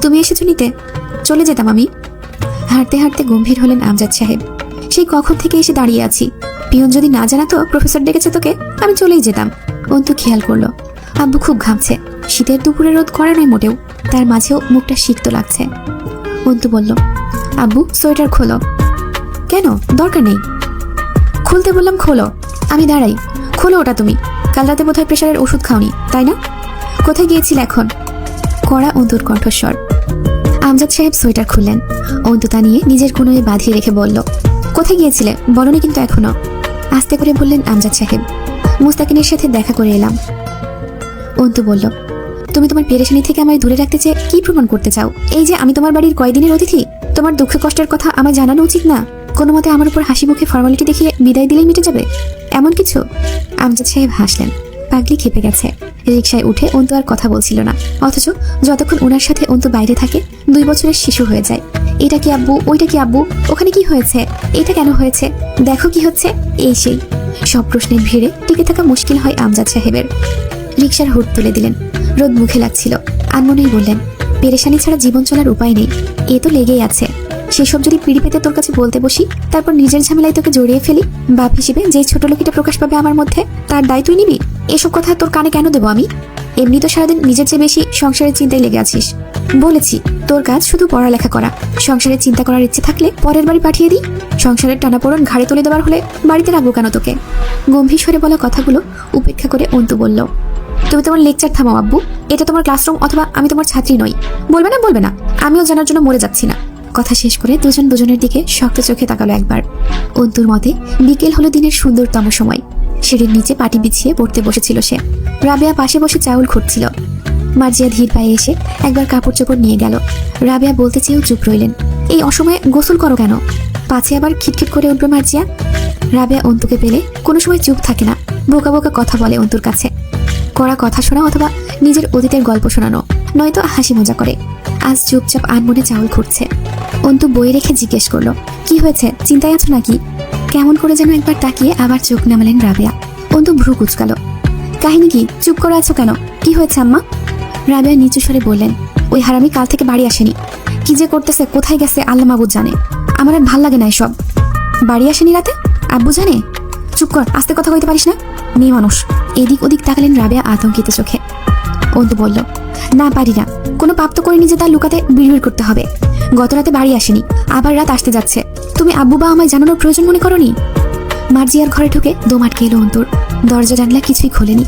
তুমি এসেছো নিতে? চলে যেতাম আমি। হাঁটতে হাঁটতে গম্ভীর হলেন আমজাদ সাহেব। সেই কখন থেকে এসে দাঁড়িয়ে আছি, পিয়ন যদি না জানাতো প্রফেসর ডেকেছে তোকে, আমি চলেই যেতাম। অন্তু খেয়াল করলো আব্বু খুব ঘামছে। শীতের দুপুরে রোদ করা নয় মোটেও, তার মাঝেও মুখটা সিক্ত লাগছে। অন্তু বলল, আব্বু সোয়েটার খোলো। কেন? দরকার নেই। খুলতে বললাম খোলো। আমি দাঁড়াই, খোলো ওটা তুমি। কাল রাতে বোধহয় প্রেশারের ওষুধ খাওনি, তাই না? কোথায় গিয়েছিলে এখন? কড়া অন্তুর কণ্ঠস্বর। আমজাদ সাহেব সোয়েটার খুললেন। অন্তু তা নিয়ে নিজের কোণে বাঁধিয়ে রেখে বলল, কোথায় গিয়েছিলে বলনি কিন্তু এখনো। আস্তে করে বললেন আমজাদ সাহেব, মুস্তাকিনের সাথে দেখা করে এলাম। অন্তু বলল, তুমি তোমার পেরেশানি থেকে আমায় দূরে রাখতে চেয়ে কি প্রমাণ করতে চাও? এই যে আমি তোমার বাড়ির কয়দিনের অতিথি, তোমার দুঃখ কষ্টের কথা আমায় জানানো উচিত না? কোনো মতে আমার উপর হাসি মুখে ফর্মালিটি দেখিয়ে বিদায় দিলেই মিটে যাবে, এমন কিছু? আমজাদ সাহেব হাসলেন। পাগলি খেপে গেছে। রিকশায় উঠে অন্তু আর কথা বলছিল না, অথচ যতক্ষণ ওনার সাথে অন্তু বাইরে থাকে 2 বছরের শিশু হয়ে যায়। এটা কি আব্বু? ওইটা কি আব্বু? ওখানে কি হয়েছে? এটা কেন হয়েছে? দেখো কি হচ্ছে? এই সেই সব প্রশ্নের ভিড়ে টিকে থাকা মুশকিল হয় আমজাদ সাহেবের। রিকশার হুড তুলে দিলেন। রোদ মুখে লাগছিল। আনমনেই বললেন, পেরেশানি ছাড়া জীবন চলার উপায় নেই, এ তো লেগেই আছে। সেসব যদি পিড়ি পেতে তোর কাছে বলতে বসি, তারপর নিজের ঝামেলায় তোকে জড়িয়ে ফেলি, বাপ হিসেবে যেই ছোট লোকিটা প্রকাশ পাবে আমার মধ্যে, তার দায় তুই নিবি? এসব কথা তোর কানে কেন দেবো আমি? এমনি তো সারাদিন নিজের চেয়ে বেশি সংসারের চিন্তায় লেগে আছিস। বলেছি তোর কাজ শুধু পড়ালেখা করা। সংসারের চিন্তা করার ইচ্ছে থাকলে পরের বাড়ি পাঠিয়ে দিই। সংসারের টানাপোড়ন ঘাড়ে তুলে দেওয়ার হলে বাড়িতে রাখবো কেন তোকে? গম্ভীর স্বরে বলা কথাগুলো উপেক্ষা করে অন্তু বলল, তুমি তোমার লেকচার থামাও আব্বু। এটা তোমার ক্লাসরুম, অথবা আমি তোমার ছাত্রী নই। বলবে না বলবে না, আমিও জানার জন্য মরে যাচ্ছি না। কথা শেষ করে দুজন দুজনের দিকে শক্ত চোখে তাকালো একবার। অন্তুর মতে বিকেল হলো দিনের সুন্দরতম সময়। সিঁড়ির নিচে পাটি বিছিয়ে পড়তে বসেছিল সে। রাবেয়া পাশে বসে চাউল খুঁটছিল। মার্জিয়া ধীর পায়ে এসে একবার কাপড় চোপড় নিয়ে গেল। রাবেয়া বলতে চেয়েও চুপ রইলেন। এই অসময়ে গোসল করো কেন? পাছে আবার খিটখিট করে উঠবে মার্জিয়া। রাবেয়া অন্তুকে পেলে কোনো সময় চুপ থাকে না, বোকা বোকা কথা বলে অন্তুর কাছে। কড়া কথা শোনা অথবা নিজের অতীতের গল্প শোনানো, নয়তো হাসি মজা করে। আজ চুপচাপ আনমনে চাউল খুঁটছে। অন্তু বই রেখে জিজ্ঞেস করলো, কি হয়েছে? চিন্তায় আছো নাকি? কেমন করে যেন একবার তাকিয়ে আবার চোখ নামালেন রাবেয়া। অন্তু ভ্রু কুচকালো। কাহিনী কি? চুপ করে আছো কেন? কি হয়েছে আম্মা? রাবেয়া নিচু স্বরে বললেন, ওই হারামি কাল থেকে বাড়ি আসেনি। কি যে করতেছে, কোথায় গেছে আল্লাহ মাবুদ জানে। আমার আর ভাল লাগে না এসব। বাড়ি আসেনি রাতে? আব্বু জানে? চুপ কর, আস্তে কথা কইতে পারিস না? মেয়ে মানুষ। এদিক ওদিক তাকালেন রাবেয়া আতঙ্কিত চোখে। অন্তু বলল, না পারি না। কোনো পাপ তো করিনি যে তার লুকাতে বিড়বিড় করতে হবে। গত রাতে বাড়ি আসেনি, আবার রাত আসতে যাচ্ছে। তুমি আব্বু বা আমায় জানানোর প্রয়োজন মনে করনি? মার্জিয়ার ঘরে ঢুকে দম আটকে এলো অন্তুর। দরজা জানলা কিছুই খোলেনি।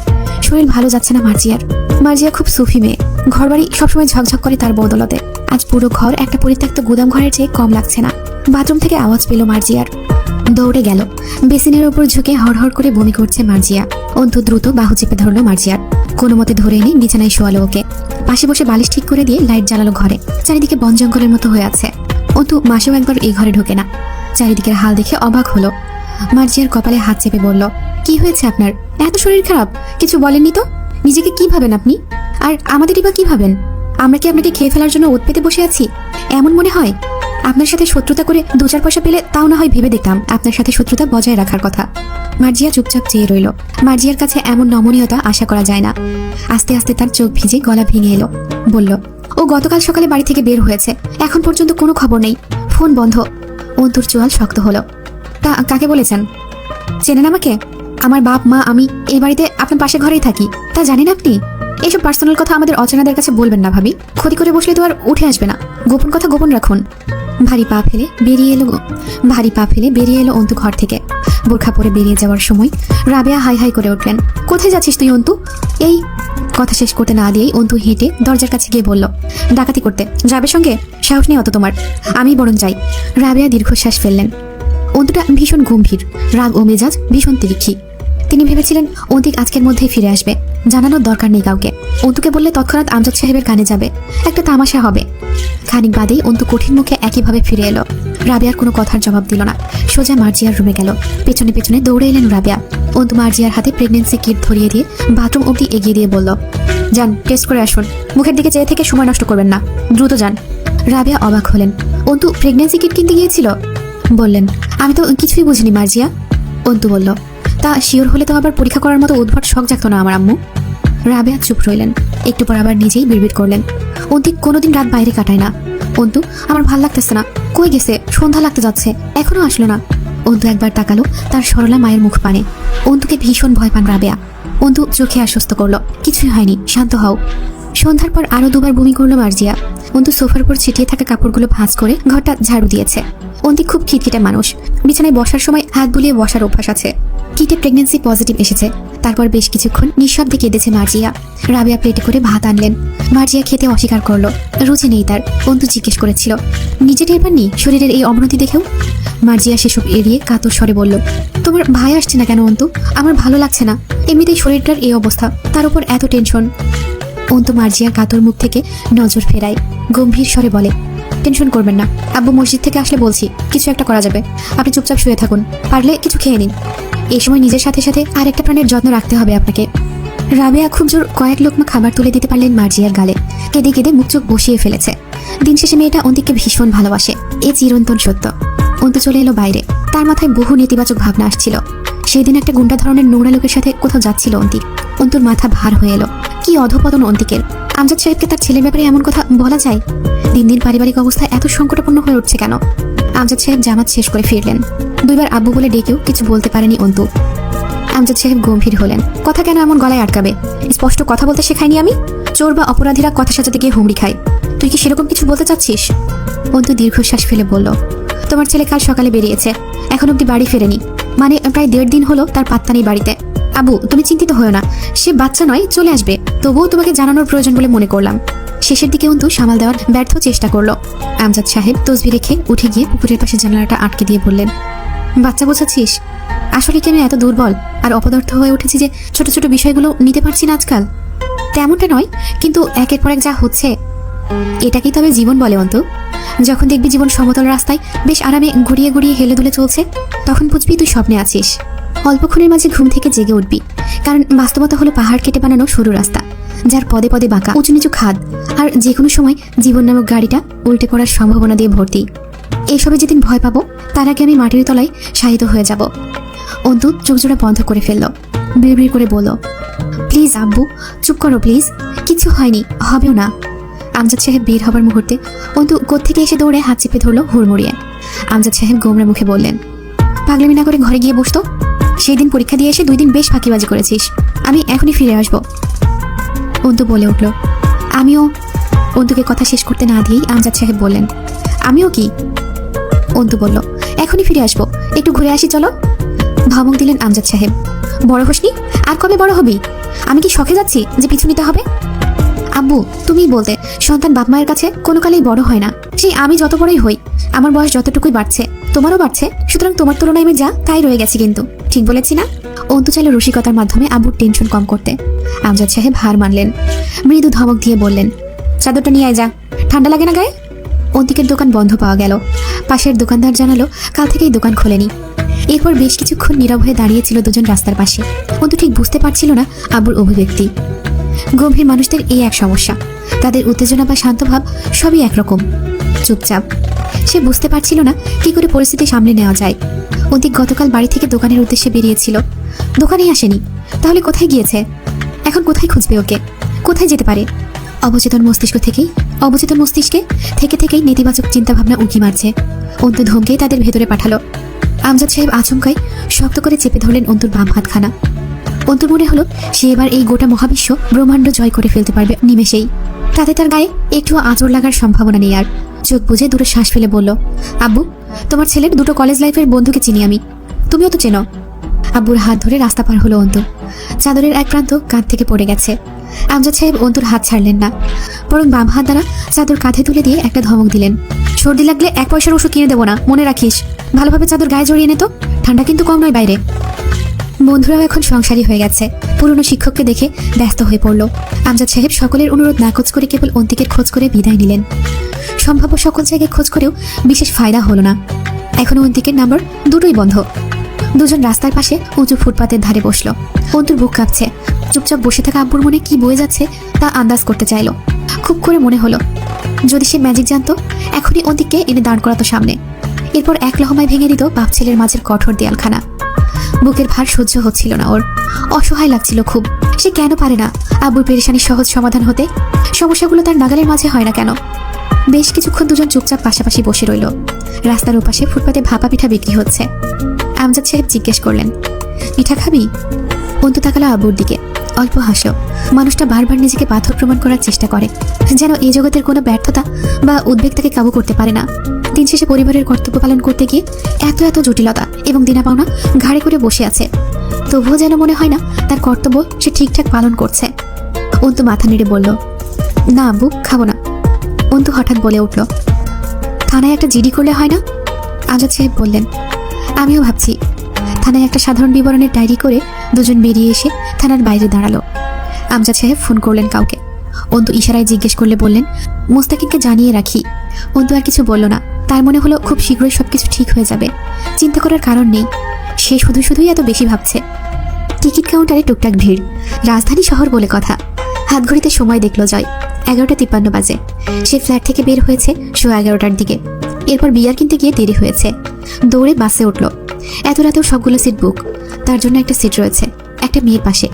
শরীর ভালো যাচ্ছে না মার্জিয়ার। মার্জিয়া খুব সুফি মেয়ে, ঘরবাড়ি সবসময় ঝকঝক করে তার বদলতে। আজ পুরো ঘর একটা পরিত্যক্ত গুদাম ঘরের চেয়ে কম লাগছে না। বাথরুম থেকে আওয়াজ পেল মার্জিয়ার। দৌড়ে গেল। বেসিনের ওপর ঝুঁকে হড়হড় করে বমি করছে মার্জিয়া। অন্তু দ্রুত বাহু চেপে ধরলো মার্জিয়ার। কোনো মতে ধরে এনে বিছানায় শোয়ালো ওকে। পাশে বসে বালিশ ঠিক করে দিয়ে লাইট জ্বালালো ঘরে। চারিদিকে বন জঙ্গলের মতো হয়ে আছে। অন্তু মাসেও একবার এই ঘরে ঢোকে না। চারিদিকের হাল দেখে অবাক হলো। মার্জিয়ার কপালে হাত চেপে বলল, কি হয়েছে আপনার? এত শরীর খারাপ? কিছু বলেননি তো? নিজেকে কি ভাবেন আপনি? আর আমাদেরই বা কি ভাবেন? আমরা কি আপনাকে খেয়ে ফেলার জন্য ওত পেতে বসে আছি? এমন মনে হয়? আপনার সাথে শত্রুতা করে 2-4 পয়সা পেলে তাও না হয় ভেবে দেখতাম আপনার সাথে শত্রুতা বজায় রাখার কথা। মার্জিয়া চুপচাপ চেয়ে রইল। মার্জিয়ার কাছে এমন নমনীয়তা আশা করা যায় না। আস্তে আস্তে তার চোখ ভিজে গলা ভেঙে এলো। বলল, ও গতকাল সকালে বাড়ি থেকে বের হয়েছে, এখন পর্যন্ত কোনো খবর নেই, ফোন বন্ধ। অন্তুর চোয়াল শক্ত হলো। তা কাকে বলেছেন? চেনেন আমাকে? আমার বাপ মা আমি এই বাড়িতে আপনার পাশে ঘরেই থাকি, তা জানেন আপনি? এইসব পার্সোনাল কথা আমাদের অচেনাদের কাছে বলবেন না ভাবি। ক্ষতি করে বসলে তো আর উঠে আসবে না। গোপন কথা গোপন রাখুন। ভারী পা ফেলে বেরিয়ে এলো অন্তু ঘর থেকে। বোরখা পরে বেরিয়ে যাওয়ার সময় রাবেয়া হাই হাই করে উঠলেন, কোথায় যাচ্ছিস তুই অন্তু? এই কথা শেষ করতে না দিয়েই অন্তু হেঁটে দরজার কাছে গিয়ে বলল, ডাকাতি করতে যাবে সঙ্গে? সাহস নেই অত তোমার, আমি বরং যাই। রাবেয়া দীর্ঘশ্বাস ফেললেন। অন্তুটা ভীষণ গম্ভীর, রাগ ও মেজাজ ভীষণ তিরিক্ষি। তিনি ভেবেছিলেন অন্তিক আজকের মধ্যেই ফিরে আসবে, জানানোর দরকার নেই কাউকে। অন্তুকে বললে তৎক্ষণাৎ আমজাদ সাহেবের কানে যাবে, একটা তামাশা হবে। খানিক বাদেই অন্তু কঠিন মুখে একইভাবে ফিরে এলো। রাবেয়ার কোনো কথার জবাব দিল না, সোজা মার্জিয়ার রুমে গেল। পেছনে পেছনে দৌড়ে এলেন রাবেয়া। অন্তু মার্জিয়ার হাতে প্রেগনেন্সি কিট ধরিয়ে দিয়ে বাথরুম অবধি এগিয়ে দিয়ে বলল, যান টেস্ট করে আসুন, মুখের দিকে চেয়ে থেকে সময় নষ্ট করবেন না, দ্রুত যান। রাবেয়া অবাক হলেন। অন্তু প্রেগনেন্সি কিট কিনতে গিয়েছিল? বললেন, আমি তো কিছুই বুঝিনি মার্জিয়া। অন্তু বলল, তা শিওর হলে তো আবার পরীক্ষা করার মতো উদ্ভট শখ জাগতো না আমার আম্মু? রাবেয়া চুপ রইলেন। একটু পর আবার নিজেই বিড়বিড় করলেন, অন্তিক কোনোদিন রাত বাইরে কাটায় না। অন্তু, আমার ভাল লাগতেছে না। কই গেছে? সন্ধ্যা লাগতে যাচ্ছে, এখনো আসলো না। অন্তু একবার তাকালো তার সরলা মায়ের মুখ পানে। অন্তুকে ভীষণ ভয় পান রাবেয়া। অন্তু চোখে আশ্বস্ত করলো, কিছুই হয়নি, শান্ত হও। সন্ধ্যার পর আরো দুবার বমি করলো মার্জিয়া। অন্তু সোফার উপর ছিটিয়ে থাকা কাপড়গুলো ভাঁজ করে ঘরটা ঝাড়ু দিয়েছে। অন্তিক খুব খিটখিটে মানুষ, বিছানায় বসার সময় হাত বুলিয়ে বসার অভ্যাস আছে। কিটে প্রেগনেন্সি পজিটিভ এসেছে। তারপর বেশ কিছুক্ষণ নিঃশব্দে কেঁদেছে মার্জিয়া। রাবেয়া প্লেটে করে ভাত আনলেন। মার্জিয়া খেতে অস্বীকার করলো, রুচি নেই তার। অন্তু জিজ্ঞেস করেছিল, নিজে টের পাননি শরীরের এই অবনতি দেখেও? মার্জিয়া সেসব এড়িয়ে কাতর স্বরে বলল, তোমার ভাই আসছে না কেন অন্তু? আমার ভালো লাগছে না, এমনিতেই শরীরটার এই অবস্থা, তার উপর এত টেনশন। অন্তু মার্জিয়ার কাতর মুখ থেকে নজর ফেরায়, গম্ভীর স্বরে বলে, টেনশন করবেন না, আব্বু মসজিদ থেকে আসলে বলছি কিছু একটা করা যাবে। আপনি চুপচাপ শুয়ে থাকুন, পারলে কিছু খেয়ে নিন। এই সময় নিজের সাথে সাথে আরেকটা প্রাণের যত্ন রাখতে হবে আপনাকে। রাবেয়া খুব জোর কয়েক লোকমা খাবার তুলে দিতে পারলেন মার্জিয়ার গালে। কেঁদে কেঁদে মুখ চোখ বসিয়ে ফেলেছে। দিন শেষে মেয়েটা অন্তিককে ভীষণ ভালোবাসে, এ চিরন্তন সত্য। অন্তু চলে এলো বাইরে। তার মাথায় বহু নেতিবাচক ভাবনা আসছিল। সেই দিন একটা গুন্ডা ধরনের নোংরা লোকের সাথে কোথাও যাচ্ছিল অন্তিক। অন্তুর মাথা ভার হয়ে এলো। কি অধপতন অন্তিকের! আমজাদ সাহেবকে তার ছেলের ব্যাপারে এমন কথা বলা যায়? দিন দিন পারিবারিক অবস্থা এত সংকটাপন্ন হয়ে উঠছে কেন? আমজাদ সাহেব জামাত শেষ করে ফিরলেন। দুইবার আব্বু বলে ডেকেও কিছু বলতে পারেনি অন্তু। আমজাদ সাহেব গম্ভীর হলেন, কথা কেন এমন গলায় আটকাবে? স্পষ্ট কথা বলতে শেখাইনি আমি? চোর বা অপরাধীরা কথা সাজাতে গিয়ে হুমড়ি খায়, তুই কি সেরকম কিছু বলতে চাচ্ছিস? অন্তু দীর্ঘশ্বাস ফেলে বলল, তোমার ছেলে কাল সকালে বেরিয়েছে, এখন অব্দি বাড়ি ফেরেনি। মানে প্রায় 1.5 দিন হলো তার পাত্তা নেই বাড়িতে। আব্বু, তুমি চিন্তিত হও না, সে বাচ্চা নয়, চলে আসবে। তবুও তোমাকে জানানোর প্রয়োজন বলে মনে করলাম। শেষের দিকে অন্তু সামাল দেওয়ার ব্যর্থ চেষ্টা করলো। আমজাদ সাহেব তসবি রেখে উঠে গিয়ে পুকুরের পাশে জানালাটা আটকে দিয়ে বললেন, বাচ্চা বোঝাচ্ছিস? আসলে কি আমি এত দুর্বল আর অপদার্থ হয়ে উঠেছি যে ছোট ছোট বিষয়গুলো নিতে পারছি না আজকাল? তেমনটা নয়, কিন্তু একের পর এক যা হচ্ছে, এটাকেই তবে জীবন বলে অন্তু। যখন দেখবি জীবন সমতল রাস্তায় বেশ আরামে ঘুরিয়ে ঘুরিয়ে হেলে দুলে চলছে, তখন বুঝবি তুই স্বপ্নে আছিস। অল্পক্ষণের মাঝে ঘুম থেকে জেগে উঠবি, কারণ বাস্তবতা হলো পাহাড় কেটে বানানো সরু রাস্তা, যার পদে পদে বাঁকা উঁচু নিচু খাদ, আর যে কোনো সময় জীবন নামক গাড়িটা উল্টে পড়ার সম্ভাবনা দিয়ে ভর্তি। এইসবে যেদিন ভয় পাবো, তার আগে আমি মাটির তলায় শায়িত হয়ে যাব। অন্তু চোখ জোড়া বন্ধ করে ফেললো, বিড়বিড় করে বলল, প্লিজ আব্বু, চুপ করো প্লিজ, কিছু হয়নি, হবেও না। আমজাদ সাহেব বের হবার মুহূর্তে অন্তু কোত্থেকে এসে দৌড়ে হাত চেপে ধরলো হুড়মুড়িয়ে। আমজাদ সাহেব গোমরা মুখে বললেন, পাগলামি না করে ঘরে গিয়ে বসতো। সেই দিন পরীক্ষা দিয়ে এসে 2 দিন বেশ ফাঁকিবাজি করেছিস, আমি এখনই ফিরে আসবো। অন্তু বলে উঠল, আমিও। অন্তুকে কথা শেষ করতে না দিয়েই আমজাদ সাহেব বললেন, আমিও কি? অন্তু বলল, এখনই ফিরে আসবো, একটু ঘুরে আসি চলো। ধমক দিলেন আমজাদ সাহেব, বড় হোসনি, আর কবে বড় হবি? আমি কি শখে যাচ্ছি যে পিছু নিতে হবে? আব্বু, তুমিই বলতে সন্তান বাপ মায়ের কাছে কোনো কালেই বড় হয় না। সেই আমি যত বড়ই হই, আমার বয়স যতটুকুই বাড়ছে তোমারও বাড়ছে, সুতরাং তোমার তুলনায় আমি যা তাই রয়ে গেছি। কিন্তু ঠিক বলেছি না? অন্তু চাইল রসিকতার মাধ্যমে আব্বুর টেনশন কম করতে। আমজাদ সাহেব হার মানলেন। মৃদু ধমক দিয়ে বললেন, চাদরটা নিয়ে আয় যা, ঠান্ডা লাগে না গায়ে? অন্তিকের দোকান বন্ধ পাওয়া গেল। পাশের দোকানদার জানালো কাল থেকেই দোকান খোলেনি। এরপর বেশ কিছুক্ষণ নীরব হয়ে দাঁড়িয়েছিল দুজন রাস্তার পাশে। অন্তু ঠিক বুঝতে পারছিল না আব্বুর অভিব্যক্তি। গম্ভীর মানুষদের এই এক সমস্যা, তাদের উত্তেজনা বা শান্তভাব সবই একরকম, চুপচাপ। সে বুঝতে পারছিল না কি করে পরিস্থিতি সামলে নেওয়া যায়। অন্তিক গতকাল বাড়ি থেকে দোকানের উদ্দেশ্যে বেরিয়েছিল, দোকানেই আসেনি। তাহলে কোথায় গিয়েছে? এখন কোথায় খুঁজবে ওকে? কোথায় যেতে পারে? অবচেতন মস্তিষ্কে থেকে থেকেই নেতিবাচক চিন্তাভাবনা উঁকি মারছে। অন্তু ধমকেই তাদের ভেতরে পাঠালো। আমজাদ সাহেব আচমকাই শক্ত করে চেপে ধরলেন অন্তুর বাম হাতখানা। অন্তুর মনে হলো সে এবার এই গোটা মহাবিশ্ব ব্রহ্মাণ্ড জয় করে ফেলতে পারবে নিমেষেই। তাতে তার গায়ে একটুও আঁচড় লাগার সম্ভাবনা নেই আর। চোখ বুঝে দূরে শ্বাস ফেলে বলল, আব্বু, তোমার ছেলের 2টো কলেজ লাইফের বন্ধুকে চিনি আমি, তুমিও তো চেনো। আব্বুর হাত ধরে রাস্তা পার হলো অন্তু। চাদরের এক প্রান্ত কাঁধ থেকে পড়ে গেছে। আমজাদ সাহেব অন্তুর হাত ছাড়লেন না, বরং বাম হাত দ্বারা চাদর কাঁধে তুলে দিয়ে একটা ধমক দিলেন, সর্দি লাগলে 1 পয়সার ওষুধ কিনে দেবো না, মনে রাখিস। ভালোভাবে চাদর গায়ে জড়িয়ে নে তো, ঠান্ডা কিন্তু কম নয় বাইরে। বন্ধুরাও এখন সংসারী হয়ে গেছে। পুরনো শিক্ষককে দেখে ব্যস্ত হয়ে পড়ল। আমজাদ সাহেব সকলের অনুরোধ নাকচ করে কেবল অন্তিকের খোঁজ করে বিদায় নিলেন। সম্ভাব্য সকল জায়গায় খোঁজ করেও বিশেষ ফায়দা হলো না। এখনো অন্তিকের নাম্বার 2টোই বন্ধ। দুজন রাস্তার পাশে উঁচু ফুটপাতের ধারে বসলো। অন্তুর বুক কাঁপছে। চুপচাপ বসে থাকা আব্বুর মনে কি বয়ে যাচ্ছে তা আন্দাজ করতে চাইল। খুব করে মনে হলো, যদি সে ম্যাজিক জানতো, এখনই অন্তিককে এনে দাঁড় করাতো সামনে। এরপর এক লহমায় ভেঙে দিত বাপ ছেলের মাঝের কঠোর দেয়ালখানা। বুকের ভার সহ্য হচ্ছিল না ওর, অসহায় লাগছিল খুব। সে কেন পারে না আব্বুর পেরেশানির সহজ সমাধান হতে? সমস্যাগুলো তার নাগালের মাঝে হয় না কেন? বেশ কিছুক্ষণ দুজন চুপচাপ পাশাপাশি বসে রইল। রাস্তার ওপাশে ফুটপাতে ভাপা পিঠা বিক্রি হচ্ছে। আমজাদ সাহেব জিজ্ঞেস করলেন, পিঠা খাবি? অন্তু তাকালো আব্বুর দিকে, অল্প হাসলো। মানুষটা বারবার নিজেকে পাথর প্রমাণ করার চেষ্টা করে, যেন এই জগতের কোনো ব্যর্থতা বা উদ্বেগ তাকে কাবু করতে পারে না। দিন শেষে পরিবারের কর্তব্য পালন করতে গিয়ে এত এত জটিলতা এবং দিনা পাওনা ঘাড়ে করে বসে আছে, তবুও যেন মনে হয় না তার কর্তব্য সে ঠিকঠাক পালন করছে। অন্তু মাথা নেড়ে বলল, না আব্বু, খাবো না। অন্তু হঠাৎ বলে উঠল, থানায় একটা জিডি করলে হয় না? আমজাদ সাহেব বললেন, আমিও ভাবছি। থানায় একটা সাধারণ বিবরণের ডায়েরি করে দুজন বেরিয়ে এসে থানার বাইরে দাঁড়ালো। আমজাদ সাহেব ফোন করলেন কাউকে। অন্তু ইশারায় জিজ্ঞেস করলে বললেন, মুস্তাকিমকে জানিয়ে রাখি। অন্তু আর কিছু বলল না। তার মনে হলো খুব শীঘ্রই সবকিছু ঠিক হয়ে যাবে, চিন্তা করার কারণ নেই। সে শুধুই এত বেশি ভাবছে। টিকিট কাউন্টারে টুকটাক ভিড়, রাজধানী শহর বলে কথা। হাত ঘড়িতে সময় দেখলো জয়, 11:53 বাজে। সে ফ্ল্যাট থেকে বের হয়েছে 11:30টার দিকে। এরপর বিয়ার কিনতে গিয়ে দেরি হয়েছে। দৌড়ে বাসে উঠল। এত রাতেও সবগুলো সিট বুক। তার জন্য একটা সিট রয়েছে একটা মেয়ের পাশে।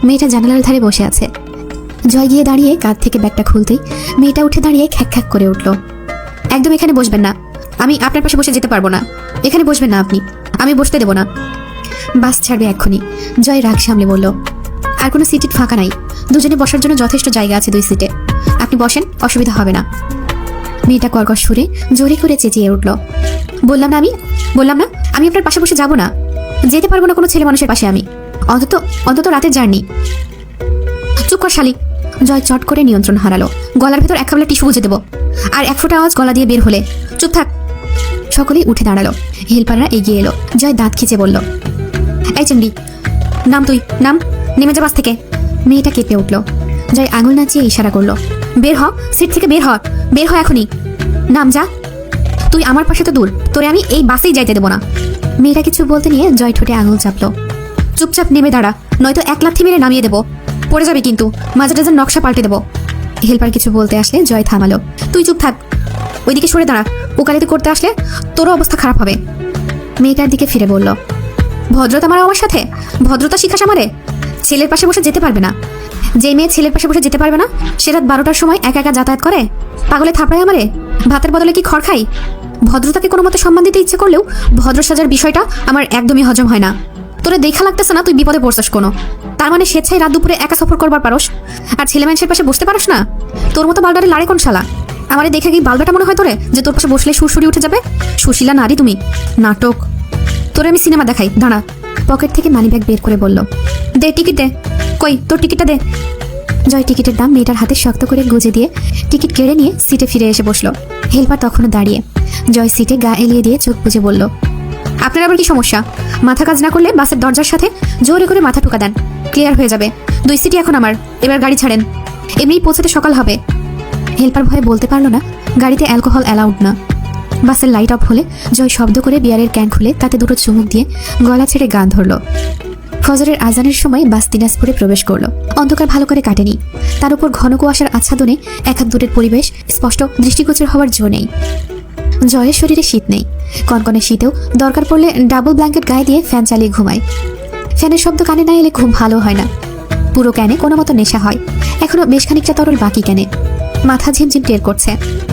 মেয়েটা জানালার ধারে বসে আছে। জয় গিয়ে দাঁড়িয়ে কাঁধ থেকে ব্যাগটা খুলতেই মেয়েটা উঠে দাঁড়িয়ে খ্যাক খ্যাক করে উঠল, একদম এখানে বসবেন না, আমি আপনার পাশে বসে যেতে পারবো না। এখানে বসবেন না আপনি, আমি বসতে দেবো না। বাস ছাড়বে এক্ষুনি। জয় রাগ সামলে বলল, আর কোনো সিট ফাঁকা নাই, দুজনে বসার জন্য যথেষ্ট জায়গা আছে 2 সিটে, আপনি বসেন, অসুবিধা হবে না। মেয়েটা কর্কশ সুরে জোরে করে চেঁচিয়ে উঠল, বললাম না আমি আপনার পাশে বসে যাব না, যেতে পারবো না কোনো ছেলে মানুষের পাশে আমি, অন্তত রাতের জার্নি। চুপ কর শালি। জয় চট করে নিয়ন্ত্রণ হারালো। গলার ভেতর এক খাবলা টিস্যু গুঁজে দেবো, আর 1 ফোঁটা আওয়াজ গলা দিয়ে বের হলে চুপ থাক। সকলেই উঠে দাঁড়ালো। হেল্পাররা এগিয়ে এলো। জয় দাঁত খিচে বলল, এই চিংড়ি, নাম, তুই নাম, নেমে যা বাস থেকে। মেয়েটা কেঁপে উঠল। জয় আঙুল নাচিয়ে ইশারা করলো, বের হ সিট থেকে, বের হ এখনই, নাম যা। তুই আমার পাশে তো দূর, তোরে আমি এই বাসেই যাইতে দেবো না। মেয়েটা কিছু বলতে নিয়ে জয় ঠোঁটে আঙুল চাপলো। চুপচাপ নেমে দাঁড়া, নয়তো 1 লাথি মেরে নামিয়ে দেবো, পড়ে যাবে কিন্তু, মাঝে নকশা পাল্টে দেবো। হেল্পার কিছু বলতে আসলে জয় থামালো, তুই চুপ থাক, ওইদিকে সরে দাঁড়া, ওকালিতে করতে আসলে তোরও অবস্থা খারাপ হবে। মেয়েটার দিকে ফিরে বলল, ভদ্রতা মারা আমার সাথে, ভদ্রতা শিখাস আমারে? ছেলের পাশে বসে যেতে পারবে না। যে মেয়ে ছেলের পাশে বসে যেতে পারবে না সে রাত 12টার সময় একা একা যাতায়াত করে? পাগলে থাপড়ায় আমারে? ভাতের বদলে কি খড় খাই? ভদ্রতাকে কোনো মতে সম্মান দিতে ইচ্ছে করলেও ভদ্র সাজার বিষয়টা আমার একদমই হজম হয় না। তোরে দেখা লাগতেছে না তুই বিপদে পড়ছিস কোনো, তার মানে স্বেচ্ছায় রাত দুপুরে একা সফর করবার পারস, আর ছেলে মানুষের পাশে বসতে পারস না? তোর মতো বালডারে লাড়ে কোন শালা? আমারে দেখে কি বালবাটা মনে হয় তোরে, যে তোর পাশে বসলে সুরসুরি উঠে যাবে? সুশীলা নারী তুমি, নাটক। তোরে আমি সিনেমা দেখাই, দাঁড়া। পকেট থেকে মানিব্যাগ বের করে বলল, দে টিকিট দে, কই তোর টিকিটটা দে। জয় টিকিটের দাম মেয়েটার হাতে শক্ত করে গুজে দিয়ে টিকিট কেড়ে নিয়ে সিটে ফিরে এসে বসলো। হেল্পার তখনও দাঁড়িয়ে। জয় সিটে গা এলিয়ে দিয়ে চোখ বুজে বলল, আপনার আবার কি সমস্যা? মাথা কাজ না করলে বাসের দরজার সাথে জোরে করে মাথা ঠুকা দেন, ক্লিয়ার হয়ে যাবে। 2 সিটই এখন আমার, এবার গাড়ি ছাড়েন, এমনি পৌঁছাতে সকাল হবে। হেল্পার ভয়ে বলতে পারলো না গাড়িতে অ্যালকোহল অ্যালাউড না। বাসের লাইট অফ হলে জয় শব্দ করে বিয়ারের ক্যান খুলে তাতে 2টো চুমুক দিয়ে গলা ছেড়ে গান ধরলো। ফজরের আজানের সময় বাস দিনাজপুরে প্রবেশ করলো। অন্ধকার ভালো করে কাটেনি, তার উপর ঘন কুয়াশার আচ্ছাদনে এক দূরের পরিবেশ স্পষ্ট দৃষ্টিগোচর হওয়ার জো নেই। জয়ের শরীরে শীত নেই, কনকনে শীতেও দরকার পড়লে ডাবল ব্ল্যাঙ্কেট গায়ে দিয়ে ফ্যান চালিয়ে ঘুমায়। ফ্যানের শব্দ কানে না এলে ঘুম ভালো হয় না। পুরো ক্যানে কোনো মতো নেশা হয়, এখনো বেশ খানিকটা তরল বাকি ক্যানে। মাথা ঝিমঝিম টের করছে,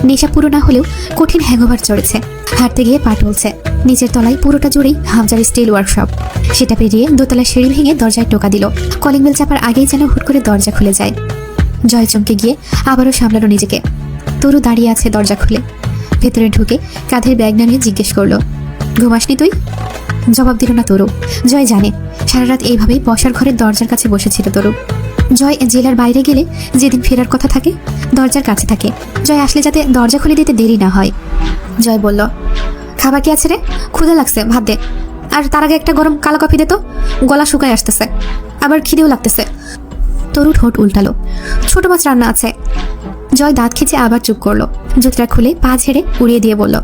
নেশা পুরো না হলেও কঠিন হ্যাংওভার চড়েছে। হাঁটতে গিয়ে পা টলছে। নিচের তলায় পুরোটা জুড়েই হামজার স্টিল ওয়ার্কশপ। সেটা পেরিয়ে দোতলা সিঁড়ি ভেঙে দরজায় টোকা দিল। কলিং বেল চাপার আগেই যেন হুট করে দরজা খুলে যায়। জয় চমকে গিয়ে আবারও সামলালো নিজেকে। তরু দাঁড়িয়ে আছে দরজা খুলে। ভেতরে ঢুকে কাঁধের ব্যাগ নামিয়ে জিজ্ঞেস করলো, ঘুমাসনি তুই? জবাব দিল না তরু। জয় জানে সারা রাত এইভাবেই বসার ঘরের দরজার কাছে বসেছিল তরু। জয় জেলার বাইরে গেলে যেদিন ফেরার কথা থাকে দরজার কাছে থাকে। জয় আসলে যাতে দরজা খুলে দিতে দেরি না হয়। জয় বলল, খাবার কি আছে রে? ক্ষুধা লাগছে, ভাত দে। আর তার আগে একটা গরম কালো কফি দে তো, গলা শুকায় আসতেছে, আবার খিদেও লাগতেছে। তরু ঠোঁট উল্টালো, ছোট মাছ রান্না আছে। জয় দাঁত খিচে আবার চুপ করলো। জুতরা খুলে পা ঝেড়ে উড়িয়ে দিয়ে বলল,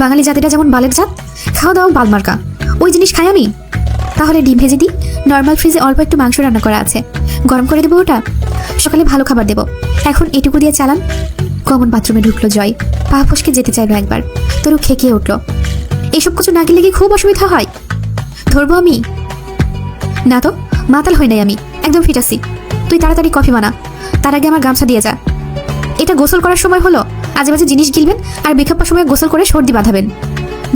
বাঙালি জাতিটা যেমন বালের জাত, খাওয়া দাওয়া বালমার্কা, ওই জিনিস খাই আমি? তাহলে ডিম ভেজে দিই, নর্মাল ফ্রিজে অল্প একটু মাংস রান্না করা আছে, গরম করে দেবো ওটা। সকালে ভালো খাবার দেবো, এখন এটুকু দিয়ে চালান। কমন বাথরুমে ঢুকলো জয়। পা ফসকে যেতে চাইলো একবার। তরু খেকিয়ে উঠলো, এসব কিছু না গেলে কি খুব অসুবিধা হয়? ধরবো আমি? না তো, মাতাল হই নাই আমি, একদম ফিট আছি। তুই তাড়াতাড়ি কফি বানা, তার আগে আমার গামছা দিয়ে যা। এটা গোসল করার সময় হলো? আজে বাজে জিনিস গিলবেন আর বেখাপ্পার সময় গোসল করে সর্দি বাঁধাবেন।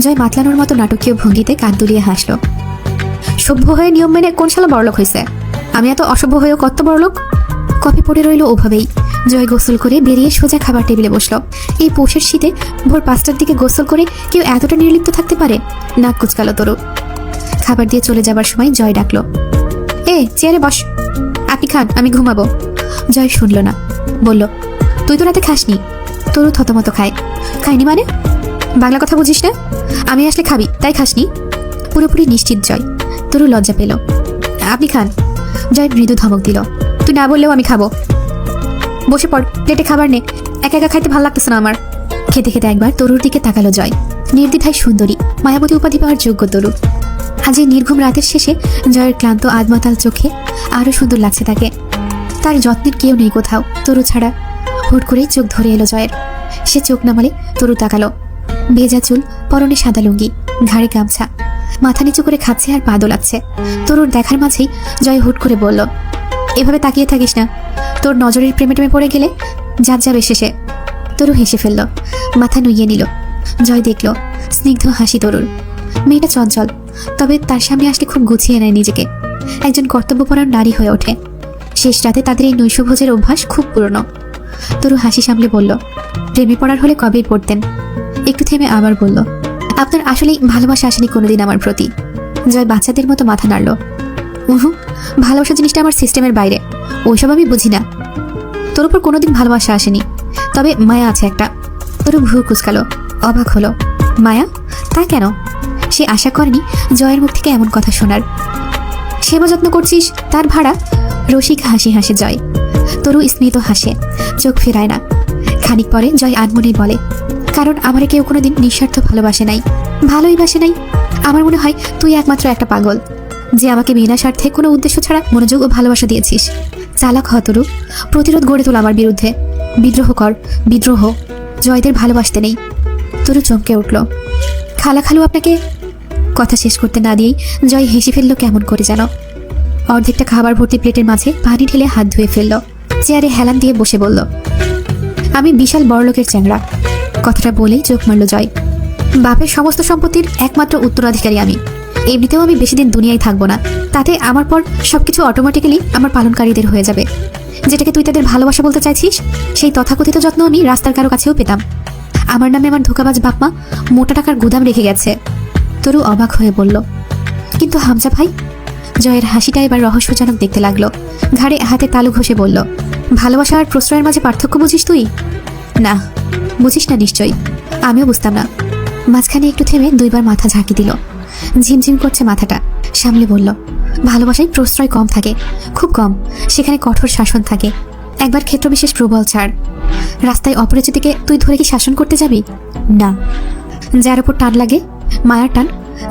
জয় মাতলানোর মতো নাটকীয় ভঙ্গিতে কান দুলিয়ে হাসলো। সভ্য হয়ে নিয়ম মেনে কোন শালা বড়লোক হয়েছে? আমি এত অসভ্য হয়েও কত বড়লোক। কফি পড়ে রইল ওভাবেই। জয় গোসল করে বেরিয়ে সোজা খাবার টেবিলে বসলো। এই পৌষের শীতে ভোর 5টার দিকে গোসল করে কেউ এতটা নির্লিপ্ত থাকতে পারে? নাক কুচকালো তরু। খাবার দিয়ে চলে যাবার সময় জয় ডাকলো, চেয়ারে বস। আপনি খান, আমি ঘুমাবো। জয় শুনল না, বলল, তুই তো রাতে খাসনি। তরু থতমত খায়। খাইনি মানে? বাংলা কথা বুঝিস না? আমি আসলে খাবি তাই খাসনি? পুরোপুরি নিশ্চিত জয়। তরু লজ্জা পেল। আপনি খান। জয় মৃদু ধমক দিল, তুই না বললেও আমি খাবো। বসে পড়, প্লেটে খাবার নে। একা একা খাইতে ভালো লাগতেছে না আমার। খেতে খেতে একবার তরুর দিকে তাকালো জয়। নির্দ্বিধায় সুন্দরী, মায়াবতী উপাধি পাওয়ার যোগ্য তরু। আজ এই নির্ঘুম রাতের শেষে জয়ের ক্লান্ত আধমাতাল চোখে আরো সুন্দর লাগছে তাকে। তার যত্নের কেউ নেই কোথাও তরু ছাড়া। হুট করেই চোখ ধরে এলো জয়ের। সে চোখ নামালে তরু তাকালো। ভেজা চুল, পরনে সাদা লুঙ্গি, ঘাড়ে গামছা, মাথা নিচু করে খাচ্ছে আর পা দোলাচ্ছে। তরুর দেখার মাঝেই জয় হুট করে বলল, এভাবে তাকিয়ে থাকিস না, তোর নজরের প্রেমে টেমে পড়ে গেলে যাত যাবে শেষে। তরু হেসে ফেলল, মাথা নুইয়ে নিল। জয় দেখল স্নিগ্ধ হাসি তরুর। মেয়েটা চঞ্চল, তবে তার সামনে আসলে খুব গুছিয়ে নেয় নিজেকে। একজন কর্তব্যপরায়ণ নারী হয়ে ওঠে। শেষ রাতে তাদের এই নৈশভোজের অভ্যাস খুব পুরনো। তরু হাসি সামলে বলল, প্রেমে পড়ার হলে কবেই পড়তেন। একটু থেমে আবার বলল, আপনার আসলেই ভালোবাসা আসেনি কোনোদিন আমার প্রতি। জয় বাচ্চাদের মতো মাথা নাড়ল। ভালোবাসা জিনিসটা আমার সিস্টেমের বাইরে, ওইসব আমি বুঝি না। তোর উপর কোনোদিন ভালোবাসা আসেনি, তবে মায়া আছে একটা। তরু ভ্রু কুচকালো, অবাক হলো। মায়া? তা কেন? সে আশা করেনি জয়ের মুখ থেকে এমন কথা শোনার। সেবা যত্ন করছিস তার ভাড়া? রসিক হাসি হাসে জয়। তরু স্মিত হাসে, চোখ ফেরায় না। খানিক পরে জয় আনমনেই বলে, কারণ আমারে কেউ কোনোদিন নিঃস্বার্থ ভালোবাসে নাই, ভালোই বাসে নাই। আমার মনে হয় তুই একমাত্র একটা পাগল, যে আমাকে বিনা স্বার্থে কোনো উদ্দেশ্য ছাড়া মনোযোগ ও ভালোবাসা দিয়েছিস। চালাক হ তরু, প্রতিরোধ গড়ে তোল আমার বিরুদ্ধে। বিদ্রোহ কর, বিদ্রোহ। জয়দের ভালোবাসতে নেই। তরু চমকে উঠল। খালা খালু আপনাকে? কথা শেষ করতে না দিয়েই জয় হেসে ফেলল কেমন করে যেন। অর্ধেকটা খাবার ভর্তি প্লেটের মাঝে পানি ঢেলে হাত ধুয়ে ফেলল। চেয়ারে হেলান দিয়ে বসে বলল, আমি বিশাল বড়লোকের চ্যাংড়া। কথাটা বলেই চোখ মারল জয়। বাপের সমস্ত সম্পত্তির একমাত্র উত্তরাধিকারী আমি। এমনিতেও আমি বেশি দিন দুনিয়ায় থাকবো না, তাতে আমার পর সবকিছু অটোমেটিক্যালি আমার পালনকারীদের হয়ে যাবে। যেটাকে তুই তাদের ভালোবাসা বলতে চাইছিস, সেই তথাকথিত যত্ন আমি রাস্তার কারো কাছেও পেতাম। আমার নামে আমার ধোকাবাজ বাপমা মোটা টাকার গুদাম রেখে গেছে। তরু অবাক হয়ে বলল, কিন্তু হামজা ভাই? জয়ের হাসিটা এবার রহস্যজনক দেখতে লাগলো। ঘাড়ে হাতে তালু ঘষে বলল, ভালোবাসা আর প্রশ্রয়ের মাঝে পার্থক্য বুঝিস তুই? না, বুঝিস না নিশ্চয়ই। আমিও বুঝতাম না। মাঝখানে একটু থেমে দুইবার মাথা ঝাঁকি দিল। ঝিমঝিম করছে মাথাটা। সামলে বলল, ভালোবাসায় প্রশ্রয় কম থাকে, খুব কম। সেখানে কঠোর শাসন থাকে, একবার ক্ষেত্রবিশেষ প্রবল ছাড়। রাস্তায় অপরিচিতকে তুই ধরে কি শাসন করতে যাবি? না। যার উপর টান লাগে, মায়ার টান,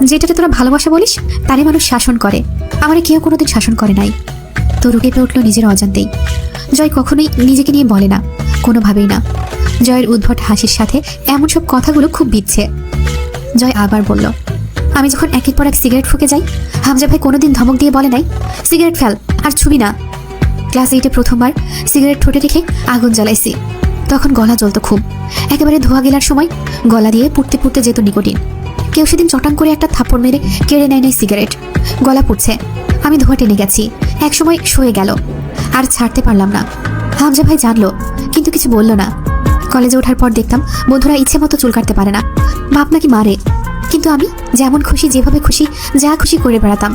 যেটাতে তোরা ভালোবাসা বলিস, তারে মানুষ শাসন করে। আমারে কেউ কোনোদিন শাসন করে নাই। তরু কেঁপে উঠল নিজের অজান্তেই। জয় কখনোই নিজেকে নিয়ে বলে না, কোনোভাবেই না। জয়ের উদ্ভট হাসির সাথে এমন সব কথাগুলো খুব বিচ্ছে। জয় আবার বলল, আমি যখন একের পর এক সিগারেট ফুঁকে যাই, হামজা ভাই কোনোদিন ধমক দিয়ে বলে নাই, সিগারেট ফেল আর ছুবি না। ক্লাস 8-এ প্রথমবার সিগারেট ঠোঁটে রেখে আগুন জ্বালাইছি। তখন গলা জ্বলতো খুব, একেবারে ধোয়া গেলার সময় গলা দিয়ে পুড়তে পুড়তে যেত নিকোটিন। কেউ সেদিন চটাং করে একটা থাপ্পড় মেরে কেড়ে নেয় নাই সিগারেট। গলা পুড়ছে, আমি ধোয়া টেনে গেছি, একসময় সয়ে গেল, আর ছাড়তে পারলাম না। হামজা ভাই জানলো, কিন্তু কিছু বলল না। কলেজে ওঠার পর দেখতাম বন্ধুরা ইচ্ছে মতো চুল কাটতে পারে না, বাপ নাকি মারে। কিন্তু আমি যেমন খুশি, যেভাবে খুশি, যা খুশি করে বেড়াতাম।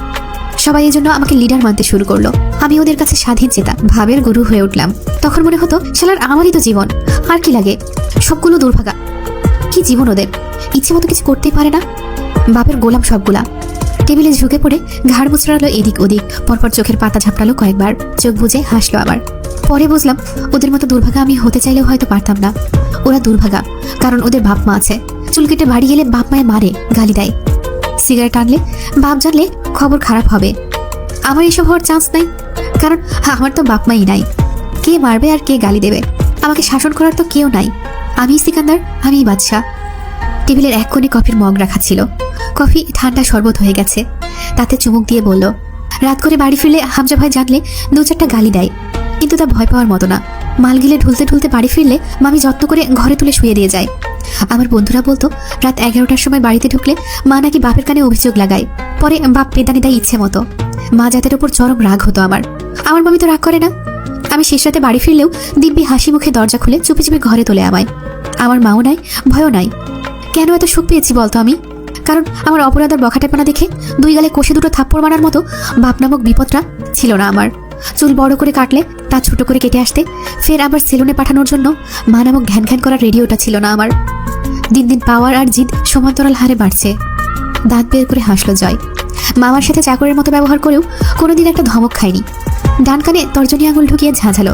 সবাই এই জন্য আমাকে লিডার মানতে শুরু করলো। আমি ওদের কাছে স্বাধীন চেতা, ভাবের গুরু হয়ে উঠলাম। তখন মনে হতো শালার আমারই তো জীবন, আর কি লাগে। সবগুলো দুর্ভাগা। কি জীবন ওদের, ইচ্ছে মতো কিছু করতেই পারে না। বাপের গোলাম সবগুলা। টেবিলে ঝুঁকে পড়ে ঘাড় মুচড়ালো এদিক ওদিক, পরপর চোখের পাতা ঝাপটালো কয়েকবার, চোখ বুজে হাসলো আবার। পরে বুঝলাম ওদের মতো দুর্ভাগা আমি হতে চাইলেও হয়তো পারতাম না। ওরা দুর্ভাগা কারণ ওদের বাপ মা আছে। চুল কেটে বাড়ি গেলে বাপ মায়ে মারে, গালি দেয়। সিগারেট আনলে বাপ জানলে খবর খারাপ হবে। আমার এসব হওয়ার চান্স নাই, কারণ আমার তো বাপ মাই নাই। কে মারবে আর কে গালি দেবে? আমাকে শাসন করার তো কেউ নাই। আমি সিকান্দার, আমি বাদশা। টেবিলের এক কোণে কফির মগ রাখা ছিল। কফি ঠান্ডা শরবত হয়ে গেছে। তাতে চুমুক দিয়ে বলল, রাত করে বাড়ি ফিরলে হামজা ভাই জানলে 2-4টা গালি দেয়, কিন্তু তা ভয় পাওয়ার মতো না। মাল গিলে ঢুলতে ঢুলতে বাড়ি ফিরলে মামি যত্ন করে ঘরে তুলে শুয়ে দিয়ে যায়। আমার বন্ধুরা বলতো রাত 11টার সময় বাড়িতে ঢুকলে মা নাকি বাপের কানে অভিযোগ লাগায়, পরে বাপ পেদানি দেয় ইচ্ছে মতো। মা জাতের ওপর চরম রাগ হতো আমার মামি তো রাগ করে না। আমি শেষ রাতে বাড়ি ফিরলেও দিব্যি হাসি মুখে দরজা খুলে চুপি চুপি ঘরে তোলে আমায়। আমার মাও নাই, ভয়ও নাই। কেন এত সুখ পেয়েছি বলতো আমি? কারণ আমার অপরাধের বখাটেপনা দেখে 2 গালে কষে 2টো থাপ্পড় মারার মতো বাপ নামক বিপদটা ছিল না আমার। চুল বড় করে কাটলে তা ছোট করে কেটে আসতে, ফের আবার সেলুনে পাঠানোর জন্য মা নামক ঘ্যান ঘ্যান করার রেডিওটা ছিল না আমার। দিন দিন পাওয়ার আর জিদ সমান্তরাল হারে বাড়ছে। দাঁত বের করে হাসলো জয়। মামার সাথে চাকরের মতো ব্যবহার করেও কোনোদিন একটা ধমক খায়নি। ডান কানে তর্জনী আঙুল ঢুকিয়ে ঝাঁঝালো।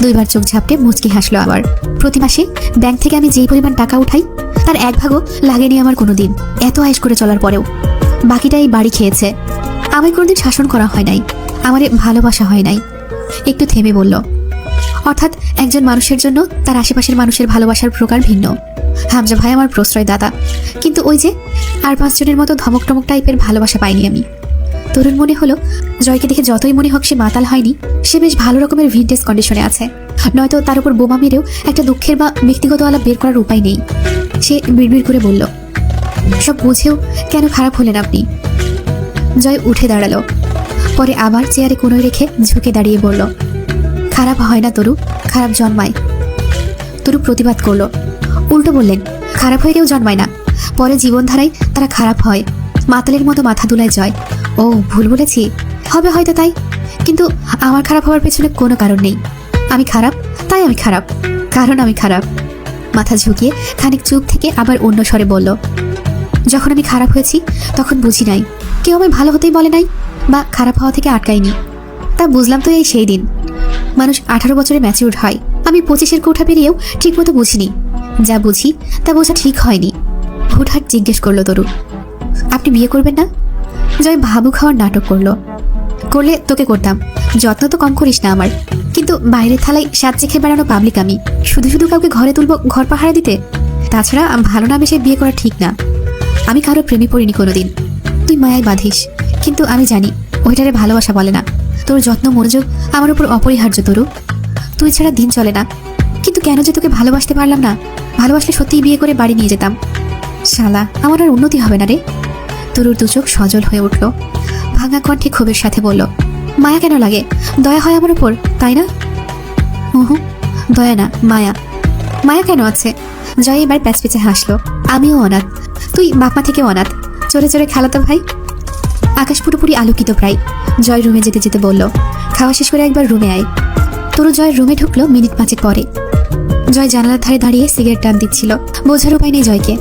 2বার চোখ ঝাপটে মুচকি হাসলো আবার। প্রতি মাসে ব্যাংক থেকে আমি যেই পরিমাণ টাকা উঠাই তার 1 ভাগও লাগেনি আমার কোনোদিন, এত আয়েশ করে চলার পরেও। বাকিটাই বাড়ি খেয়েছে। আমায় কোনোদিন শাসন করা হয় নাই, আমারে ভালোবাসা হয় নাই। একটু থেমে বলল, অর্থাৎ একজন মানুষের জন্য তার আশেপাশের মানুষের ভালোবাসার প্রকার ভিন্ন। হামজা ভাই আমার প্রশ্রয়দাতা, কিন্তু ওই যে আর 5 জনের মতো ধমক টমক টাইপের ভালোবাসা পাইনি আমি। তরুণ মনে হলো জয়কে দেখে যতই মনে হোক সে মাতাল হয়নি, সে বেশ ভালো রকমের ভিনটেজ কন্ডিশনে আছে। নয়তো তার উপর বোমা মেরেও একটা দুঃখের বা ব্যক্তিগত আলাপ বের করার উপায় নেই। সে বিড়বিড় করে বলল, সব বুঝেও কেন খারাপ হলেন আপনি? জয় উঠে দাঁড়ালো, পরে আবার চেয়ারে কোনোই রেখে ঝুঁকে দাঁড়িয়ে বলল, খারাপ হয় না তরু, খারাপ জন্মায়। তরু প্রতিবাদ করলো, উল্টো বললেন, খারাপ হয়ে কেউ জন্মায় না, পরে জীবনধারায় তারা খারাপ হয়। মাতালের মতো মাথা দুলায় জয়। ও ভুল বলেছি, হবে হয়তো তাই, কিন্তু আমার খারাপ হওয়ার পেছনে কোনো কারণ নেই। আমি খারাপ তাই আমি খারাপ, কারণ আমি খারাপ। মাথা ঝুঁকিয়ে খানিক চুপ থেকে আবার অন্য স্বরে বলল, যখন আমি খারাপ হয়েছি তখন বুঝি নাই, কেউ আমায় ভালো হতেই বলে নাই বা খারাপ হওয়া থেকে আটকায়নি। তা বুঝলাম তো এই সেই দিন। মানুষ 18 বছরে ম্যাচিউরড হয়, আমি 25-এর কোঠা পেরিয়েও ঠিক মতো বুঝিনি। যা বুঝি তা বোঝা ঠিক হয়নি। হুটহাট জিজ্ঞেস করলো তরু, আপনি বিয়ে করবেন না? জয় ভাবু খাওয়ার নাটক করলে তোকে করতাম, যত্ন তো কম করিস না আমার, কিন্তু বাইরের থালায় স্বাদ চেখে বেড়ানো পাবলিক আমি, শুধু শুধু কাউকে ঘরে তুলবো ঘর পাহারা দিতে? তাছাড়া ভালো না বেশে বিয়ে করা ঠিক না। আমি কারো প্রেমে পড়িনি কোনোদিন। তুই মায়ায় বাঁধিস, কিন্তু আমি জানি ওইটারে ভালোবাসা বলে না। তোর যত্ন মনোযোগ আমার উপর অপরিহার্য তরু, তুই ছাড়া দিন চলে না। কিন্তু কেন যে তোকে ভালোবাসতে পারলাম না? ভালোবাসলে সত্যিই বিয়ে করে বাড়ি নিয়ে যেতাম। শালা, আমার আর উন্নতি হবে না রে। তরুর 2 চোখ সজল হয়ে উঠল। ভাঙা কণ্ঠে ক্ষোভের সাথে বলল, মায়া কেন লাগে? দয়া হয় আমার উপর, তাই না? হুহু, দয়া না, মায়া। মায়া কেন আছে? জয় এবার প্যাচপেচে হাসলো। আমিও অনাথ, তুই বাপমা থেকে অনাথ। চলে চলে খেলাতো ভাই। আকাশ পুরোপুরি আলোকিত প্রায়। জয় রুমে যেতে যেতে বলল, খাওয়া শেষ করে একবার রুমে আয়। তরু জয়ের রুমে ঢুকলো মিনিট 5 পরে। জয় জানালার ধারে দাঁড়িয়ে সিগারেট টান দিচ্ছিল। বোঝার উপায় নেই জয়কে,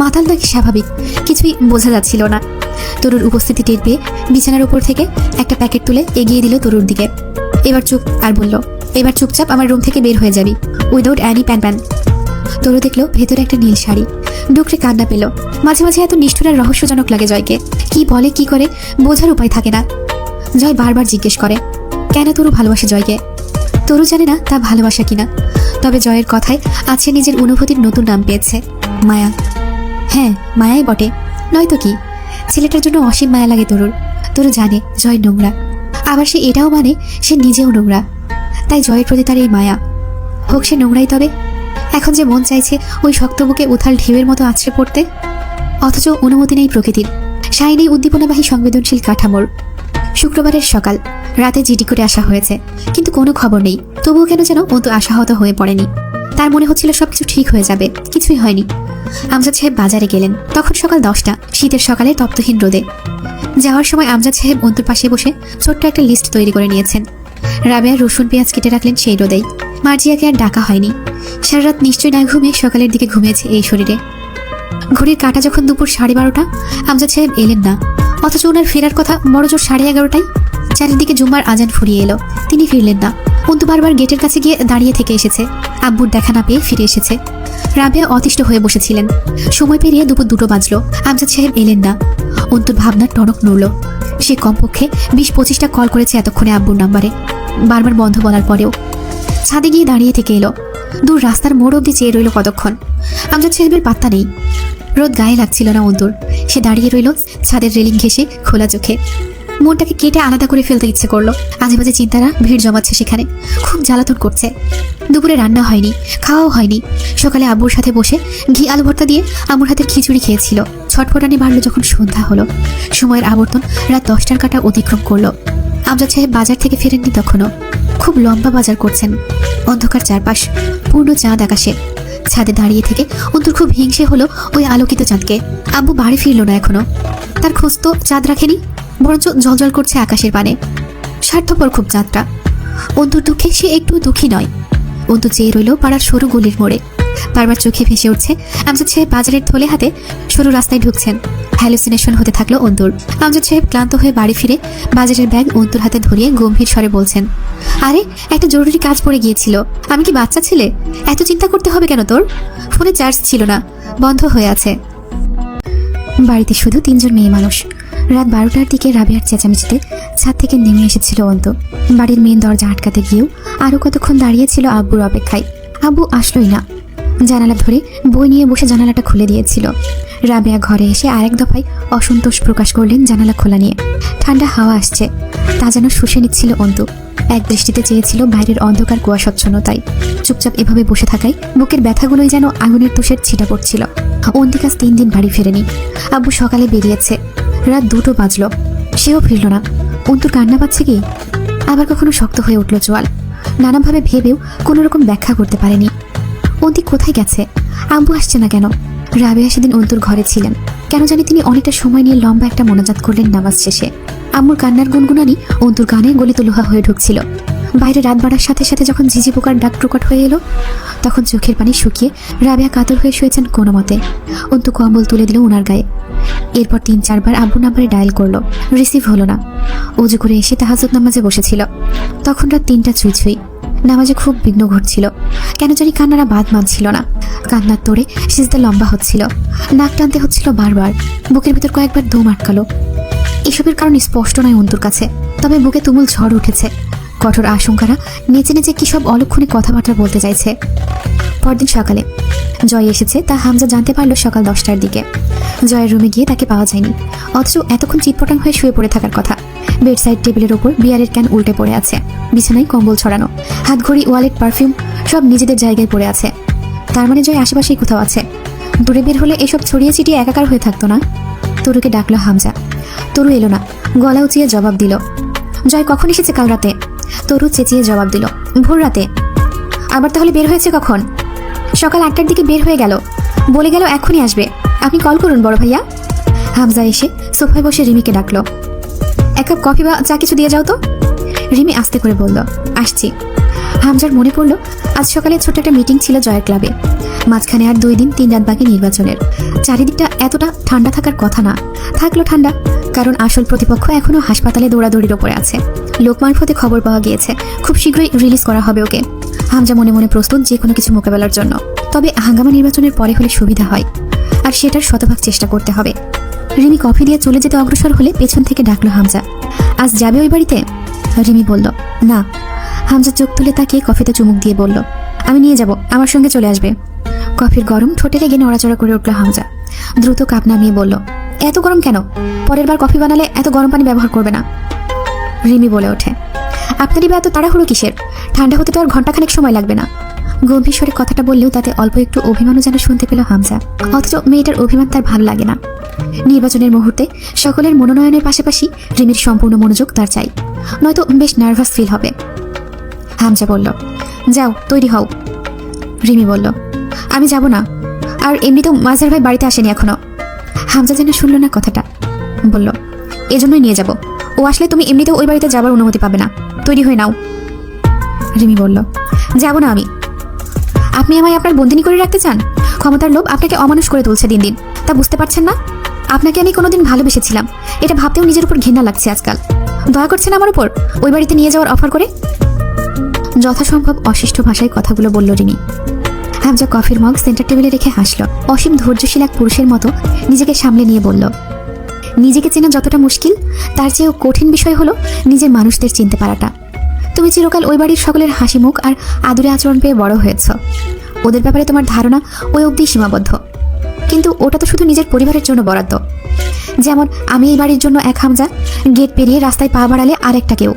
মাতাল নাকি স্বাভাবিক কিছুই বোঝা যাচ্ছিল না। তরুর উপস্থিতি টের পেয়ে বিছানার উপর থেকে একটা প্যাকেট তুলে এগিয়ে দিল তরুর দিকে। এবার চুপ, আর বলল, এবার চুপচাপ আমার রুম থেকে বের হয়ে যাবি, উইদাউট অ্যানি প্যান। তরু দেখলো ভেতরে একটা নীল শাড়ি। ডুকরে কান্না পেল। মাঝে মাঝে এত নিষ্ঠুর আর রহস্যজনক লাগে জয়কে, কি বলে কি করে বোঝার উপায় থাকে না। জয় বারবার জিজ্ঞেস করে, কেন তরু ভালোবাসে জয়কে? তরু জানে না তা ভালোবাসা কিনা, তবে জয়ের কথায় আছে নিজের অনুভূতির নতুন নাম পেয়েছে, মায়া। হ্যাঁ, মায়াই বটে, নয়তো কি। ছেলেটার জন্য অসীম মায়া লাগে তরুর। তরু জানে জয় নোংরা, আবার সে এটাও মানে সে নিজেও নোংরা। তাই জয়ের প্রতি তার এই মায়া। হোক সে নোংরাই তবে। এখন যে মন চাইছে ওই শক্ত বুকে উথাল ঢেউয়ের মতো আছড়ে পড়তে, অথচ অনুমতি নেই প্রকৃতির। শাইনি উদ্দীপনাবাহী সংবেদনশীল কাঠামোর। শুক্রবারের সকাল, রাতে জিডি করে আসা হয়েছে, কিন্তু কোনো খবর নেই। তবুও কেন যেন অন্ত আশাহত হয়ে পড়েনি। তার মনে হচ্ছিল সবকিছু ঠিক হয়ে যাবে, কিছুই হয়নি। আমজাদ সাহেব বাজারে গেলেন। তখন সকাল 10টা, শীতের সকালে তপ্তহীন রোদে। যাওয়ার সময় আমজাদ সাহেব অন্তুর পাশে বসে ছোট্ট একটা লিস্ট তৈরি করে নিয়েছেন। রাবেয়া রসুন পেঁয়াজ কেটে রাখলেন সেই রোদেই। মার্জিয়াকে আর ডাকা হয়নি। সারা রাত নিশ্চয়ই না ঘুমিয়ে সকালের দিকে ঘুমিয়েছে এই শরীরে। ঘড়ির কাঁটা যখন দুপুর 12:30, আমজাদ সাহেব এলেন না, অথচ ওনার ফেরার কথা বড়জোর 11:30টায়। চারিদিকে জুম্মার আজান ফুরিয়ে এলো, তিনি ফিরলেন না। অন্তু বারবার গেটের কাছে গিয়ে দাঁড়িয়ে থেকে এসেছে, আব্বুর দেখা না পেয়ে ফিরে এসেছে। রাবেয়া অতিষ্ঠ হয়ে বসেছিলেন। সময় পেরিয়ে দুপুর 2টো বাজলো, আমজাদ সাহেব এলেন না। অন্তুর ভাবনার টনক নড়ল। সে কমপক্ষে 20-25টা কল করেছে এতক্ষণে আব্বুর নাম্বারে, বারবার বন্ধ বলার পরেও। ছাদে গিয়ে দাঁড়িয়ে থেকে এলো। দূর রাস্তার মোড় অব্দি চেয়ে রইল কতক্ষণ। আমজাদ সাহেবের পাত্তা নেই। রোদ গায়ে লাগছিল না অন্তুর। সে দাঁড়িয়ে রইল ছাদের রেলিং ঘেঁষে খোলা চোখে। মনটাকে কেটে আলাদা করে ফেলতে ইচ্ছে করলো। আজেবাজে চিন্তারা ভিড় জমাচ্ছে সেখানে, খুব জ্বালাতন করছে। দুপুরে রান্না হয়নি, খাওয়াও হয়নি। সকালে আব্বুর সাথে বসে ঘি আলু ভর্তা দিয়ে আম্মুর হাতের খিচুড়ি খেয়েছিল। ছটফটানি বাড়লো যখন সন্ধ্যা হলো। সময়ের আবর্তন রাত 10টার কাঁটা অতিক্রম করলো। আমজাদ সাহেব বাজার থেকে ফেরেননি তখনও। খুব লম্বা বাজার করছেন। অন্ধকার চারপাশ, পূর্ণ চাঁদ আকাশে। ছাদে দাঁড়িয়ে থেকে অন্তর খুব হিংসে হলো ওই আলোকিত চাঁদকে। আব্বু বাড়ি ফিরল না এখনো। তার খোঁজ তো চাঁদ রাখেনি, বরঞ্চ জলজল করছে আকাশের পানে। স্বার্থপর খুব চাঁদটা। অন্তর দুঃখে সে একটু দুঃখী নয়। অন্তু চেয়ে রইল পাড়ার সরু গলির মোড়ে। বারবার চোখে ভেসে উঠছে আমজাদ সাহেব বাজারের থলে হাতে সরু রাস্তায় ঢুকছেন। হ্যালুসিনেশন হতে থাকলো অন্তুর। আমজাদ সাহেব ক্লান্ত হয়ে বাড়ি ফিরে বাজারের ব্যাগ অন্তুর হাতে ধরিয়ে গম্ভীর স্বরে বলছেন, আরে একটা জরুরি কাজ পড়ে গিয়েছিল। আমি কি বাচ্চা ছেলে? এত চিন্তা করতে হবে কেন তোর? ফোনে চার্জ ছিল না, বন্ধ হয়ে আছে। বাড়িতে শুধু 3জন মেয়ে মানুষ। রাত 12টার দিকে রাবেয়ার চেঁচামেচিতে ছাদ থেকে নেমে এসেছিল অন্তু। বাড়ির মেন দরজা আটকাতে গিয়েও আরও কতক্ষণ দাঁড়িয়েছিল আব্বুর অপেক্ষায়। আব্বু আসলোই না। জানালা ধরে বই নিয়ে বসে জানালাটা খুলে দিয়েছিল। রাবেয়া ঘরে এসে আরেক দফায় অসন্তোষ প্রকাশ করলেন জানালা খোলা নিয়ে। ঠান্ডা হাওয়া আসছে, তা যেন শুষে নিচ্ছিল অন্তু। এক দৃষ্টিতে চেয়েছিল বাইরের অন্ধকার কুয়াশাচ্ছন্নতায়। চুপচাপ এভাবে বসে থাকায় বুকের ব্যথাগুলোই যেন আগুনের তুষের ছিটা পড়ছিল। অন্তিকাজ 3 দিন বাড়ি ফেরেনি। আব্বু সকালে বেরিয়েছে, রাত 2টো বাজলো, সেও ফিরল না। অন্তুর কান্না পাচ্ছে কি? আবার কখনো শক্ত হয়ে উঠল চোয়াল। নানাভাবে ভেবেও কোনো রকম ব্যাখ্যা করতে পারেনি। অন্তি কোথায় গেছে? আব্বু আসছে না কেন? রাবেয়া সেদিন অন্তুর ঘরে ছিলেন। কেন জানি তিনি অনেকটা সময় নিয়ে লম্বা একটা মোনাজাত করলেন নামাজ শেষে। আম্মুর কান্নার গুনগুনানি অন্তুর গানে গলিত লোহা হয়ে ঢুকছিল। বাইরে রাত বাড়ার সাথে সাথে যখন ঝিঝি পোকার ডাক প্রকট হয়ে এলো, তখন চোখের পানি শুকিয়ে রাবেয়া কাতর হয়ে শুয়েছেন কোনো মতে। অন্তু কম্বল তুলে দিল ওনার গায়ে। এরপর 3-4 বার আব্বুর নাম্বারে ডায়াল করলো, রিসিভ হলো না। অজু করে এসে তাহাজ্জুদ নামাজে বসেছিল। তখন রাত 3টা ছুঁই। নামাজে খুব বিঘ্ন ঘটছিল। কেন জানি কান্নারা বাদ মানছিল না। কান্নার তোড়ে সিজদা লম্বা হচ্ছিল, নাক টানতে হচ্ছিল বারবার। বুকের ভিতর কয়েকবার দম আটকালো। এসবের কারণ স্পষ্ট নয় অন্তুর কাছে, তবে বুকে তুমুল ঝড় উঠেছে। কঠোর আশঙ্কারা নেচে নেচে কি সব অলক্ষণে কথাবার্তা বলতে চাইছে। পরদিন সকালে জয় এসেছে তা হামজা জানতে পারলো সকাল 10টার দিকে। জয়ের রুমে গিয়ে তাকে পাওয়া যায়নি, অথচ এতক্ষণ চিৎপটাং হয়ে শুয়ে পড়ে থাকার কথা। বেডসাইড টেবিলের ওপর বিয়ারের ক্যান উল্টে পড়ে আছে। বিছানায় কম্বল ছড়ানো, হাতঘড়ি, ওয়ালেট, পারফিউম সব নিজেদের জায়গায় পড়ে আছে। তার মানে জয় আশেপাশেই কোথাও আছে। দূরে বের হলে এসব ছড়িয়ে ছিটিয়ে একাকার হয়ে থাকতো না। তরুকে ডাকলো হামজা। তরু এলো না। গলা উঁচিয়ে জবাব দিল, জয় কখন এসেছে? কাল রাতে। তরু চেঁচিয়ে জবাব দিল, ভোর রাতে। আবার তাহলে বের হয়েছে কখন? সকাল 8টার দিকে বের হয়ে গেল, বলে গেল এখনই আসবে। আপনি কল করুন বড় ভাইয়া। হামজা এসে সোফায় বসে রিমিকে ডাকলো, 1 কাপ কফি বা চা কিছু দিয়ে যাও তো। রিমি আস্তে করে বলল, আসছি। হামজার মনে পড়ল আজ সকালে ছোট্ট একটা মিটিং ছিল জয়ের ক্লাবে। মাঝখানে আর 2 দিন 3 রাত বাকি নির্বাচনের। চারিদিকটা এতটা ঠান্ডা থাকার কথা না, থাকলো ঠান্ডা, কারণ আসল প্রতিপক্ষ এখনো হাসপাতালে দৌড়াদৌড়ির ওপরে আছে। লোক মারফতে খবর পাওয়া গিয়েছে খুব শীঘ্রই রিলিজ করা হবে ওকে। হামজা মনে মনে প্রস্তুত যে কোনো কিছু মোকাবেলার জন্য। তবে হাঙ্গামা নির্বাচনের পরে হলে সুবিধা হয়, আর সেটার শতভাগ চেষ্টা করতে হবে। রিমি কফি দিয়ে চলে যেতে অগ্রসর হলে পেছন থেকে ডাকলো হামজা, আজ যাবে ওই বাড়িতে? রিমি বলল, না। হামজা চোখ তুলে তাকিয়ে কফিতে চুমুক দিয়ে বলল, আমি নিয়ে যাব, আমার সঙ্গে চলে আসবে। কফির গরম ঠোঁটে লেগে নড়াচড়া করে উঠল হামজা। দ্রুত কাপ নামিয়ে বলল, এত গরম কেন? পরের বার কফি বানালে এত গরম পানি ব্যবহার করবে না। রিমি বলে ওঠে, আপনারই বা এত তাড়াহুড়ো কিসের? ঠান্ডা হতে তো আর ঘন্টাখানেক সময় লাগবে না। গম্ভীর স্বরে কথাটা বললেও তাতে অল্প একটু অভিমানও যেন শুনতে পেল হামজা। অথচ মেয়েটার অভিমান তার ভালো লাগে না। নির্বাচনের মুহূর্তে সকলের মনোনয়নের পাশাপাশি রিমির সম্পূর্ণ মনোযোগ তার চাই, নয়তো বেশ নার্ভাস ফিল হবে। হামজা বলল, যাও তৈরি হও। রিমি বলল, আমি যাব না, আর এমনিতেও মাজার ভাই বাড়িতে আসেনি এখনো। হামজা যেন শুনল না কথাটা, বলল, এজন্যই নিয়ে যাব। ও আসলে তুমি এমনিতেও ওই বাড়িতে যাবার অনুমতি পাবে না, তৈরি হয়ে নাও। রিমি বলল, যাব না আমি। আপনি আমায় আপনার বন্দিনী করে রাখতে চান? ক্ষমতার লোভ আপনাকে অমানুষ করে তুলছে দিন দিন, তা বুঝতে পারছেন না? আপনাকে আমি কোনোদিন ভালোবেসেছিলাম, এটা ভাবতেও নিজের উপর ঘৃণা লাগছে আজকাল। দয়া করছেন আমার উপর ওই বাড়িতে নিয়ে যাওয়ার অফার করে? যথাসম্ভব অশিষ্ট ভাষায় কথাগুলো বলল রিমি। হামজা কফির মগ সেন্টার টেবিলে রেখে হাসল। অসীম ধৈর্যশীল এক পুরুষের মতো নিজেকে সামলে নিয়ে বলল, নিজেকে চেনা যতটা মুশকিল, তার চেয়েও কঠিন বিষয় হলো নিজের মানুষদের চিনতে পারাটা। তুমি চিরকাল ওই বাড়ির সকলের হাসি মুখ আর আদুরে আচরণ পেয়ে বড় হয়েছ। ওদের ব্যাপারে তোমার ধারণা ওই অবধি সীমাবদ্ধ, কিন্তু ওটা তো শুধু নিজের পরিবারের জন্য বরাদ্দ। যেমন আমি এই বাড়ির জন্য এক হামজা, গেট পেরিয়ে রাস্তায় পা বাড়ালে আরেকটা কেউ।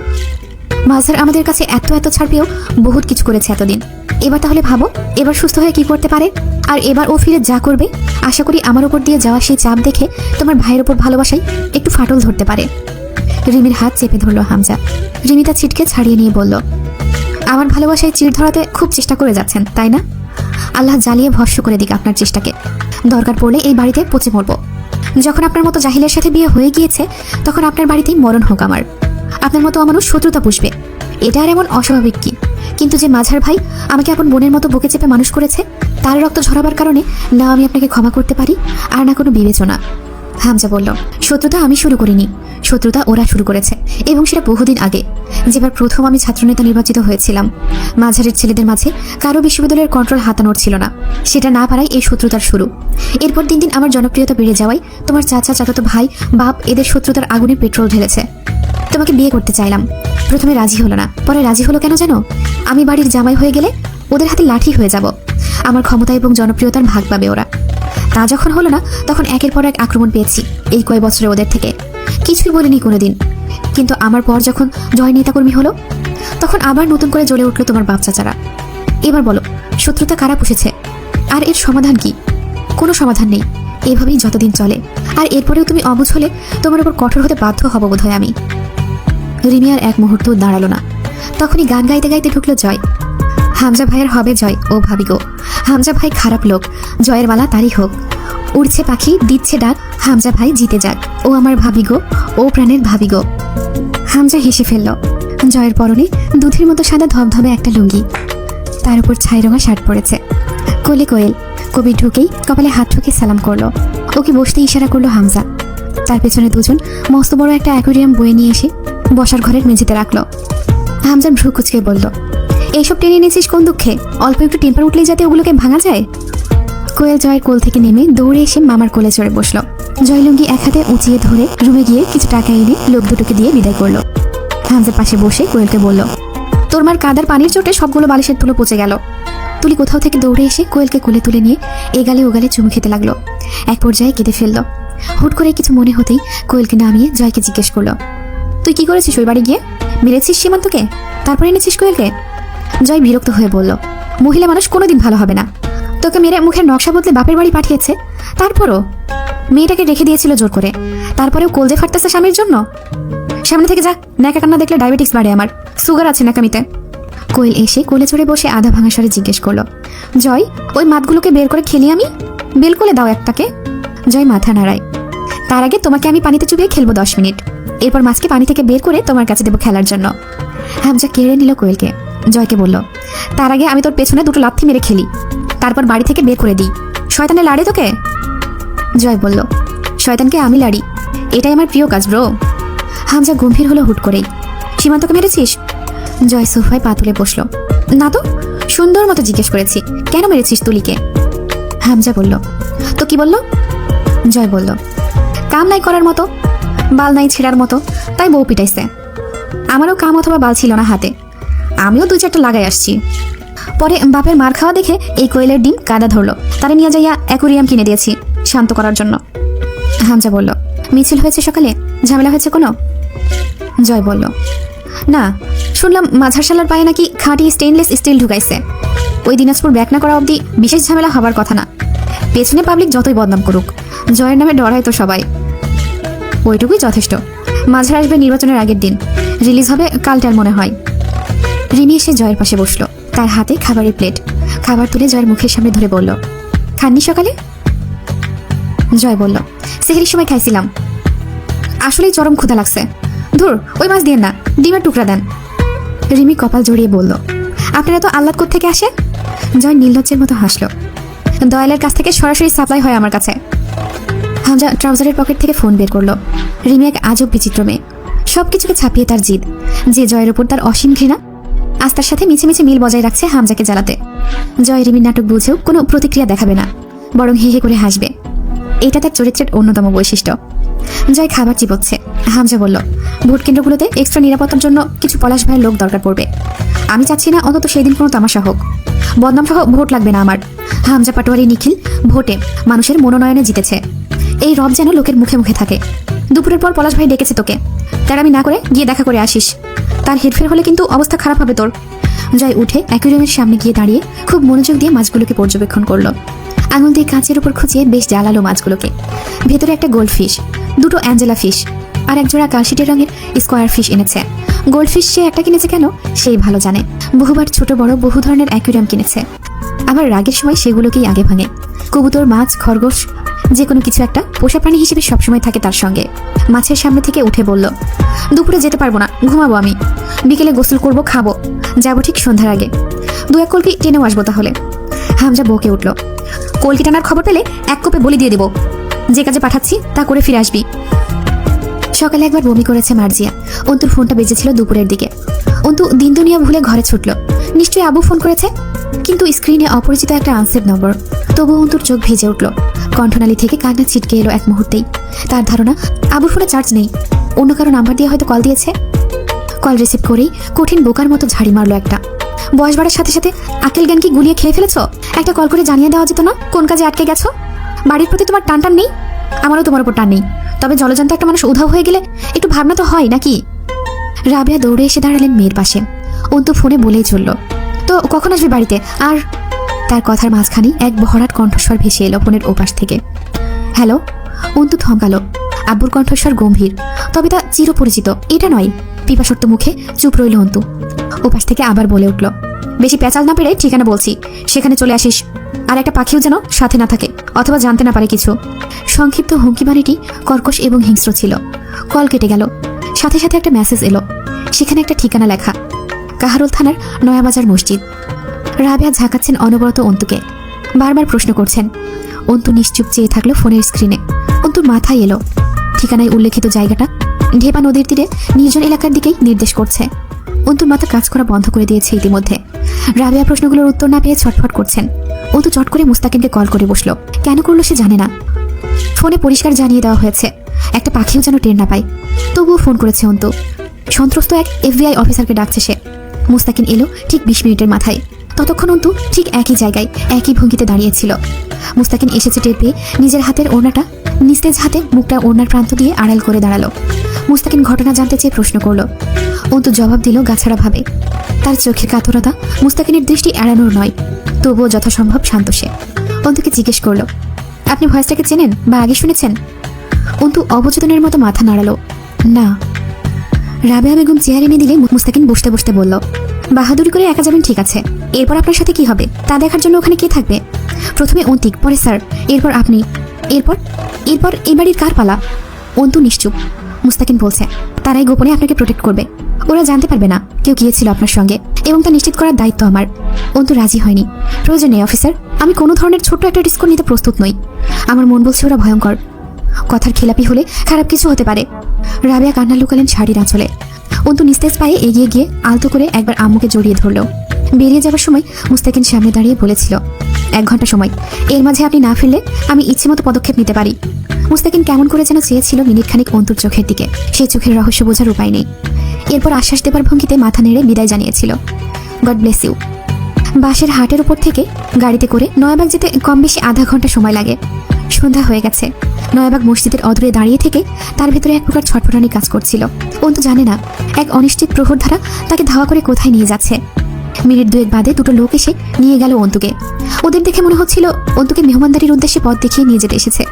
মাঝার আমাদের কাছে এত এত ছাড় পেয়েও বহুত কিছু করেছে এতদিন। এবার তাহলে ভাবো, এবার সুস্থ হয়ে কি করতে পারে। আর এবার ও ফিরে যা করবে, আশা করি আমার উপর দিয়ে যাওয়া সেই চাপ দেখে তোমার ভাইয়ের ওপর ভালোবাসায় একটু ফাটল ধরতে পারে। রিমির হাত চেপে ধরল হামজা। রিমি তা ছিটকে ছাড়িয়ে নিয়ে বলল, আমার ভালোবাসায় চিড় ধরাতে খুব চেষ্টা করে যাচ্ছেন তাই না? আল্লাহ জ্বালিয়ে ভস্ম করে দিক আপনার চেষ্টাকে। দরকার পড়লে এই বাড়িতে পচে মরবো। যখন আপনার মতো জাহিলের সাথে বিয়ে হয়ে গিয়েছে, তখন আপনার বাড়িতেই মরণ হোক আমার। আপনার মতো মানুষ শত্রুতা পুষবে, এটা আর এমন অস্বাভাবিক কি? কিন্তু যে মাঝার ভাই আমাকে আপন বোনের মতো বুকে চেপে মানুষ করেছে, তার রক্ত ঝরাবার কারণে না আমি আপনাকে ক্ষমা করতে পারি আর না কোনো বিবেচনা। হামজা বলল, শত্রুতা আমি শুরু করিনি, শত্রুতা ওরা শুরু করেছে, এবং সেটা বহুদিন আগে, যেবার প্রথম আমি ছাত্রনেতা নির্বাচিত হয়েছিলাম। মাঝারের ছেলেদের মাঝে কারো বিশ্ববিদ্যালয়ের কন্ট্রোল হাতানোর ছিল না, সেটা না পারাই এই শত্রুতার শুরু। এরপর দিন দিন আমার জনপ্রিয়তা বেড়ে যাওয়ায় তোমার চাচা, চাচাতো ভাই, বাপ এদের শত্রুতার আগুনে পেট্রোল ঢেলেছে। তোমাকে বিয়ে করতে চাইলাম, প্রথমে রাজি হলো না, পরে রাজি হলো কেন জানো? আমি বাড়ির জামাই হয়ে গেলে ওদের হাতে লাঠি হয়ে যাব, আমার ক্ষমতা এবং জনপ্রিয়তার ভাগ পাবে ওরা। তা যখন হলো না, তখন একের পর এক আক্রমণ পেয়েছি এই কয়েক বছরে ওদের থেকে। কিছুই বলিনি কোনোদিন, কিন্তু আমার পর যখন জয় নেতাকর্মী হলো, তখন আবার নতুন করে জ্বলে উঠলো তোমার বাপ চাচারা। এবার বলো, শত্রুতা কারা পুষেছে? আর এর সমাধান কি? কোনো সমাধান নেই, এভাবেই যতদিন চলে। আর এরপরেও তুমি অবুঝ হলে তোমার উপর কঠোর হতে বাধ্য হব বোধহয় আমি। রিমি আর এক মুহূর্ত দাঁড়ালো না, তখনই গান গাইতে গাইতে ঢুকলো জয়। হামজা ভাইয়ের হবে জয়, ও ভাবি গো, হামজা ভাই খারাপ লোক, জয়ের মালা তারই হোক। উড়ছে পাখি, দিচ্ছে ডাক, হামজা ভাই জিতে যাক, ও আমার ভাবি গো, ও প্রাণের ভাবি গো। হামজা হেসে ফেলল। জয়ের পরনে দুধের মতো সাদা ধবধবে একটা লুঙ্গি, তার উপর ছাই রঙা শার্ট পরেছে। কোলে কোয়েল, কবি ঢুকেই কপালে হাত ঠুকে সালাম করলো। ওকে বসতে ইশারা করলো হামজা। তার পেছনে দুজন মস্ত বড় একটা অ্যাকোয়ারিয়াম বয়ে নিয়ে এসে বসার ঘরের মেঝেতে রাখলো। হামজা ভ্রু কুচকে বলল, এইসব টেনে এনেছিস কোন দুঃখে? অল্প একটু টেম্পার উঠলেই যাতে ওগুলোকে ভাঙা যায়। কোয়েল জয়ের কোল থেকে নেমে দৌড়ে এসে মামার কোলে চড়ে বসলো। জয় লুঙ্গি এক হাতে উঁচিয়ে ধরে রুমে গিয়ে কিছু টাকা এনে লোক দুটোকে দিয়ে বিদায় করলো। হামজার পাশে বসে কোয়েলকে বলল, তোর মার কাদার পানির চোটে সবগুলো বালিশের তুলো পচে গেল। তুলি কোথাও থেকে দৌড়ে এসে কোয়েলকে কোলে তুলে নিয়ে এগালে ওগালে চুমু খেতে লাগলো। এক পর্যায়ে কেঁদে ফেলল। হুট করে কিছু মনে হতেই কোয়েলকে নামিয়ে জয়কে জিজ্ঞেস করলো, তুই কি করেছিস ওই বাড়ি গিয়ে? মেরেছিস সীমান্তকে, তারপরে এনেছিস কোয়েলকে? জয় বিরক্ত হয়ে বলল, মহিলা মানুষ কোনোদিন ভালো হবে না। তোকে মেরে মুখের নকশা বদলে বাপের বাড়ি পাঠিয়েছে, তারপরও মেয়েটাকে রেখে দিয়েছিল জোর করে, তারপরেও কলজে ফাটতেছে স্বামীর জন্য। সামনে থেকে যা, ন্যাকা কান্না দেখলে ডায়াবেটিস বাড়ে আমার, সুগার আছে নাকামিতে। কোয়েল এসে কোলে চড়ে বসে আধা ভাঙা স্বরে জিজ্ঞেস করলো, জয় ওই মাতগুলোকে বের করে খেলি আমি? বেল কোলে দাও একটাকে। জয় মাথা নাড়ায়, তার আগে তোমাকে আমি পানিতে চুবিয়ে খেলবো 10 মিনিট, এরপর মাছকে পানি থেকে বের করে তোমার কাছে দেবো খেলার জন্য। হামজা কেড়ে নিল কোয়েলকে। জয়কে বলল, তার আগে আমি তোর পেছনে দুটো লাথি মেরে খেলি, তারপর বাড়ি থেকে বের করে দিই। শয়তানে লাড়ে তোকে? জয় বলল, শয়তানকে আমি লাড়ি, এটাই আমার প্রিয় কাজ ব্রো। হামজা গম্ভীর হলো হুট করেই। সীমান্তকে মেরেছিস? জয় সোফায় পা তুলে বসলো। না তো, সুন্দর মতো জিজ্ঞেস করেছি, কেন মেরেছিস তুলিকে? হামজা বলল, তো কি বললো? জয় বলল, কাম নাই করার মতো, বাল নাই ছেঁড়ার মতো, তাই বউ পিটাইছে। আমারও কাম অথবা বাল ছিল না হাতে, আমিও 2-4টা লাগাই আসছি। পরে বাপের মার খাওয়া দেখে এই কোয়েলের ডিম কাদা ধরলো, তারা নিয়ে যাইয়া অ্যাকোয়ারিয়াম কিনে দিয়েছি শান্ত করার জন্য। হামজা বলল, মিছিল হয়েছে সকালে, ঝামেলা হয়েছে কোনো? জয় বলল, না, শুনলাম মাঝারশালার পায়ে নাকি খাঁটি স্টেইনলেস স্টিল ঢুকাইছে। ওই দিনাজপুর ব্যাক না করা অবধি বিশেষ ঝামেলা হবার কথা না, পেছনে পাবলিক যতই বদনাম করুক, জয়ের নামে ডরায় তো সবাই। ওইটুকুই যথেষ্ট। মাঝার আসবে নির্বাচনের আগের দিন, রিলিজ হবে কালটার মনে হয়। রিমি এসে জয়ের পাশে বসলো, তার হাতে খাবারের প্লেট। খাবার তুলে জয়ের মুখের সামনে ধরে বলল, খাননি সকালে? জয় বলল, সেহরির সময় খাইছিলাম, আসলেই চরম ক্ষুধা লাগছে। ধুর, ওই মাছ দিয়ে না, ডিমের টুকরা দেন। রিমি কপাল জড়িয়ে বলল, আপনারা তো আহ্লাদ কোত্থেকে আসে? জয় নির্লজ্জের মতো হাসলো, দয়ালের কাছ থেকে সরাসরি সাপ্লাই হয় আমার কাছে। হামজা ট্রাউজারের পকেট থেকে ফোন বের করলো। রিমি এক আজব বিচিত্র মেয়ে, সবকিছুকে ছাপিয়ে তার জিদ, যে জয়ের উপর তার অসীম ঘৃণা, আজ তার সাথে মিছে মিছে মিল বজায় রাখছে হামজাকে জ্বালাতে। জয় রিমির নাটক বুঝেও কোনো প্রতিক্রিয়া দেখাবে না, বরং হে হে করে হাসবে। এটা তার চরিত্রের অন্যতম বৈশিষ্ট্য। জয় খাবার চিবোচ্ছে। হামজা বলল, ভোট কেন্দ্রগুলোতে এক্সট্রা নিরাপত্তার জন্য কিছু পলাশ ভাইয়ের লোক দরকার পড়বে। আমি চাচ্ছি না অন্তত সেই দিন কোনো তামাশা হোক, বদনাম সহ ভোট লাগবে না আমার। হামজা পাটোয়ারি নিখিল ভোটে মানুষের মনোনয়নে জিতেছে, এই এই রব যেন লোকের মুখে মুখে থাকে। দুপুরের পর পলাশ ভাই ডেকেছে তোকে, তেরামি না করে গিয়ে দেখা করে আসিস। তার হেরফের হলে কিন্তু অবস্থা খারাপ হবে তোর। জয় উঠে অ্যাকুয়ারিয়ামের সামনে গিয়ে দাঁড়িয়ে খুব মনোযোগ দিয়ে মাছগুলোকে পর্যবেক্ষণ করলো। আঙুল দিয়ে কাঁচের উপর খুঁচিয়ে বেশ জ্বালালো মাছগুলোকে। ভেতরে একটা গোল্ড ফিশ, দুটো অ্যাঞ্জেলা ফিশ আর এক জোড়া কালশিটের রঙের স্কোয়ার ফিশ এনেছে। গোল্ড ফিশ সে একটা কিনেছে কেন সেই ভালো জানে। বহুবার ছোট বড় বহু ধরনের অ্যাকুয়ারিয়াম কিনেছে, আবার রাগের সময় সেগুলোকেই আগে ভাঙে। কবুতর, মাছ, খরগোশ যে কোনো কিছু একটা পোষা প্রাণী হিসেবে সবসময় থাকে তার সঙ্গে। মাছের সামনে থেকে উঠে বলল, দুপুরে যেতে পারবো না, ঘুমাবো আমি। বিকেলে গোসল করব, খাবো, যাবো ঠিক সন্ধ্যার আগে। 2-1 কলকি টেনেও আসবো তাহলে। হামজা বকে উঠল, কলকি টানার খবর পেলে এক কোপে বলি দিয়ে দেবো। যে কাজে পাঠাচ্ছি তা করে ফিরে আসবি। সকালে একবার বমি করেছে মার্জিয়া। অন্তুর ফোনটা বেজেছিল দুপুরের দিকে। অন্তু দিন দুনিয়া ভুলে ঘরে ছুটল। নিশ্চয়ই আবু ফোন করেছে, কিন্তু স্ক্রিনে অপরিচিত একটা আনসেভ নম্বর। তবু অন্তুর চোখ ভিজে উঠল। কণ্ঠনালী থেকে কান্না ছিটকে এলো এক মুহূর্তেই। তার ধারণা আবুর ফোনে চার্জ নেই, অন্য কারো নাম্বার দিয়ে হয়তো কল দিয়েছে। কল রিসিভ করেই কঠিন বোকার মতো ঝাড়ি মারলো একটা। বয়স বাড়ার সাথে সাথে আকেল জ্ঞান কি গুলিয়ে খেয়ে ফেলেছ? একটা কল করে জানিয়ে দেওয়া যেত না কোন কাজে আটকে গেছো? বাড়ির প্রতি তোমার টান টান নেই? আমারও তোমার উপর টান নেই, তবে জলজান্ত একটা মানুষ উধাও হয়ে গেলে একটু ভাবনা তো হয় নাকি? রাবেয়া দৌড়ে এসে দাঁড়ালেন মেয়ের পাশে। অন্তু ফোনে বলেই চলল, তো কখন আসবে বাড়িতে? আর তার কথার মাঝখানে এক ভরাট কণ্ঠস্বর ভেসে এলো ফোনের ওপাশ থেকে। হ্যালো। অন্তু থমকালো। আব্বুর কণ্ঠস্বর গম্ভীর, তবে তা চিরপরিচিত। এটা নয়। পিপাসর্ত মুখে চুপ রইল অন্তু। ওপাশ থেকে আবার বলে উঠল, বেশি পেঁচাল না পেরে ঠিকানা বলছি, সেখানে চলে আসিস। আর একটা পাখিও যেন সাথে না থাকে, অথবা জানতে না পারে কিছু। সংক্ষিপ্ত হুমকি বাণীটি কর্কশ এবং হিংস্র ছিল। কল কেটে গেল। সাথে সাথে একটা মেসেজ এলো, সেখানে একটা ঠিকানা লেখা, কাহারোল থানার নয়াবাজার মসজিদ। রাবেয়া ঝাঁকাচ্ছেন অনবরত অন্তুকে, বারবার প্রশ্ন করছেন। অন্তু নিশ্চুপ চেয়ে থাকলো ফোনের স্ক্রিনে। অন্তুর মাথায় এলো, ঠিকানায় উল্লেখিত জায়গাটা ঢেপা নদীর তীরে নির্জন এলাকার দিকেই নির্দেশ করছে। অন্তুর মাথা কাজ করা বন্ধ করে দিয়েছে ইতিমধ্যে। রাবেয়া প্রশ্নগুলোর উত্তর না পেয়ে ছটফট করছেন। অন্তু চট করে মুস্তাকিনকে কল করে বসলো। কেন করলো সে জানে না। ফোনে পরিষ্কার জানিয়ে দেওয়া হয়েছে একটা পাখিও যেন টের না পায়। তবুও ফোন করেছে অন্তু। সন্ত্রস্ত এক FBI অফিসারকে ডাকছে সে। মুস্তাকিন এলো ঠিক 20 মিনিটের মাথায়। ততক্ষণ অন্তু ঠিক একই জায়গায় একই ভঙ্গিতে দাঁড়িয়েছিল। মুস্তাকিন এসেছে টের পেয়ে নিজের হাতের ওড়নাটা নিস্তেজ হাতে মুখটা ওড়নার প্রান্ত দিয়ে আড়াল করে দাঁড়ালো। মুস্তাকিন ঘটনা জানতে চেয়ে প্রশ্ন করলো। অন্তু জবাব দিল গাছাড়া ভাবে। তার চোখের কাতরতা মুস্তাকিনের দৃষ্টি এড়ানোর নয়, তবুও যথাসম্ভব শান্ত সে। অন্তুকে জিজ্ঞেস করলো, আপনি ভয়েসটাকে চেনেন বা আগে শুনেছেন? অন্তু অবচেতনের মতো মাথা নাড়ালো, না। রাবেয়া বেগম চেয়ার এনে দিলে মুস্তাকিন বসতে বসতে বলল, বাহাদুরি করে একা যাবেন ঠিক আছে, এরপর আপনার সাথে কি হবে তা দেখার জন্য ওখানে কে থাকবে? প্রথমে অন্তিক, পরে স্যার, এরপর আপনি, এরপর এরপর এই বাড়ির কার পালা? অন্তু নিশ্চুপ। মুস্তাকিন বলছে, তারাই গোপনে আপনাকে প্রোটেক্ট করবে। ওরা জানতে পারবে না কেউ গিয়েছিল আপনার সঙ্গে, এবং তা নিশ্চিত করার দায়িত্ব আমার। অন্তু রাজি হয়নি। প্রয়োজন নেই অফিসার, আমি কোনো ধরনের ছোট্ট একটা রিস্ক নিতে প্রস্তুত নই। আমার মন বলছে ওরা ভয়ঙ্কর। কথার খেলাপি হলে খারাপ কিছু হতে পারে। রাবেয়া কান্না লুকালেন শাড়ির আঁচলে। অন্তু নিস্তেজ পায়ে এগিয়ে গিয়ে আলতো করে একবার আম্মুকে জড়িয়ে ধরল। বেরিয়ে যাওয়ার সময় মুস্তাকিন সামনে দাঁড়িয়ে বলেছিল, 1 ঘন্টা সময়, এর মাঝে আপনি না ফিরলে আমি ইচ্ছেমতো পদক্ষেপ নিতে পারি। মুস্তাকিন কেমন করে যেন চেয়েছিল মিনিট খানিক অন্তুর চোখের দিকে। সে চোখের রহস্য বোঝার উপায় নেই। এরপর আশ্বাস দেবার ভঙ্গিতে মাথা নেড়ে বিদায় জানিয়েছিল। God bless you. বাসের হাটের উপর থেকে গাড়িতে করে নয়াবাগ যেতে কম বেশি আধা ঘন্টা সময় লাগে। সন্ধ্যা হয়ে গেছে। নয়াবাগ মসজিদের অদূরে দাঁড়িয়ে থেকে তার ভেতরে এক প্রকার ছটফটানি কাজ করছিল। অন্তু জানে না এক অনিশ্চিত প্রহর ধারা তাকে ধাওয়া করে কোথায় নিয়ে যাচ্ছে। মিনিট 2 বাদে দুটো লোক এসে নিয়ে গেল অন্তুকে। ওদের দেখে মনে হচ্ছিল অন্তুকে মেহমানদারির উদ্দেশ্যে পথ দেখিয়ে নিয়ে যেতে এসেছে।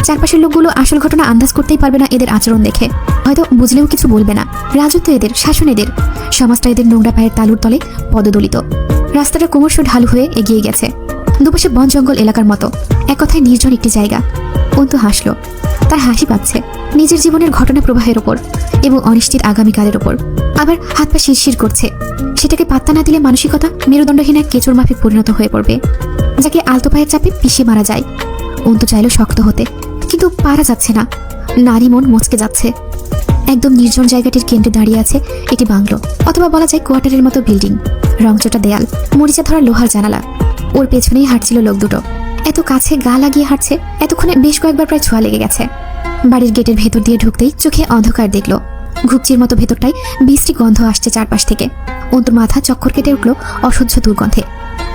চারপাশের লোকগুলো আসল ঘটনা আন্দাজ করতেই পারবে না এদের আচরণ দেখে, হয়তো বুঝলেও কিছু বলবে না। রাজত্ব এদের, শাসন এদের, সমাজটা এদের নোংরা পায়ের তালুর তলে পদদলিত। রাস্তাটা ক্রমশ ঢালু হয়ে এগিয়ে গেছে, দুপাশে বন জঙ্গল এলাকার মতো, এক কথায় নির্জন একটি জায়গা। অন্তু হাসলো। তার হাসি পাচ্ছে নিজের জীবনের ঘটনা প্রবাহের ওপর এবং অনিশ্চিত আগামীকালের ওপর। আবার হাত পা শিরশির করছে। সেটাকে পাত্তা না দিলে মানসিকতা মেরুদণ্ডহীন এক কেঁচোর মাফিক পরিণত হয়ে পড়বে, যাকে আলতো পায়ের চাপে পিষে মারা যায়। অন্তু চাইল শক্ত হতে, কিন্তু পারা যাচ্ছে না। নারী মন মচকে যাচ্ছে। একদম নির্জন জায়গাটির কেন্দ্রে দাঁড়িয়ে আছে একটি বাংলো, অথবা বলা যায় কোয়ার্টারের মতো বিল্ডিং। রংচটা দেয়াল, মরিচা ধরা লোহার জানালা। ওর পেছনেই হাঁটছিল লোক দুটো। এত কাছে গা লাগিয়ে হাঁটছে, এতক্ষণে বেশ কয়েকবার প্রায় ছোঁয়া লেগে গেছে। বাড়ির গেটের ভেতর দিয়ে ঢুকতেই চোখে অন্ধকার দেখলো। ঘুপচির মতো ভেতরটায় বিশ্রী গন্ধ আসছে চারপাশ থেকে। অন্তুর মাথা চক্কর কেটে উঠল অসহ্য দুর্গন্ধে।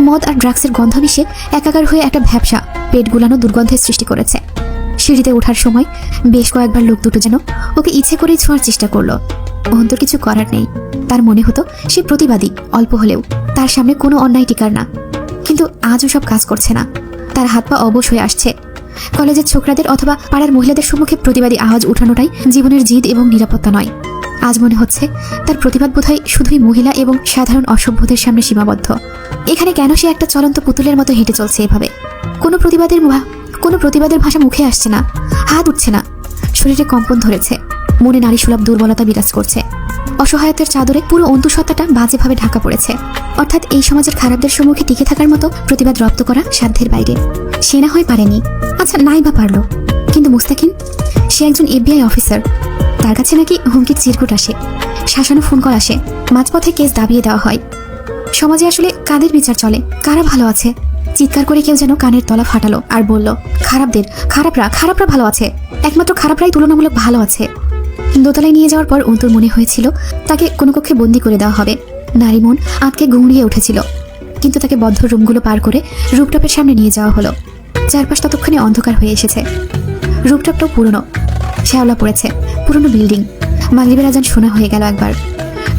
মদ আর ড্রাগসের গন্ধ মিশে একাকার হয়ে একটা ভ্যাপসা পেট গুলানো দুর্গন্ধের সৃষ্টি করেছে। সিঁড়িতে ওঠার সময় বেশ কয়েকবার লোক দুটো যেন ওকে ইচ্ছে করেই ছোঁয়ার চেষ্টা করলো। অন্তর কিছু করার নেই। তার মনে হতো সে প্রতিবাদী, অল্প হলেও তার সামনে কোনো অন্যায় টিকার না। কিন্তু আজও সব কাজ করছে না। তার হাত পা অবশ হয়ে আসছে। কলেজের ছোকরাদের অথবা পাড়ার মহিলাদের সম্মুখে প্রতিবাদী আওয়াজ উঠানোটাই জীবনের জিদ এবং নিরাপত্তা নয়। আজ মনে হচ্ছে তার প্রতিবাদ বোধহয় শুধুই মহিলা এবং সাধারণ অসভ্যদের সামনে সীমাবদ্ধ। এখানে কেন সে একটা চলন্ত পুতুলের মতো হেঁটে চলছে এভাবে? কোনো প্রতিবাদের ভাষা মুখে আসছে না, হাত উঠছে না, শরীরে কম্পন ধরেছে, মনে নারীসুলভ দুর্বলতা বিরাজ করছে। অসহায়তার চাদরে পুরো অন্তঃসত্ত্বাটা বাজেভাবে ঢাকা পড়েছে। অর্থাৎ এই সমাজের খারাপদের সম্মুখে টিকে থাকার মতো প্রতিবাদ রপ্ত করা সাধ্যের বাইরে। সে না হয় পারেনি, আচ্ছা নাই বা পারলো, কিন্তু মুস্তাকিন সে একজন FBI অফিসার। তার কাছে নাকি হুমকির চিরকুট আসে, শাসানো ফোন কল আসে, মাঝপথে কেস দাবিয়ে দেওয়া হয়। সমাজে আসলে কাদের বিচার চলে? কারা ভালো আছে? চিৎকার করে কেউ যেন কানের তলা ফাটালো আর বলল, খারাপরা ভালো আছে, একমাত্র খারাপরাই তুলনামূলক ভালো আছে। দোতলায় নিয়ে যাওয়ার পর অন্তর মনে হয়েছিল তাকে কোনো কক্ষে বন্দি করে দেওয়া হবে। নারী মন আঁতকে গুঁড়িয়ে উঠেছিল। কিন্তু তাকে বদ্ধ রুমগুলো পার করে রুপটপের সামনে নিয়ে যাওয়া হলো। চারপাশ ততক্ষণে অন্ধকার হয়ে এসেছে। রুপটপটাও পুরনো, শ্যাওলা পড়েছে, পুরনো বিল্ডিং। মাগরিবের আজান শোনা হয়ে গেল একবার।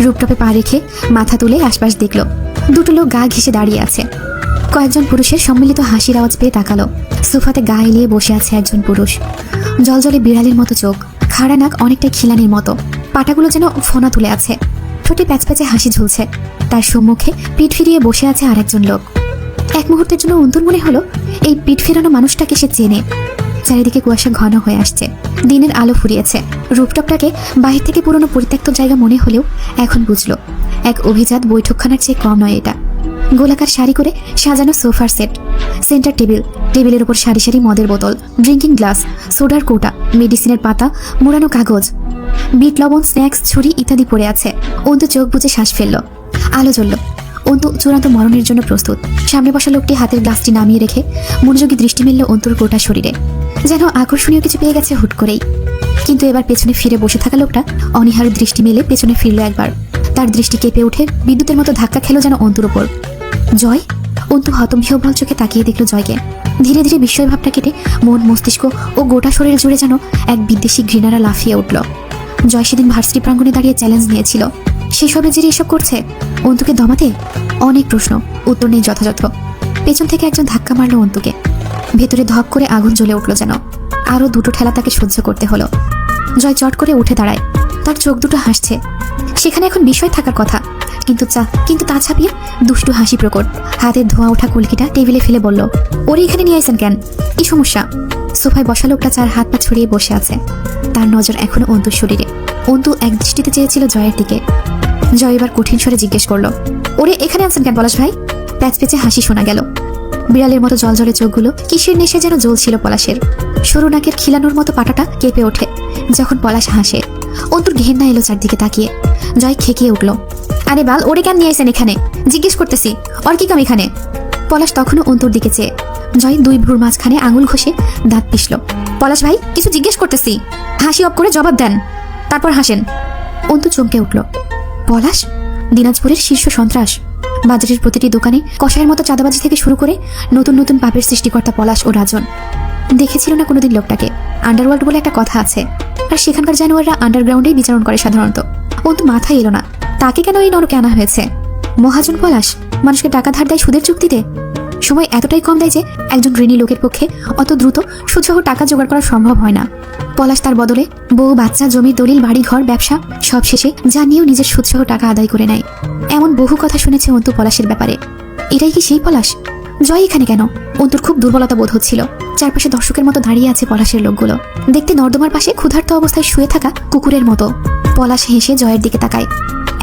রুপটপে পা রেখে মাথা তুলে আশপাশ দেখল। দুটো লোক গা ঘেঁষে দাঁড়িয়ে আছে। কয়েকজন পুরুষের সম্মিলিত হাসির আওয়াজ পেয়ে তাকালো। সোফাতে গা এলিয়ে বসে আছে একজন পুরুষ। জলজলে বিড়ালের মতো চোখ, খাড়া নাক অনেকটা খিলানির মতো, পাটাগুলো যেন ফোনা তুলে আছে, ঠোঁটে প্যাচপ্যাচে হাসি ঝুলছে। তার সম্মুখে পিঠ ফিরিয়ে বসে আছে আরেকজন লোক। এক মুহূর্তের জন্য অন্তর মনে হলো এই পিঠ ফেরানো মানুষটাকে সে চেনে। চারিদিকে কুয়াশা ঘন হয়ে আসছে, দিনের আলো ফুরিয়েছে। রুপটপটাকে বাহির থেকে পুরনো পরিত্যক্ত জায়গা মনে হলেও এখন বুঝলো এক অভিজাত বৈঠকখানার চেয়ে কম নয় এটা। গোলাকার সারি করে সাজানো সোফার সেট, সেন্টার টেবিলের উপর সারি সারি মদের বোতল, ড্রিঙ্কিং গ্লাস, সোডার কৌটা, মেডিসিনের পাতা, মোড়ানো কাগজ, বিট লবণ, স্ন্যাক্স, ছুরি ইত্যাদি পড়ে আছে। অন্তু চোখ বুজে শ্বাস ফেলল। আলো জ্বলল। অন্তু চূড়ান্ত মরণের জন্য প্রস্তুত। সামনে বসা লোকটি হাতের গ্লাসটি নামিয়ে রেখে মনোযোগী দৃষ্টি মেলল অন্তুর গোটা শরীরে। যেন আকর্ষণীয় কিছু পেয়ে গেছে হুট করেই। কিন্তু এবার পেছনে ফিরে বসে থাকা লোকটা অনীহার দৃষ্টি মেলে পেছনে ফিরল একবার। তার দৃষ্টি কেঁপে উঠে বিদ্যুতের মতো ধাক্কা খেলো যেন অন্তুর উপর। জয়! অন্তু হতবিহ্বল চোখে তাকিয়ে দেখল জয়কে। ধীরে ধীরে বিস্ময় ভাবটা কেটে মন, মস্তিষ্ক ও গোটা শরীর জুড়ে যেন এক বিদ্বেষী ঘৃণারা লাফিয়ে উঠল। জয় সেদিন ভার্সিটি প্রাঙ্গণে দাঁড়িয়ে চ্যালেঞ্জ নিয়েছিল। সেই সবে যে এসব করছে অন্তুকে দমাতে? অনেক প্রশ্ন, উত্তর নেই যথাযথ। পেছন থেকে একজন ধাক্কা মারল অন্তুকে। ভেতরে ধপ করে আগুন জ্বলে উঠল যেন। আরো দুটো ঠেলা তাকে সহ্য করতে হলো। জয় চট করে উঠে দাঁড়ায়। তার চোখ দুটো হাসছে। সেখানে এখন বিষয় থাকার কথা, কিন্তু তা ছাপিয়ে দুষ্টু হাসি প্রকট। হাতের ধোঁয়া ওঠা কলকিটা টেবিলে ফেলে বলল, ওরে এখানে নিয়ে আইছেন কেন? কি সমস্যা? সোফায় বসা লোকটা চার হাত পা ছড়িয়ে বসে আছে। তার নজর এখনো অন্তুর শরীরে। অন্তু এক দৃষ্টিতে চেয়েছিল জয়ের দিকে। জয় এবার কঠিন স্বরে জিজ্ঞেস করলো, ওরে এখানে আছেন কেন পলাশ ভাই? প্যাচপেচে হাসি শোনা গেল। বিড়ালের মতো জলজলে চোখগুলো কিসের নেশে যেন জ্বলছিল পলাশের। সরু নাকের খিলানোর মতো পাটাটা কেঁপে ওঠে যখন পলাশ হাসে। অন্তুর ঘেন্না এলো চারদিকে তাকিয়ে। জয় খেকিয়ে উঠল, আরে বাল, ওরে কেন নিয়ে আইছেন এখানে? জিজ্ঞেস করতেছি, ওর কি কাম এখানে? পলাশ তখনও অন্তুর দিকে চেয়ে। জয় দুই ভ্রুর মাঝখানে আঙুল ঘষে দাঁত পিষল। পলাশ ভাই, কিছু জিজ্ঞেস করতেছি, হাসি অফ করে জবাব দেন, তারপর হাসেন। অন্তু চমকে উঠল। পলাশ? দিনাজপুরের শীর্ষ সন্ত্রাস। বাজারের প্রতিটি দোকানে কষায়ের মতো চাঁদাবাজি থেকে শুরু করে নতুন নতুন পাপের সৃষ্টিকর্তা পলাশ ও রাজন। দেখেছিল না কোনোদিন লোকটাকে? আন্ডারওয়ার্ল্ড বলে একটা কথা আছে, আর সেখানকার জানোয়াররা আন্ডারগ্রাউন্ডেই বিচরণ করে সাধারণত। অন্তু মাথায় এলো না তাকে কেন এই নরকে আনা হয়েছে। মহাজন পলাশ মানুষকে টাকা ধার দেয় সুদের চুক্তিতে। সময় এতটাই কম দেয় যে একজন ঋণী লোকের পক্ষে অত দ্রুত সুদসহ টাকা জোগাড় করা সম্ভব হয় না। পলাশ তার বদলে বউ, বাচ্চা, জমির দলিল, বাড়ি ঘর, ব্যবসা সব শেষে যা নিয়েও নিজের সুদসহ টাকা আদায় করে নেয়। এমন বহু কথা শুনেছে অন্তু পলাশের ব্যাপারে। এটাই কি সেই পলাশ? জয় এখানে কেন? অন্তুর খুব দুর্বলতা বোধ হচ্ছিল। চারপাশে দর্শকের মতো দাঁড়িয়ে আছে পলাশের লোকগুলো। দেখতে নর্দমার পাশে ক্ষুধার্ত অবস্থায় শুয়ে থাকা কুকুরের মতো। পলাশ হেসে জয়ের দিকে তাকায়।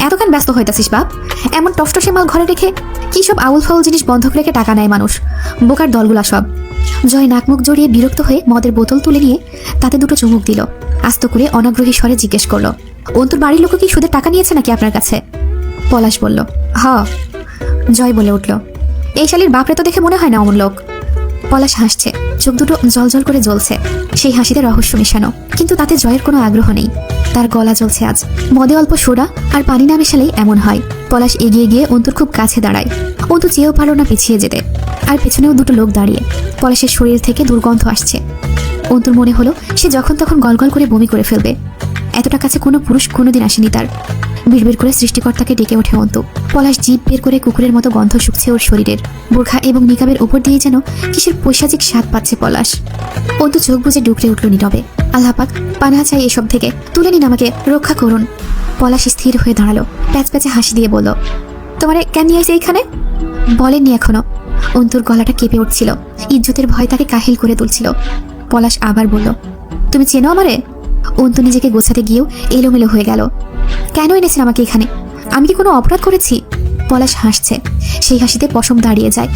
এতক্ষণ ব্যস্ত হইতাছিস বাপ? এমন টসটসে মাল ঘরে রেখে কি সব আউল ফাউল জিনিস বন্ধক রেখে টাকা নেয় মানুষ, বোকার দলগুলা সব। জয় নাকমুখ জড়িয়ে বিরক্ত হয়ে মদের বোতল তুলে নিয়ে তাতে দুটো চুমুক দিল। আস্ত করে অনাগ্রহী স্বরে জিজ্ঞেস করলো, অন্তুর বাড়ির লোক কি সুদের টাকা নিয়েছে নাকি আপনার কাছে? পলাশ বলল, হ। জয় বলে উঠল, এই শালির বাপরে তো দেখে মনে হয় না অমন লোক। পলাশ হাসছে, চোখ দুটো জলজল করে জ্বলছে। সেই হাসিতে রহস্য মেশানো, কিন্তু তাতে জয়ের কোনো আগ্রহ নেই। তার গলা জ্বলছে আজ। মদে অল্প সোডা আর পানি না মেশালেই এমন হয়। পলাশ এগিয়ে গিয়ে অন্তুর খুব কাছে দাঁড়ায়। অন্তু চেয়েও পারল না পিছিয়ে যেতে। আর পেছনেও দুটো লোক দাঁড়িয়ে। পলাশের শরীর থেকে দুর্গন্ধ আসছে। অন্তুর মনে হলো সে যখন তখন গলগল করে বমি করে ফেলবে। এতটা কাছে কোনো পুরুষ কোনোদিন আসেনি তার। বিড়বিড় করে সৃষ্টিকর্তাকে ডেকে ওঠে অন্তু। পলাশ জিভ বের করে কুকুরের মতো গন্ধ শুকছে ওর শরীরের। বোরখা এবং নিকাবের ওপর দিয়ে যেন কিসের পৈশাচিক স্বাদ পাচ্ছে পলাশ। অন্তু চোখ বুজে ডুকরে উঠল নীরবে। আল্লাহ পাক, পানাহা চাই এসব থেকে, তুলে নিন আমাকে, রক্ষা করুন। পলাশ স্থির হয়ে দাঁড়ালো, প্যাচ প্যাচে হাসি দিয়ে বলল, তোমারে কেন নিয়ে আসে এইখানে? বলেননি এখনো। অন্তুর গলাটা কেঁপে উঠছিল, ইজ্জতের ভয় তাকে কাহিল করে তুলছিল। পলাশ আবার বলল, তুমি চেনো আমারে? অন্তু নিজেকে গোছাতে গিয়েও এলোমেলো হয়ে গেল। কেন এনেছেন আমাকে এখানে? আমি কি কোনো অপরাধ করেছি? পলাশ হাসছে, সেই হাসিতে পশম দাঁড়িয়ে যায়।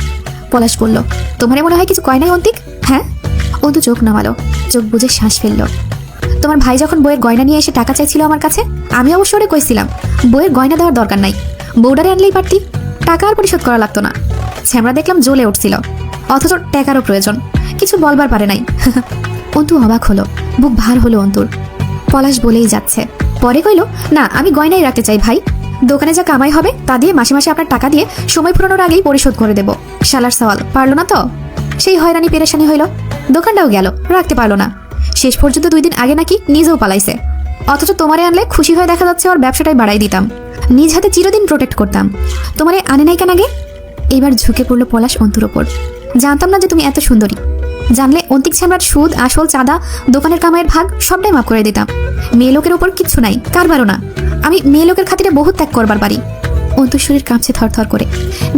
পলাশ বলল, তোমারে মনে হয় কিছু কয় নাই অন্তিক? হ্যাঁ। অন্তু চোখ নামালো, চোখ বুজে শ্বাস ফেলল। তোমার ভাই যখন বইয়ের গয়না নিয়ে এসে টাকা চাইছিল আমার কাছে, আমি অবশ্য ওরে কইছিলাম বইয়ের গয়না দেওয়ার দরকার নাই, বউডারে আনলেই পারতি, টাকা আর পরিশোধ করা লাগতো না। ছ্যামড়া দেখলাম জ্বলে উঠছিল, অথচ টাকারও প্রয়োজন, কিছু বলবার পারে নাই। অন্তু অবাক হলো, বুক ভার হলো অন্তুর। পলাশ বলেই যাচ্ছে, পরে কইল, না আমি গয়নাই রাখতে চাই ভাই, দোকানে যা কামাই হবে তা দিয়ে মাসে মাসে আপনার টাকা দিয়ে সময় ফুরানোর আগেই পরিশোধ করে দেব। শালার সওয়াল পারলো না তো, সেই হয়রানি পেরেশানি হইল, দোকানটাও গেল, রাখতে পারলো না। শেষ পর্যন্ত 2 দিন আগে নাকি নিজেও পালাইছে, অথচ তোমারে আনলে খুশি হয়ে দেখা যাচ্ছে ওর ব্যবসাটাই বাড়াই দিতাম, নিজ হাতে চিরদিন প্রোটেক্ট করতাম, তোমারে আনে নাই কেন আগে? এবার ঝুঁকে পড়লো পলাশ অন্তুর ওপর। জানতাম না যে তুমি এত সুন্দরী, জানলে অন্তিক ছ্যামড়ার সুদ আসল চাঁদা দোকানের কামাইয়ের ভাগ সবটাই মাফ করে দিতাম। মেয়ে লোকের ওপর কিচ্ছু নাই, কারবারও না, আমি মেয়ে লোকের খাতিরে বহুত ত্যাগ করবার পারি। অন্তুর শরীর কাঁপছে থরথর করে,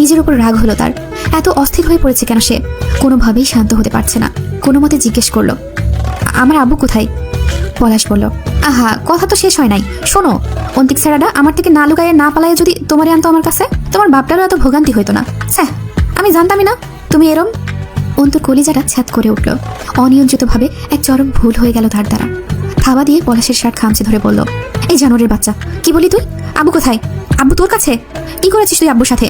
নিজের উপর রাগ হলো তার। এত অস্থির হয়ে পড়েছে কেন সে? কোনোভাবেই শান্ত হতে পারছে না। কোনো মতে জিজ্ঞেস করলো, আমার আব্বু কোথায়? পলাশ বলল, আহা কথা তো শেষ হয় নাই, শোনো, অন্তিক স্যারাডা আমার থেকে না লুকাইয়ে না পালাইয়ে যদি তোমারে আনতো আমার কাছে, তোমার বাপটারও এত ভোগান্তি হইতো না। স্যাহ, আমি জানতামই না তুমি এরম। অন্তুর কলিজাটা ছ্যাদ করে উঠল, অনিয়ন্ত্রিতভাবে এক চরম ভুল হয়ে গেল তার দ্বারা। থাবা দিয়ে পলাশের শার্ট খামচে ধরে বলল, এই জানোয়ারের বাচ্চা, কি বলি তুই? আব্বু কোথায়? আব্বু তোর কাছে? কি করেছিস তুই আব্বুর সাথে?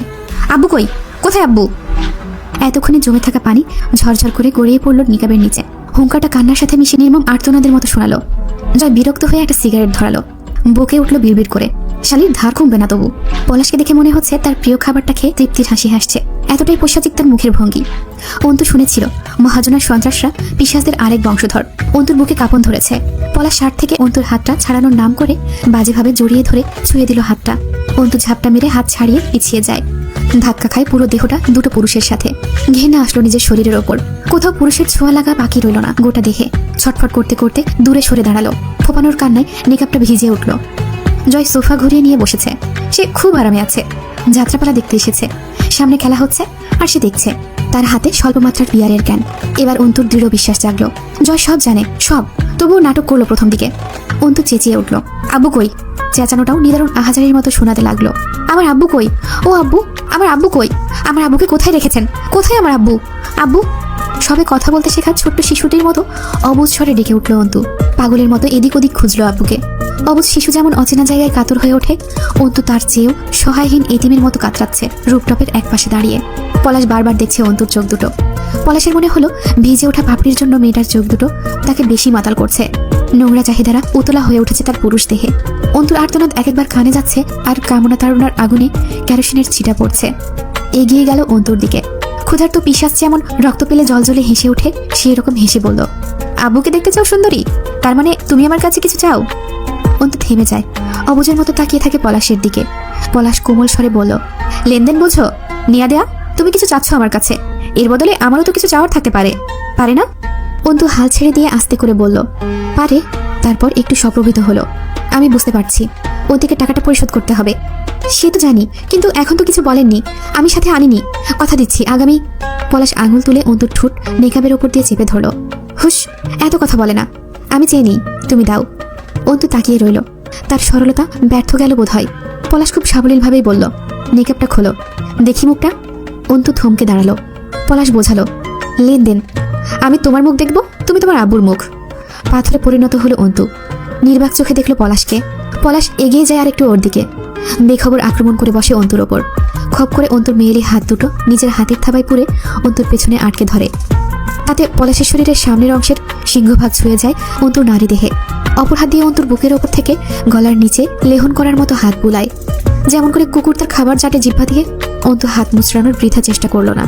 আব্বু কই? কোথায় আব্বু? এতক্ষণে জমে থাকা পানি ঝরঝর করে গড়িয়ে পড়ল নিকাবের নিচে। হুঙ্কাটা কান্নার সাথে মিশে নির্মম আর্তনাদের মতো শোনালো। জয় বিরক্ত হয়ে একটা সিগারেট ধরালো, বকে উঠল বিড়বিড় করে, শালির ধার কমবে না তবু। পলাশকে দেখে মনে হচ্ছে তার প্রিয় খাবারটা খেয়ে তৃপ্তির হাসি হাসছে, এতটাই পৈশাচিক তার মুখের ভঙ্গি। অন্তু শুনেছিল মহাজনার সন্ত্রাসরা পিশাচদের আরেক বংশধর। অন্তুর বুকে কাঁপন ধরেছে। পলাশ শার্ট থেকে অন্তুর হাতটা ছাড়ানোর নাম করে বাজেভাবে জড়িয়ে ধরে ছুঁয়ে দিল হাতটা। অন্তু ঝাপটা মেরে হাত ছাড়িয়ে পিছিয়ে যায়, ধাক্কা খায় পুরো দেহটা দুটো পুরুষের সাথে। ঘেন্না আসলো নিজের শরীরের ওপর, কোথাও পুরুষের ছোঁয়া লাগা বাকি রইল না গোটা দেহে। ছটফট করতে করতে দূরে সরে দাঁড়ালো, ফোপানোর কান্নায় নিকাবটা ভিজে উঠল। জয় সোফা ঘুরিয়ে নিয়ে বসেছে, সে খুব আরামে আছে। যাত্রাপালা দেখতে এসেছে, সামনে খেলা হচ্ছে আর সে দেখছে। তার হাতে স্বল্পমাত্রার বিয়ারের ক্যান। এবার অন্তুর দৃঢ় বিশ্বাস জাগলো, জয় সব জানে, সব, তবুও নাটক করলো প্রথম দিকে। অন্তু চেঁচিয়ে উঠল, আব্বু কই? চেঁচানোটাও নিদারুণ আহাজারির মতো শোনাতে লাগলো, আমার আব্বু কই? ও আব্বু, আমার আব্বু কই? আমার আব্বুকে কোথায় রেখেছেন? কোথায় আমার আব্বু? আব্বু? সবে কথা বলতে শেখা ছোট্ট শিশুটির মতো অবুঝ স্বরে ডেকে উঠল অন্তু। পাগলের মতো এদিক ওদিক খুঁজলো আব্বুকে। অবুঝ শিশু যেমন অচেনা জায়গায় কাতর হয়ে ওঠে, অন্তু তার চেয়েও সহায়হীন এতিমের মতো কাতরাচ্ছে রুপটপের একপাশে দাঁড়িয়ে। পলাশ বারবার দেখছে অন্তুর চোখ দুটো। পলাশের মনে হলো ভিজে ওঠা পাপড়ির জন্য মেয়েটার চোখ দুটো তাকে বেশি মাতাল করছে। নোংরা চাহিদারা উতলা হয়ে উঠেছে তার পুরুষ দেহে। অন্তুর আর্তনাদ এক একবার কানে যাচ্ছে, আর কামনা তাড়নার আগুনে কেরোসিনের ছিটা পড়ছে। এগিয়ে গেল অন্তুর দিকে। ক্ষুধার্ত পিশাচ যেমন রক্ত পেলে জলজলে হেসে ওঠে, সেই রকম হেসে বলল, আব্বুকে দেখতে চাও সুন্দরী? তার মানে তুমি আমার কাছে কিছু চাও? অন্তু থেমে যায়, অবুঝের মতো তাকিয়ে থাকে পলাশের দিকে। পলাশ কোমল স্বরে বলল, লেনদেন বোঝো? নেয়া দেয়া? তুমি কিছু চাচ্ছ আমার কাছে, এর বদলে আমারও তো কিছু চাওয়ার থাকতে পারে, পারে না? অন্তু হাল ছেড়ে দিয়ে আস্তে করে বলল, পারে। তারপর একটু সপ্রভিত হলো, আমি বুঝতে পারছি, ওদিকে টাকাটা পরিশোধ করতে হবে। সে তো জানি, কিন্তু এখন তো কিছু বলেননি, আমি সাথে আনিনি, কথা দিচ্ছি আগামী। পলাশ আঙুল তুলে অন্তুর ঠোঁট নেকাবের ওপর দিয়ে চেপে ধরল। হুশ, এত কথা বলে না, আমি চেয়ে নিই, তুমি দাও। অন্তু তাকিয়ে রইল, তার সরলতা ব্যর্থ গেল বোধ হয়। পলাশ খুব সাবলীলভাবেই বলল, নেকাবটা খোলো, দেখি মুখটা। অন্তু থমকে দাঁড়ালো। পলাশ বোঝালো, লেনদেন? আমি তোমার মুখ দেখব, তুমি তোমার আব্বুর মুখ। পাথরে পরিণত হলো অন্তু, নির্বাক চোখে দেখলো পলাশকে। পলাশ এগিয়ে যায় আর একটু ওর দিকে, বেখবর আক্রমণ করে বসে অন্তুর ওপর। খপ করে অন্তুর মেয়েলি হাত দুটো নিজের হাতের থাবায় পুরে অন্তুর পেছনে আটকে ধরে। তাতে পলাশের শরীরের সামনের অংশের সিংহভাগ ছুঁয়ে যায় অন্তুর নারী দেহে। অপর হাত দিয়ে অন্তুর বুকের ওপর থেকে গলার নিচে লেহন করার মতো হাত বুলায়, যেমন করে কুকুর তার খাবার চাটে জিহ্বা দিয়ে। অন্তু হাত মুচড়ানোর বৃথা চেষ্টা করলো না,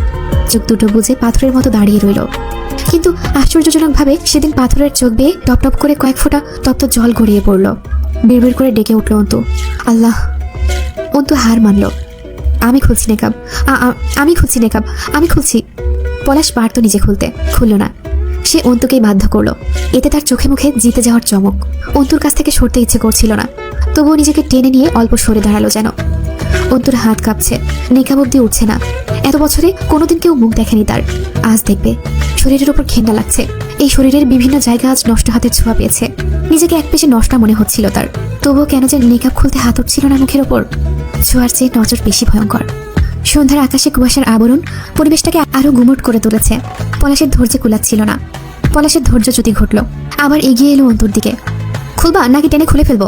চোখ দুটো বুঝে পাথরের মতো দাঁড়িয়ে রইল। কিন্তু কিন্তু আশ্চর্যজনকভাবে সেদিন পাথরের চোখ বেয়ে টপ টপ করে কয়েক ফোঁটা তপ্ত জল গড়িয়ে পড়ল। বিড়বিড় করে ডেকে উঠল অন্তু, আল্লাহ। অন্তু হার মানল। আমি খুলছি নেকাব, আমি খুলছি নেকাব, আমি খুলছি। পলাশ পারত নিজে খুলতে, খুলল না। সে অন্তুকেই বাধ্য করলো। এতে তার চোখে মুখে জিতে যাওয়ার চমক। অন্তুর কাছ থেকে সরতে ইচ্ছে করছিল না, তবুও নিজেকে টেনে নিয়ে অল্প সরে দাঁড়ালো যেন। অন্তুর হাত কাঁপছে, নেকাব অব্দি উঠছে না। এত বছরে কোনোদিন কেউ মুখ দেখেনি তার, আজ দেখবে। শরীরের উপর ঘেন্না লাগছে। এই শরীরের বিভিন্ন জায়গা আজ নষ্ট হাতের ছোঁয়া পেয়েছে। নিজেকে এক পেশে নষ্ট মনে হচ্ছিল তার, তবুও কেন যে নেকাব খুলতে হাত উঠছিল না মুখের ওপর। ছোঁয়ার চেয়ে নজর বেশি ভয়ঙ্কর। সন্ধ্যার আকাশে কুয়াশার আবরণ পরিবেশটাকে আরো গুমট করে তুলেছে। পলাশের ধৈর্য কুলাচ্ছিল না। পলাশের ধৈর্য যদি ঘটল, আবার এগিয়ে এলো অন্তুর দিকে। খুলবা নাকি টেনে খুলে ফেলবো?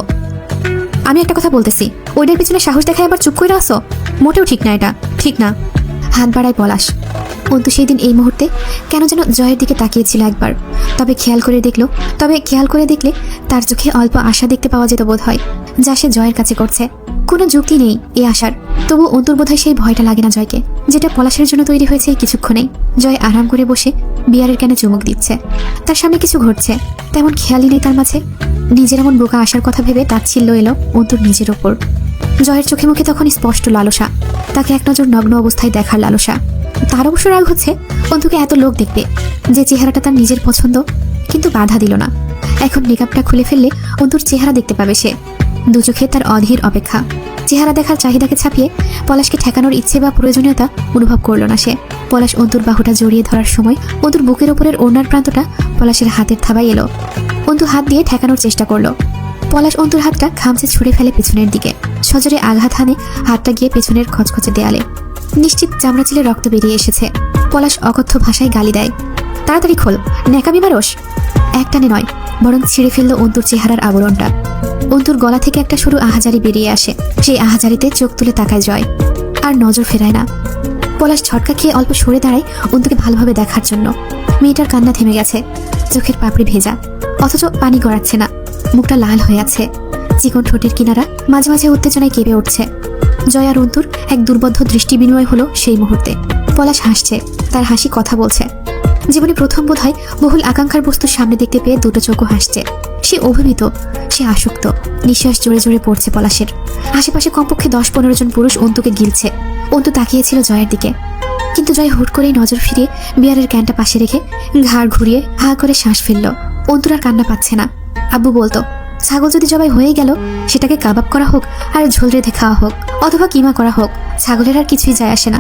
আমি একটা কথা বলতেছি, ওইটার পিছনে সাহস দেখায় আবার চুপ করে আসো। মোটেও ঠিক না, এটা ঠিক না। হাত বাড়ায় পলাশ। অন্তু সেই দিন এই মুহূর্তে কেন যেন জয়ের দিকে তাকিয়েছিল একবার। তবে খেয়াল করে দেখলে তার চোখে অল্প আশা দেখতে পাওয়া যেত বোধ হয়, যা সে জয়ের কাছে করছে। কোনো যুক্তি নেই এই আশার, তবু অন্তুর বোধহয় সেই ভয়টা লাগে না জয়কে, যেটা পলাশের জন্য তৈরি হয়েছে এই কিছুক্ষণেই। জয় আরাম করে বসে বিয়ারের ক্যানে চুমুক দিচ্ছে। তার সামনে কিছু ঘটছে, তেমন খেয়ালই নেই তার মাঝে। নিজের এমন বোকা আসার কথা ভেবে তাচ্ছিল্য এলো অন্তুর নিজের ওপর। জয়ের চোখে মুখে তখন স্পষ্ট লালসা, তাকে এক নজর নগ্ন অবস্থায় দেখার লালসা। তার অবশ্য রাগ হচ্ছে অন্তুকে এত লোক দেখবে, যে চেহারাটা তার নিজের পছন্দ, কিন্তু বাধা দিল না। এখন নিকাবটা খুলে ফেললে অন্তুর চেহারা দেখতে পাবে সে। দু চোখে তার অধীর অপেক্ষা। চেহারা দেখার চাহিদাকে ছাপিয়ে পলাশকে ঠেকানোর ইচ্ছে বা প্রয়োজনীয়তা অনুভব করল না সে। পলাশ অন্তুর বাহুটা জড়িয়ে ধরার সময় অন্তুর বুকের ওপরের ওড়নার প্রান্তটা পলাশের হাতের থাবায় এলো। অন্তু হাত দিয়ে ঠেকানোর চেষ্টা করলো। পলাশ অন্তুর হাতটা খামচে ছুঁড়ে ফেলে পেছনের দিকে। সজোরে আঘাত হানে হাতটা গিয়ে পেছনের খচখচে দেয়ালে। নিশ্চিত চামড়া চিলে রক্ত বেরিয়ে এসেছে। পলাশ অকথ্য ভাষায় গালি দেয়, তাড়াতাড়ি খোল, ন্যাকামি মারোস। একটানে নয়, বরং ছিঁড়ে ফেলল অন্তুর চেহারার আবরণটা। অন্তুর গলা থেকে একটা সরু আহাজারি বেরিয়ে আসে। সেই আহাজারিতে চোখ তুলে তাকায় জয়, আর নজর ফেরায় না। পলাশ ঝটকা খেয়ে অল্প সরে দাঁড়ায় অন্তুকে ভালোভাবে দেখার জন্য। মেয়েটার কান্না থেমে গেছে, চোখের পাপড়ি ভেজা, অথচ পানি গড়াচ্ছে না। মুখটা লাল হয়ে আছে, চিকন ঠোঁটের কিনারা মাঝে মাঝে উত্তেজনায় কেঁপে উঠছে। জয় আর অন্তুর এক দুর্বোধ্য দৃষ্টি বিনিময় হলো সেই মুহূর্তে। পলাশ হাসছে, তার হাসি কথা বলছে। জীবনে প্রথম বোধহয় বহুল আকাঙ্ক্ষার বস্তুর সামনে দেখতে পেয়ে দুটো চোখও হাসছে। সে অভিভূত, সে আসক্ত। নিঃশ্বাস জোরে জোরে পড়ছে পলাশের। আশেপাশে কমপক্ষে 10-15 জন পুরুষ অন্তুকে গিলছে। অন্তু তাকিয়েছিল জয়ের দিকে, কিন্তু জয় হুট করেই নজর ফিরিয়ে বিয়ারের ক্যানটা পাশে রেখে ঘাড় ঘুরিয়ে হা করে শ্বাস ফেলল। অন্তুর আর কান্না পাচ্ছে না। আব্বু বলতো, ছাগল যদি জবাই হয়ে গেল, সেটাকে কাবাব করা হোক আর ঝোল রেঁধে খাওয়া হোক, অথবা কিমা করা হোক, ছাগলের আর কিছুই যায় আসে না।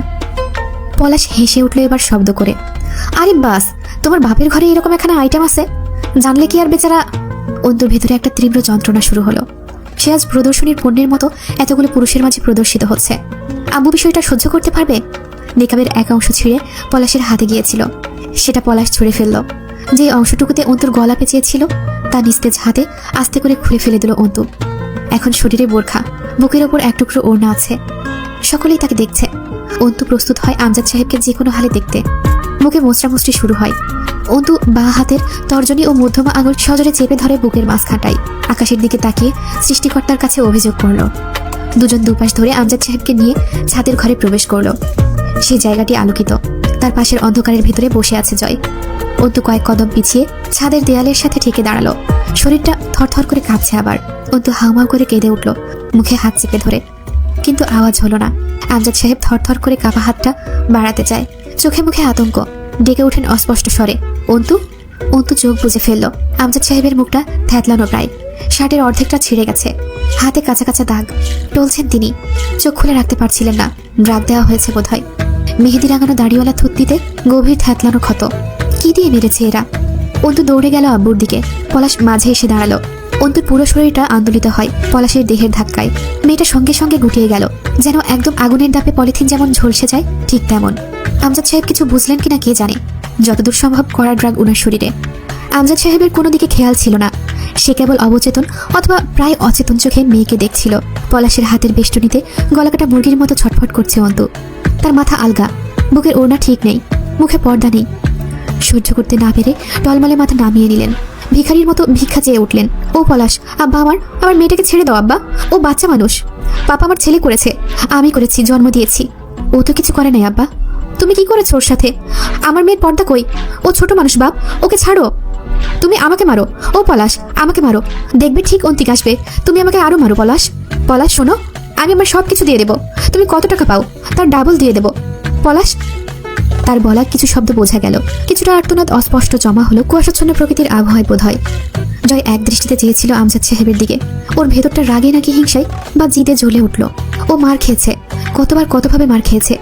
পলাশ হেসে উঠল এবার শব্দ করে, আরে বাস, তোমার বাপের ঘরে এরকম এখানে আইটেম আছে, জানলে কি আর বেচারা। অন্তুর ভেতরে একটা তীব্র যন্ত্রণা শুরু হলো। সে আজ প্রদর্শনীর পণ্যের মতো এতগুলো পুরুষের মাঝে প্রদর্শিত হচ্ছে। আব্বু বিষয়টা সহ্য করতে পারবে? নেকাবের এক অংশ ছিঁড়ে পলাশের হাতে গিয়েছিল, সেটা পলাশ ছুঁড়ে ফেলল। যে অংশটুকুতে অন্তুর গলা পেঁচিয়েছিল তা নিস্তেজ হাতে আস্তে করে খুলে ফেলে দিল অন্তু। এখন শরীরে বোরখা, বুকের ওপর এক টুকরো ওড়না আছে। সকলেই তাকে দেখছে। অন্তু প্রস্তুত হয় আমজাদ সাহেবকে যে কোনো হালে দেখতে। মুখে মোচড়ামুচড়ি শুরু হয়। অন্তু বাঁ হাতের তর্জনী ও মধ্যমা আঙুল সজোরে চেপে ধরে বুকের মাঝখানটায়। আকাশের দিকে তাকিয়ে সৃষ্টিকর্তার কাছে অভিযোগ করল। দুজন দুপাশ ধরে আমজাদ সাহেবকে নিয়ে ছাদের ঘরে প্রবেশ করল। সেই জায়গাটি আলোকিত। তার পাশের অন্ধকারের ভিতরে বসে আছে জয়। অন্তু কয়েক কদম পিছিয়ে ছাদের দেয়ালের সাথে ঠেকে দাঁড়ালো। শরীরটা থরথর করে কাঁপছে আবার। অন্তু হাউমাউ করে কেঁদে উঠল, মুখে হাত চেপে ধরে, কিন্তু আওয়াজ হলো না। আমজাদ সাহেব থরথর করে কাঁপা হাতটা বাড়াতে চায়। চোখে মুখে আতঙ্ক। ডেকে ওঠেন অস্পষ্ট স্বরে, অন্তু। অন্তু চোখ বুজে ফেলল। আমজাদ সাহেবের মুখটা থ্যাতলানো প্রায়। শার্টের অর্ধেকটা ছিঁড়ে গেছে, হাতে কাঁচা কাঁচা দাগ। টলছেন তিনি, চোখ খুলে রাখতে পারছিলেন না। ড্রাগ দেওয়া হয়েছে বোধহয়। মেহেদি রাঙানো দাড়িওয়ালা থুতনিতে গভীর থ্যাতলানো ক্ষত। কি দিয়ে মেরেছে এরা? অন্তু দৌড়ে গেল আব্বুর দিকে। পলাশ মাঝে এসে দাঁড়ালো। অন্তুর পুরো শরীরটা আন্দোলিত হয় পলাশের দেহের ধাক্কায়। মেয়েটা সঙ্গে সঙ্গে গুটিয়ে গেল, যেন একদম আগুনের দাপে পলিথিন যেমন ঝলসে যায় ঠিক তেমন। আমজাদ সাহেব কিছু বুঝলেন কিনা কে জানে। যতদূর সম্ভব কড়া ড্রাগ ওনার শরীরে। আমজাদ সাহেবের কোনো দিকে খেয়াল ছিল না। সে কেবল অবচেতন অথবা প্রায় অচেতন চোখে মেয়েকে দেখছিল। পলাশের হাতের বেষ্টনীতে গলাকাটা মুরগির মতো ছটফট করছে অন্তু। তার মাথা আলগা, বুকের ওড়না ঠিক নেই, মুখে পর্দা নেই। সহ্য করতে না পেরে টলমলে মাথা নামিয়ে নিলেন। ভিখারির মতো ভিক্ষা চেয়ে উঠলেন, ও পলাশ, আব্বা আমার মেয়েটাকে ছেড়ে দাও আব্বা, ও বাচ্চা মানুষ। পাপা আমার ছেলে করেছে, আমি করেছি, জন্ম দিয়েছি। ও তো কিছু করে নাই আব্বা, ও তুমি কি করেছো ওর সাথে? আমার মেয়ের পর্দা কই? ও ছোট মানুষ বাপ, ওকে ছাড়ো। তুমি আমাকে মারো। ও পলাশ, আমাকে মারো, দেখবে ঠিক অন্তিক আসবে। তুমি আমাকে আরো মারো পলাশ। পলাশ শোনো, আমি আমার সব কিছু দিয়ে দেবো। তুমি কত টাকা পাও তার ডাবল দিয়ে দেবো পলাশ। তার বলা কিছু শব্দ বোঝা গেল, কিছুটা আর্তনাদ অস্পষ্ট জমা হলো কুয়াশাচ্ছন্ন প্রকৃতির আবহাওয়ায় বোধ হয়। জয় এক দৃষ্টিতে চেয়েছিল আমজাদ সাহেবের দিকে। ওর ভেতরটা রাগে নাকি হিংসায় বা জিদে জ্বলে উঠল। ও মার খেয়েছে, কতবার কতভাবে মার খেয়েছে।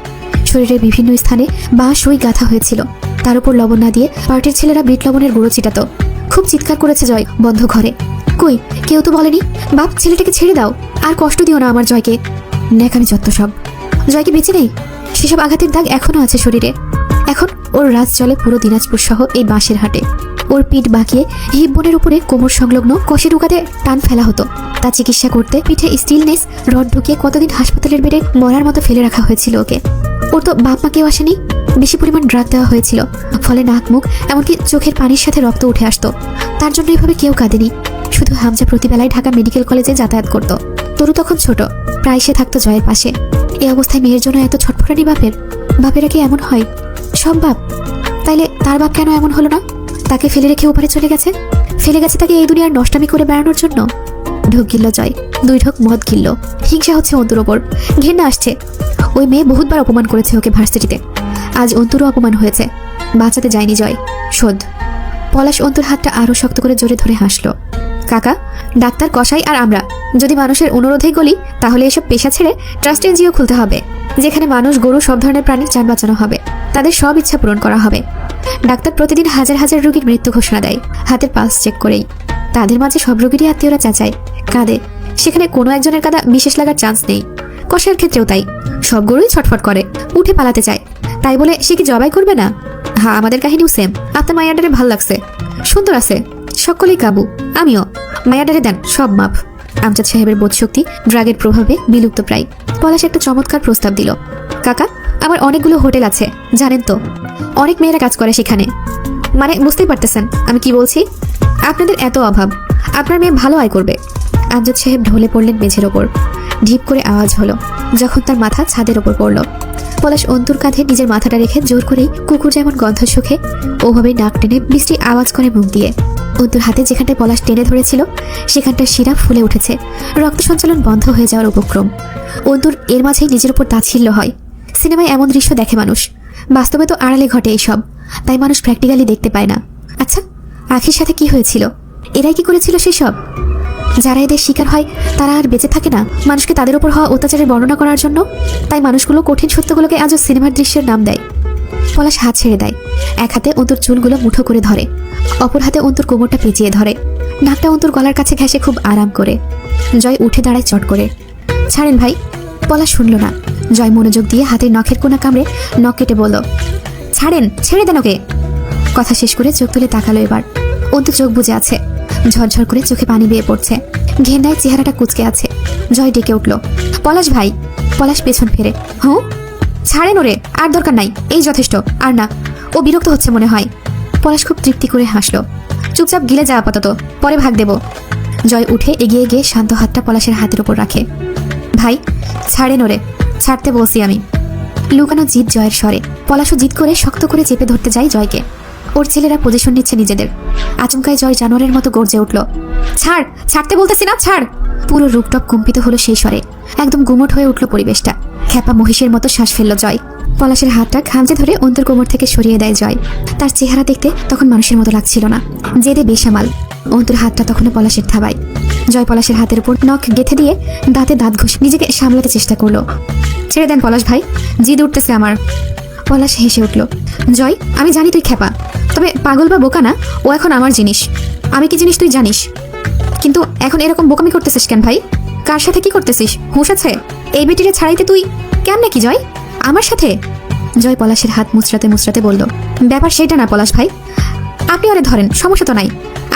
শরীরের বিভিন্ন স্থানে বাঁশ সই গাঁথা হয়েছিল, তার উপর লবণ না দিয়ে পার্টির ছেলেরা বিট লবণের গুঁড়ো ছিটাতো। খুব চিৎকার করেছে জয় বন্ধ ঘরে। কই, কেউ তো বলেনি বাপ ছেলেটাকে ছেড়ে দাও, আর কষ্ট দিও না আমার জয়কে। ন্যাকামি যত্ত সব। জয়কে বেঁচে নেই, সেসব আঘাতের দাগ এখনো আছে শরীরে। এখন ওর রাত চলে পুরো দিনাজপুর সহ এই বাঁশের হাটে। ওর পিঠ বাঁকিয়ে হিপ বোনের উপরে কোমর সংলগ্ন কষে ঢুকাতে টান ফেলা হতো। তা চিকিৎসা করতে পিঠে স্টিলনেস রড ঢুকিয়ে কতদিন হাসপাতালের বেডে মরার মতো ফেলে রাখা হয়েছিল ওকে। ওর তো বাপ মা কেউ আসেনি, বেশি পরিমাণ ড্রাগ দেওয়া হয়েছিল, ফলে নাক মুখ এমনকি চোখের পানির সাথে রক্ত উঠে আসতো। তার জন্য এভাবে কেউ কাঁদেনি, শুধু হামজা প্রতিবেলায় ঢাকা মেডিকেল কলেজে যাতায়াত করত। তরু তখন ছোট, প্রায় সে থাকতো জয়ের পাশে। এই অবস্থায় মেয়ের জন্য এত ছটফটানি বাপের? বাপেরা কি এমন হয়? সব বাপ। তাইলে তার বাপ কেন এমন হলো না? তাকে ফেলে রেখে ওপারে চলে গেছে, ফেলে গেছে তাকে এই দুনিয়ার নষ্টামি করে বেড়ানোর জন্য। ঢোক গিলল জয়, 2 ঢোক মদ গিলল। হিংসা হচ্ছে অন্তুর ওপর, ঘেন্না আসছে। ওই মেয়ে বহুতবার অপমান করেছে ওকে ভার্সিটিতে, আজ অন্তুরও অপমান হয়েছে। বাঁচাতে যায়নি জয়, শোধ। পলাশ অন্তুর হাতটা আরো শক্ত করে জোরে ধরে হাসলো। কাকা, ডাক্তার, কসাই আর আমরা যদি মানুষের অনুরোধেই গলি, তাহলে এসব পেশা ছেড়ে ট্রাস্ট এনজিও খুলতে হবে, যেখানে মানুষ, গরু, সব ধরনের প্রাণীর যান বাঁচানো হবে, তাদের সব ইচ্ছা পূরণ করা হবে। ডাক্তার প্রতিদিন হাজার হাজার রোগীর মৃত্যু ঘোষণা দেয় হাতের পালস চেক করেই। তাদের মাঝে সব রোগীরই আত্মীয়রা চাচায়, কাঁদে, সেখানে কোনো একজনের কাদা বিশেষ লাগার চান্স নেই। কষাইয়ের ক্ষেত্রেও তাই, সব গরুই ছটফট করে, উঠে পালাতে চায়। তাই বলে সে কি জবাই করবে না? হ্যাঁ, আমাদের কাহিনীও সেম। আপনার মায়াডারে ভাল লাগছে, সুন্দর আছে, সকলেই কাবু, আমিও। মায়াডারে দেন সব মাপ। আমজাদ সাহেবের বোধশক্তি ড্রাগের প্রভাবে বিলুপ্ত প্রায়। পলাশ একটা চমৎকার প্রস্তাব দিল। কাকা, আমার অনেকগুলো হোটেল আছে, জানেন তো, অনেক মেয়েরা কাজ করে সেখানে। মানে বুঝতেই পারতেছেন আমি কি বলছি? আপনাদের এত অভাব, আপনার মেয়ে ভালো আয় করবে। আমজাদ সাহেব ঢলে পড়লেন মেঝের ওপর। ঢিপ করে আওয়াজ হলো যখন তার মাথা ছাদের ওপর পড়ল। পলাশ অন্তুর কাঁধে নিজের মাথাটা রেখে জোর করেই কুকুর যেমন গন্ধ সুখে ওভাবেই নাক টেনে বৃষ্টি আওয়াজ করে মুখ দিয়ে। অন্তুর হাতে যেখানটায় পলাশ টেনে ধরেছিল সেখানটায় শিরা ফুলে উঠেছে, রক্ত সঞ্চালন বন্ধ হয়ে যাওয়ার উপক্রম। অন্তুর এর মাঝেই নিজের উপর তাচ্ছিল্য হয়। সিনেমায় এমন দৃশ্য দেখে মানুষ, বাস্তবে তো আড়ালে ঘটে এইসব, তাই মানুষ প্র্যাকটিক্যালি দেখতে পায় না। আচ্ছা, আখির সাথে কি হয়েছিল? এরাই কি করেছিল সেসব? যারা এদের শিকার হয় তারা আর বেঁচে থাকে না মানুষকে তাদের উপর হওয়া অত্যাচারের বর্ণনা করার জন্য। তাই মানুষগুলো কঠিন সত্যগুলোকে আজও সিনেমার দৃশ্যের নাম দেয়। পলাশ হাত ছেড়ে দেয়, এক হাতে অন্তুর চুলগুলো মুঠো করে ধরে, অপর হাতে অন্তুর কোমরটা পেঁচিয়ে ধরে, নাকটা অন্তুর গলার কাছে ঘেঁষে খুব আরাম করে। জয় উঠে দাঁড়ায় চট করে। ছাড়েন ভাই। পলাশ শুনল না। জয় মনোযোগ দিয়ে হাতের নখের কোনা কামড়ে নখ কেটে বলল, ছাড়েন, ছেড়ে দেন ওকে। কথা শেষ করে চোখ তুলে তাকালো এবার। অন্তু চোখ বুজে আছে, ঝরঝর করে চোখে পানি বেয়ে পড়ছে, ঘেন্নায় চেহারাটা কুচকে আছে। জয় ডেকে উঠল, পলাশ ভাই। পলাশ পেছন ফেরে, হুঁ, ছাড়েন ওরে, আর দরকার নাই, এই যথেষ্ট, আর না, ও বিরক্ত হচ্ছে মনে হয়। পলাশ খুব তৃপ্তি করে হাসলো। চুপচাপ গিলে যা আপাতত, পরে ভাগ দেব। জয় উঠে এগিয়ে গিয়ে শান্ত হাতটা পলাশের হাতের উপর রাখে। ভাই ছাড়েন ওরে, ছাড়তে বলছি আমি। লুকানো জিদ জয়ের স্বরে। পলাশও জিদ করে শক্ত করে চেপে ধরতে যায় জয়কে। ওর ছেলেরা পজিশন নিচ্ছে নিজেদের। আচমকায় জয় জানোয়ারের মতো গর্জে উঠল, ছাড়, ছাড়তে বলতেছি না, ছাড়। পুরো রূপটপ কম্পিত হলো সেই স্বরে, একদম গুমট হয়ে উঠল পরিবেশটা। খ্যাপা মহিষের মতো শ্বাস ফেলল জয়। পলাশের হাতটা খামচে ধরে অন্তর কোমর থেকে সরিয়ে দেয় জয়। তার চেহারা দেখতে তখন মানুষের মতো লাগছিল না, জেদে বেসামাল। অন্তর হাতটা তখনও পলাশের থাবায়। জয় পলাশের হাতের উপর নখ গেঁথে দিয়ে দাঁতে দাঁত ঘষে নিজেকে সামলাতে চেষ্টা করলো। ছেড়ে দেন পলাশ ভাই, জিদ উঠতেছে আমার। পলাশ হেসে উঠল, জয় আমি জানি তুই খ্যাপা, তবে পাগল বা বোকা না, ও এখন আমার জিনিস। আমি কি জিনিস তুই জানিস, কিন্তু এখন এরকম বোকামি করতেছিস কেন ভাই? কার সাথে কি করতেছিস, হুঁশ আছে? এই বেটিরে ছাড়াইতে তুই কেমনে কি জয় আমার সাথে? জয় পলাশের হাত মুচড়াতে মুচড়াতে বলল, ব্যাপার সেটা না পলাশ ভাই, আপনি ওরে ধরেন, সমস্যা তো নাই।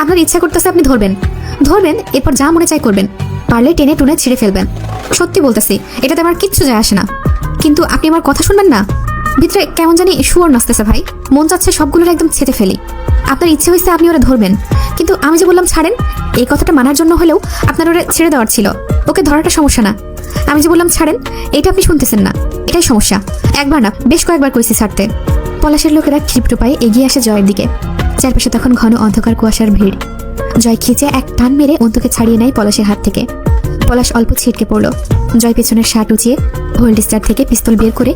আপনার ইচ্ছা করতেছে আপনি ধরবেন, এরপর যা মনে চাই করবেন, পারলে টেনে টুনে ছিঁড়ে ফেলবেন। সত্যি বলতেছি, এটাতে আমার কিচ্ছু যায় আসে না, কিন্তু আপনি আমার কথা শুনবেন না। ভিতরে কেমন জানি শুয়োর নাচতেছে ভাই, মন চাচ্ছে সবগুলোর একদম ছেঁটে ফেলি। আপনার ইচ্ছে হয়েছে আপনি ওরা ধরবেন, কিন্তু আমি যে বললাম ছাড়েন, এই কথাটা মানার জন্য হলেও আপনার ওরা ছেড়ে দেওয়ার ছিল। ওকে ধরাটা সমস্যা না, আমি যে বললাম ছাড়েন, এটা আপনি শুনতেছেন না। এটাই সমস্যা। একবার না, বেশ কয়েকবার কইছি ছাড়তে। পলাশের লোকেরা ক্ষিপ্ত পায়ে এগিয়ে আসে জয়ের দিকে। চারপাশে তখন ঘন অন্ধকার কুয়াশার ভিড়। জয় খিচে এক টান মেরে অন্তুকে ছাড়িয়ে নেয় পলাশের হাত থেকে। পলাশ অল্প ছিটকে পড়ল। জয় পেছনের শার্ট উঁচিয়ে হোল্ডস্টার থেকে পিস্তল বের করে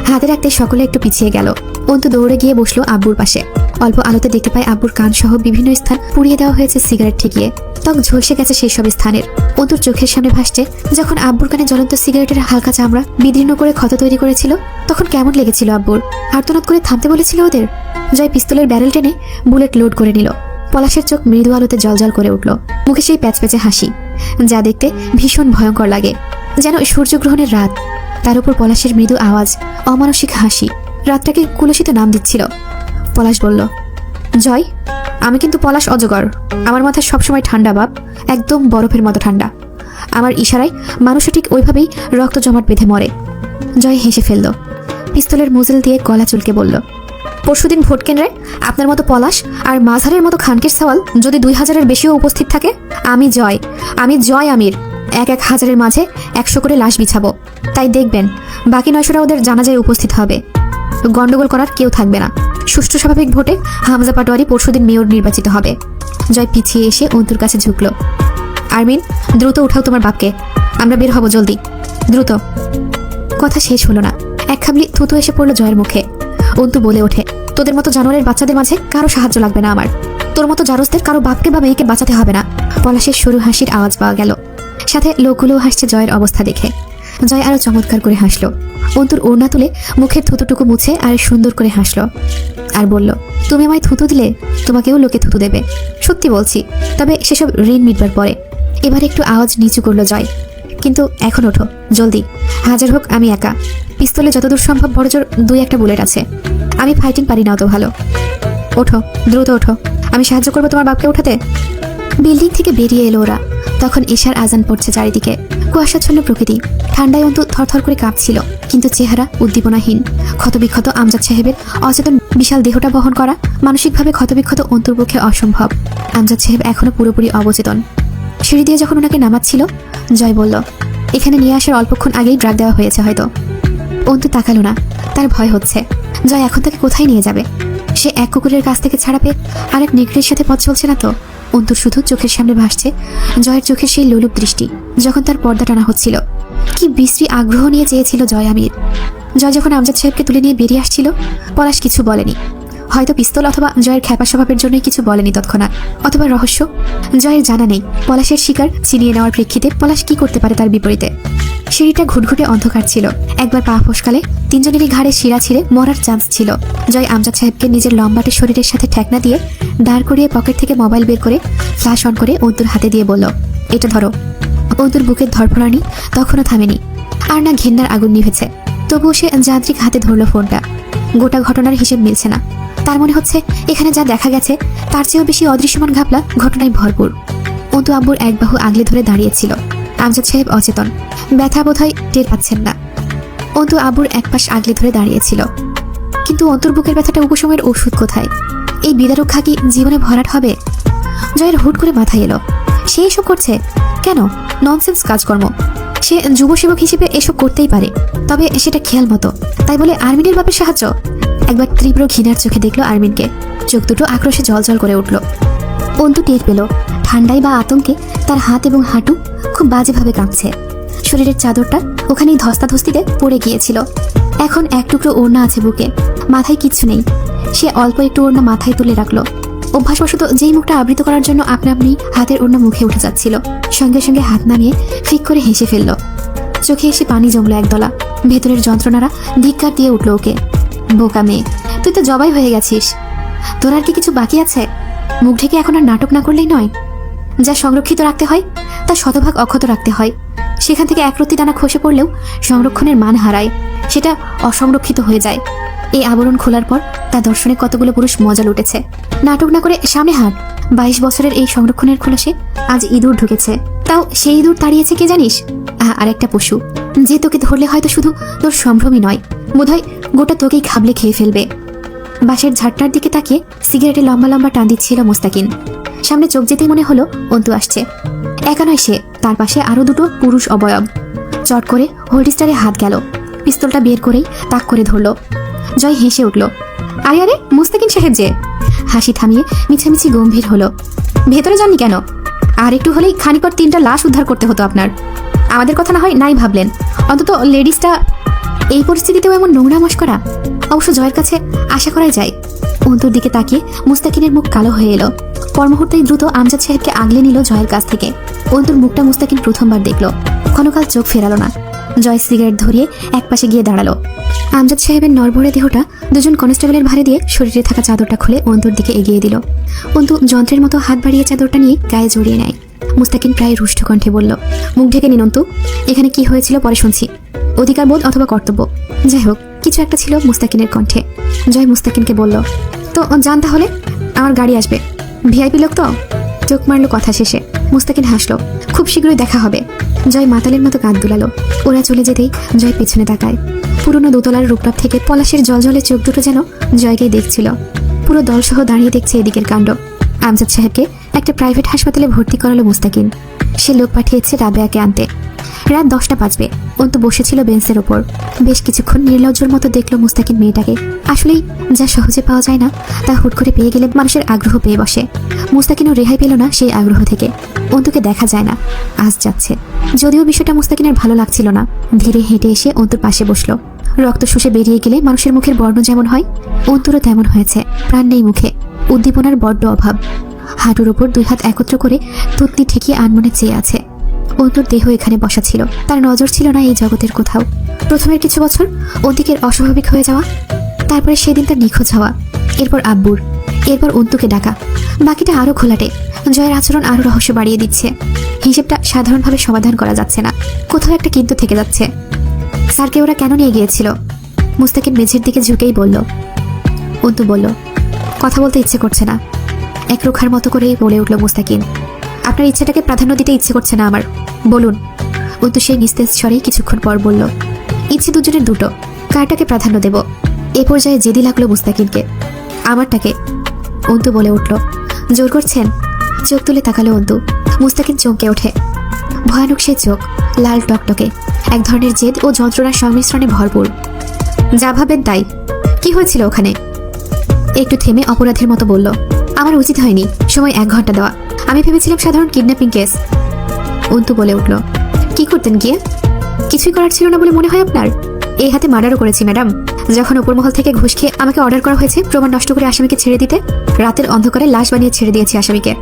হাতে রাখতে সকলে একটু পিছিয়ে গেল। অন্তু দৌড়ে গিয়ে বসলো আব্বুর পাশে। অল্প আলোতে দেখতে পায় আব্বুর কান সহ বিভিন্ন স্থান পুড়িয়ে দেওয়া হয়েছে সিগারেট ঠেকিয়ে। ত্বক ঝলসে গেছে সেই সব স্থানের। অন্তুর চোখের সামনে ভাসছে যখন আব্বুর কানে জ্বলন্ত সিগারেটের হালকা চামড়া বিদীর্ণ করে ক্ষত তৈরি করেছিল, তখন কেমন লেগেছিল আব্বুর। আর্তনাদ করে থামতে বলেছিল ওদের। জয় পিস্তলের ব্যারেল টেনে বুলেট লোড করে নিল। পলাশের চোখ মৃদু আলোতে জ্বলজ্বল করে উঠল। মুখে সেই প্যাচপ্যাচে হাসি, যা দেখতে ভীষণ ভয়ঙ্কর লাগে, যেন সূর্যগ্রহণের রাত। তার উপর পলাশের মৃদু আওয়াজ, অমানসিক হাসি রাতটাকে কুলসিত নাম দিচ্ছিল। পলাশ বলল, জয়, আমি কিন্তু পলাশ অজগর। আমার মাথা সবসময় ঠান্ডা বাপ, একদম বরফের মতো ঠান্ডা। আমার ইশারায় মানুষও ঠিক ওইভাবেই রক্ত জমাট বেঁধে মরে। জয় হেসে ফেলল। পিস্তলের মুজেল দিয়ে গলা চুলকে বলল, পরশুদিন ভোট কেন্দ্রে আপনার মতো পলাশ আর মাঝারের মতো খানকের সওয়াল যদি 2000-এর বেশিও উপস্থিত থাকে, আমি জয় আমির 1,000-এর মাঝে 100 করে লাশ বিছাবো। তাই দেখবেন বাকি 900টা ওদের জানাজায় উপস্থিত হবে। গন্ডগোল করার কেউ থাকবে না। সুষ্ঠু স্বাভাবিক ভোটে হামজা পাটোয়ারি পরশুদিন মেয়র নির্বাচিত হবে। জয় পিছিয়ে এসে অন্তুর কাছে ঝুঁকল। আরমিন, দ্রুত উঠাও তোমার বাপকে, আমরা বের হব জলদি, দ্রুত। কথা শেষ হলো না, এক খাবলি থুতু এসে পড়লো জয়ের মুখে। অন্তু বলে ওঠে, তোদের মতো জানোয়ারের বাচ্চাদের মাঝে কারো সাহায্য লাগবে না আমার। তোর মতো জারজদের কারো বাপকে বা মেয়েকে বাঁচাতে হবে না। পলাশের সরু হাসির আওয়াজ পাওয়া গেল। সাথে লোকগুলোও হাসছে জয়ের অবস্থা দেখে। জয় আরো চমৎকার করে হাসলো। অন্তুর ওড়না তুলে মুখের থুতুটুকু মুছে আর সুন্দর করে হাসলো আর বলল, তুমি আমায় থুতু দিলে তোমাকেও লোকে থুতু দেবে। সত্যি বলছি, তবে সেসব ঋণ মিটবার পরে। এবার একটু আওয়াজ নিচু করলো জয়, কিন্তু এখন ওঠো জলদি। হাজার হোক আমি একা। পিস্তলে যতদূর সম্ভব বড়জোর 2-1টা বুলেট আছে। আমি ফাইটিং পারি না অত ভালো। ওঠো, দ্রুত ওঠো, আমি সাহায্য করবো তোমার বাপকে উঠাতে। বিল্ডিং থেকে বেরিয়ে এলো ওরা। তখন এশার আজান পড়ছে চারিদিকে। কুয়াশাচ্ছন্ন প্রকৃতি, ঠান্ডায় অন্তু থরথর করে কাঁপছিল, কিন্তু চেহারা উদ্দীপনাহীন। ক্ষতবিক্ষত আমজাদ সাহেবের অচেতন বিশাল দেহটা বহন করা মানসিকভাবে ক্ষতবিক্ষত অন্তুর পক্ষে অসম্ভব। আমজাদ সাহেব এখনো পুরোপুরি অবচেতন। সিঁড়ি দিয়ে যখন ওনাকে নামাচ্ছিল, জয় বলল, এখানে নিয়ে আসার অল্পক্ষণ আগেই ড্রাগ দেওয়া হয়েছে হয়তো। অন্তু তাকালো না, তার ভয় হচ্ছে। জয় এখন তাকে কোথায় নিয়ে যাবে? সে এক কুকুরের কাছ থেকে ছাড়া পেয়ে আরেক নেকড়ের সাথে পথ চলছে না তো? অন্তুর শুধু চোখের সামনে ভাসছে জয়ের চোখের সেই লোলুপ দৃষ্টি, যখন তার পর্দা টানা হচ্ছিল। কি বিশ্রী আগ্রহ নিয়ে চেয়েছিল জয় আমির। জয় যখন আমজাদ সাহেবকে তুলে নিয়ে বেরিয়ে আসছিল, পলাশ কিছু বলেনি। হয়তো পিস্তল অথবা জয়ের খ্যাপা স্বভাবের জন্যই কিছু বলেনি তৎক্ষণাৎ, অথবা রহস্য। জয়ের জানা নেই পলাশের শিকার ছিনিয়ে নেওয়ার প্রেক্ষিতে পলাশ কি করতে পারে তার বিপরীতে। সিঁড়িটা ঘুটঘুটে অন্ধকার ছিল। একবার পা ফসকালে তিনজনেরই ঘাড়ে শিরা ছিঁড়ে মরার চান্স ছিল। জয় আমজাদ সাহেবকে নিজের লম্বাটে শরীরের সাথে ঠেকনা দিয়ে দাঁড় করিয়ে পকেট থেকে মোবাইল বের করে ফ্ল্যাশ অন করে অন্তুর হাতে দিয়ে বলল, এটা ধরো। অন্তুর বুকের ধরফরানি তখনও থামেনি, আর না ঘেন্নার আগুন নিভেছে। তবুও সে যান্ত্রিক হাতে ধরল ফোনটা। গোটা ঘটনার হিসেব মিলছে না। তার মনে হচ্ছে এখানে যা দেখা গেছে তার চেয়েও বেশি অদৃশ্যমান ঘাপলা ঘটনায় ভরপুর। অন্তু আব্বুর এক বাহু আগলে ধরে দাঁড়িয়েছিল। আমজাদ সাহেব অচেতন, ব্যথা বোধহয় টের পাচ্ছেন না। অন্তু আব্বুর এক পাশ আগলে ধরে দাঁড়িয়েছিল। কিন্তু অন্তুর বুকের ব্যথাটা উপশমের ওষুধ কোথায়? এই বিদারক ঘা কি জীবনে ভরাট হবে? জয়ের হুট করে মাথায় এলো, সে এসব করছে কেন? ননসেন্স কাজকর্ম। সে যুব সেবক হিসেবে এসব করতেই পারে, তবে সেটা খেয়াল মতো। তাই বলে আর্মিনের বাপের সাহায্য? একবার তীব্র ঘৃণার চোখে দেখলো আর্মিনকে। চোখ দুটো আক্রোশে জলজল করে উঠল। অন্তু টের পেল ঠান্ডায় বা আতঙ্কে তার হাত এবং হাঁটু খুব বাজেভাবে কাঁপছে। শরীরের চাদরটা ওখানেই ধস্তাধস্তিতে পড়ে গিয়েছিল। এখন এক টুকরো ওড়না আছে বুকে, মাথায় কিচ্ছু নেই। সে অল্প একটু ওড়না মাথায় তুলে রাখলো। অভ্যাসবশত যেই মুখটা আবৃত করার জন্য আপনা আপনি হাতের ওড়না মুখে উঠে যাচ্ছিল, সঙ্গে সঙ্গে হাত নামিয়ে ফিক করে হেসে ফেলল। চোখে এসে পানি জমলো একদলা। ভেতরের যন্ত্রণারা ধিক্কার দিয়ে উঠল ওকে। বোকা মেয়ে, তুই তো জবাই হয়ে গেছিস। তোর আর কি কিছু বাকি আছে? মুখ ঢেকে এখন আর নাটক না করলেই নয়। যা সংরক্ষিত রাখতে হয় তা শতভাগ অক্ষত রাখতে হয়। সেখান থেকে একরত্তি দানা খসে পড়লেও সংরক্ষণের মান হারায়, সেটা অসংরক্ষিত হয়ে যায়। এই আবরণ খোলার পর তা দর্শনে কতগুলো পুরুষ মজা লুটেছে। নাটক না করে সামনে হাঁট। 22 বছরের এই সংরক্ষণের খোলসে আজ ইঁদুর ঢুকেছে। তাও সেই ইঁদুর তাড়িয়েছে কে জানিস? আরেকটা পশু, যে তোকে ধরলে হয়তো শুধু তোর সম্ভ্রমই নয়, বোধহয় গোটা তোকেই খাবলে খেয়ে ফেলবে। বাঁশের ঝাড়টার দিকে তাকিয়ে সিগারেটে লম্বা লম্বা টান দিচ্ছিল মোস্তাকিন। সামনে চোখ যেতেই মনে হলো অন্তু আসছে। একা নয় সে, তার পাশে আরো দুটো পুরুষ অবয়ব। চট করে হোল্ডিস্টারে হাত গেল, পিস্তলটা বের করেই তাক করে ধরল। জয় হেসে উঠল। আরে আরে, মুস্তাকিন সাহেব যে। হাসি থামিয়ে মিছামিছি গম্ভীর হলো। ভেতরে যাননি কেন? আর একটু হলেই খানিকর 3টা লাশ উদ্ধার করতে হতো আপনার। আমাদের কথা না হয় নাই ভাবলেন, অন্তত লেডিসটা। এই পরিস্থিতিতেও এমন নোংরা মস্করা অবশ্য জয়ের কাছে আশা করাই যায়। অন্তুর দিকে তাকিয়ে মুস্তাকিনের মুখ কালো হয়ে এলো। পরমুহূর্তেই দ্রুত আমজাদ সাহেবকে আগলে নিল জয়ের কাছ থেকে। অন্তুর মুখটা মুস্তাকিন প্রথমবার দেখল, ক্ষণকাল চোখ ফেরালো না। জয় সিগারেট ধরিয়ে একপাশে গিয়ে দাঁড়ালো। আমজাদ সাহেবের নড়বড়ে দেহটা দুজন কনস্টেবলের ভারে দিয়ে শরীরে থাকা চাদরটা খুলে অন্তুর দিকে এগিয়ে দিল। অন্তু যন্ত্রের মতো হাত বাড়িয়ে চাদরটা নিয়ে গায়ে জড়িয়ে নেয়। মুস্তাকিন প্রায় রুষ্ট কণ্ঠে বলল, মুখ ঢেকে নিন অন্তু, এখানে কি হয়েছিল পরে শুনছি। অধিকার বোধ অথবা কর্তব্য, যাই হোক কিছু একটা ছিল মুস্তাকিনের কণ্ঠে। জয় মুস্তাকিনকে বলল, তো যান তাহলে, আমার গাড়ি আসবে। ভিআইপি লোক তো। চোখ মারলো কথা শেষে। মুস্তাকিন হাসলো, খুব শীঘ্রই দেখা হবে। জয় মাতালের মতো কাঁধ দুলালো। ওরা চলে যেতেই জয় পেছনে তাকায়। পুরনো দোতলার রূপটপ থেকে পলাশের জলজলে চোখ দুটো যেন জয়কেই দেখছিল। পুরো দলসহ দাঁড়িয়ে দেখছে এদিকের কাণ্ড। আমজাদ সাহেবকে একটা প্রাইভেট হাসপাতালে ভর্তি করালো মুস্তাকিন। সে লোক পাঠিয়েছে রাবেয়াকে আনতে। রাত 10টা বাজবে। অন্তু বসেছিল বেঞ্চের ওপর। বেশ কিছুক্ষণ নির্লজ্জর মতো দেখলো মুস্তাকিন মেয়েটাকে। আসলেই যা সহজে পাওয়া যায় না, তা হুট করে পেয়ে গেলে মানুষের আগ্রহ পেয়ে বসে। মুস্তাকিনও রেহাই পেল না সেই আগ্রহ থেকে। অন্তুকে দেখা যায় না, আজ যাচ্ছে। যদিও বিষয়টা মুস্তাকিনের ভালো লাগছিল না। ধীরে হেঁটে এসে অন্তুর পাশে বসলো। রক্ত শুষে বেরিয়ে গেলে মানুষের মুখের বর্ণ যেমন হয়, অন্তুরও তেমন হয়েছে। প্রাণ নেই মুখে, উদ্দীপনার বড্ড অভাব। হাঁটুর ওপর 2 হাত একত্র করে তুতনি ঠেকিয়ে আনমনে চেয়ে আছে। অন্তুর দেহ এখানে বসা ছিল, তার নজর ছিল না এই জগতের কোথাও। প্রথমের কিছু বছর অন্তিকের অস্বাভাবিক হয়ে যাওয়া, তারপরে সেদিন তার নিখোঁজ হওয়া, এরপর আব্বুর, এরপর অন্তুকে ডাকা। বাকিটা আরো ঘোলাটে। জয়ের আচরণ আরো রহস্য বাড়িয়ে দিচ্ছে। হিসেবটা সাধারণভাবে সমাধান করা যাচ্ছে না, কোথাও একটা কিন্তু থেকে যাচ্ছে। স্যারকে ওরা কেন নিয়ে গিয়েছিল? মুস্তাকিন মেঝের দিকে ঝুঁকেই বলল। অন্তু বলল, কথা বলতে ইচ্ছে করছে না। এক রোখার মতো করেই বলে উঠল মুস্তাকিন, আপনার ইচ্ছেটাকে প্রাধান্য দিতে ইচ্ছে করছে না আমার, বলুন। অন্তু সেই নিস্তেজ স্বরেই কিছুক্ষণ পর বলল, ইচ্ছে দুজনের দুটো, কারটাকে প্রাধান্য দেব? এ পর্যায়ে জেদি লাগলো মুস্তাকিনকে। আমারটাকে। অন্তু বলে উঠল, জোর করছেন? চোখ তুলে তাকালো অন্তু। মুস্তাকিন চমকে ওঠে। ভয়ানক সেই চোখ, লাল টকটকে, এক ধরনের জেদ ও যন্ত্রণার সংমিশ্রণে ভরপুর। যা ভাবেন তাই। কি হয়েছিল ওখানে? একটু থেমে অপরাধীর মতো বলল, আমার উচিত হয়নি সময় 1 ঘন্টা দেওয়া। আমি ভেবেছিলাম সাধারণ কিডন্যাপিং কেস। অন্তু বলে উঠল, কি করতেন গিয়ে? কিছুই করার ছিল না বলে মনে হয় আপনার? এই হাতে মার্ডারও করেছি ম্যাডাম। যখন উপরমহল থেকে ঘুষ খেয়ে আমাকে অর্ডার করা হয়েছে প্রমাণ নষ্ট করে আসামিকে ছেড়ে দিতে, রাতের অন্ধকারে লাশ বানিয়ে ছেড়ে দিয়েছি আসামিকে।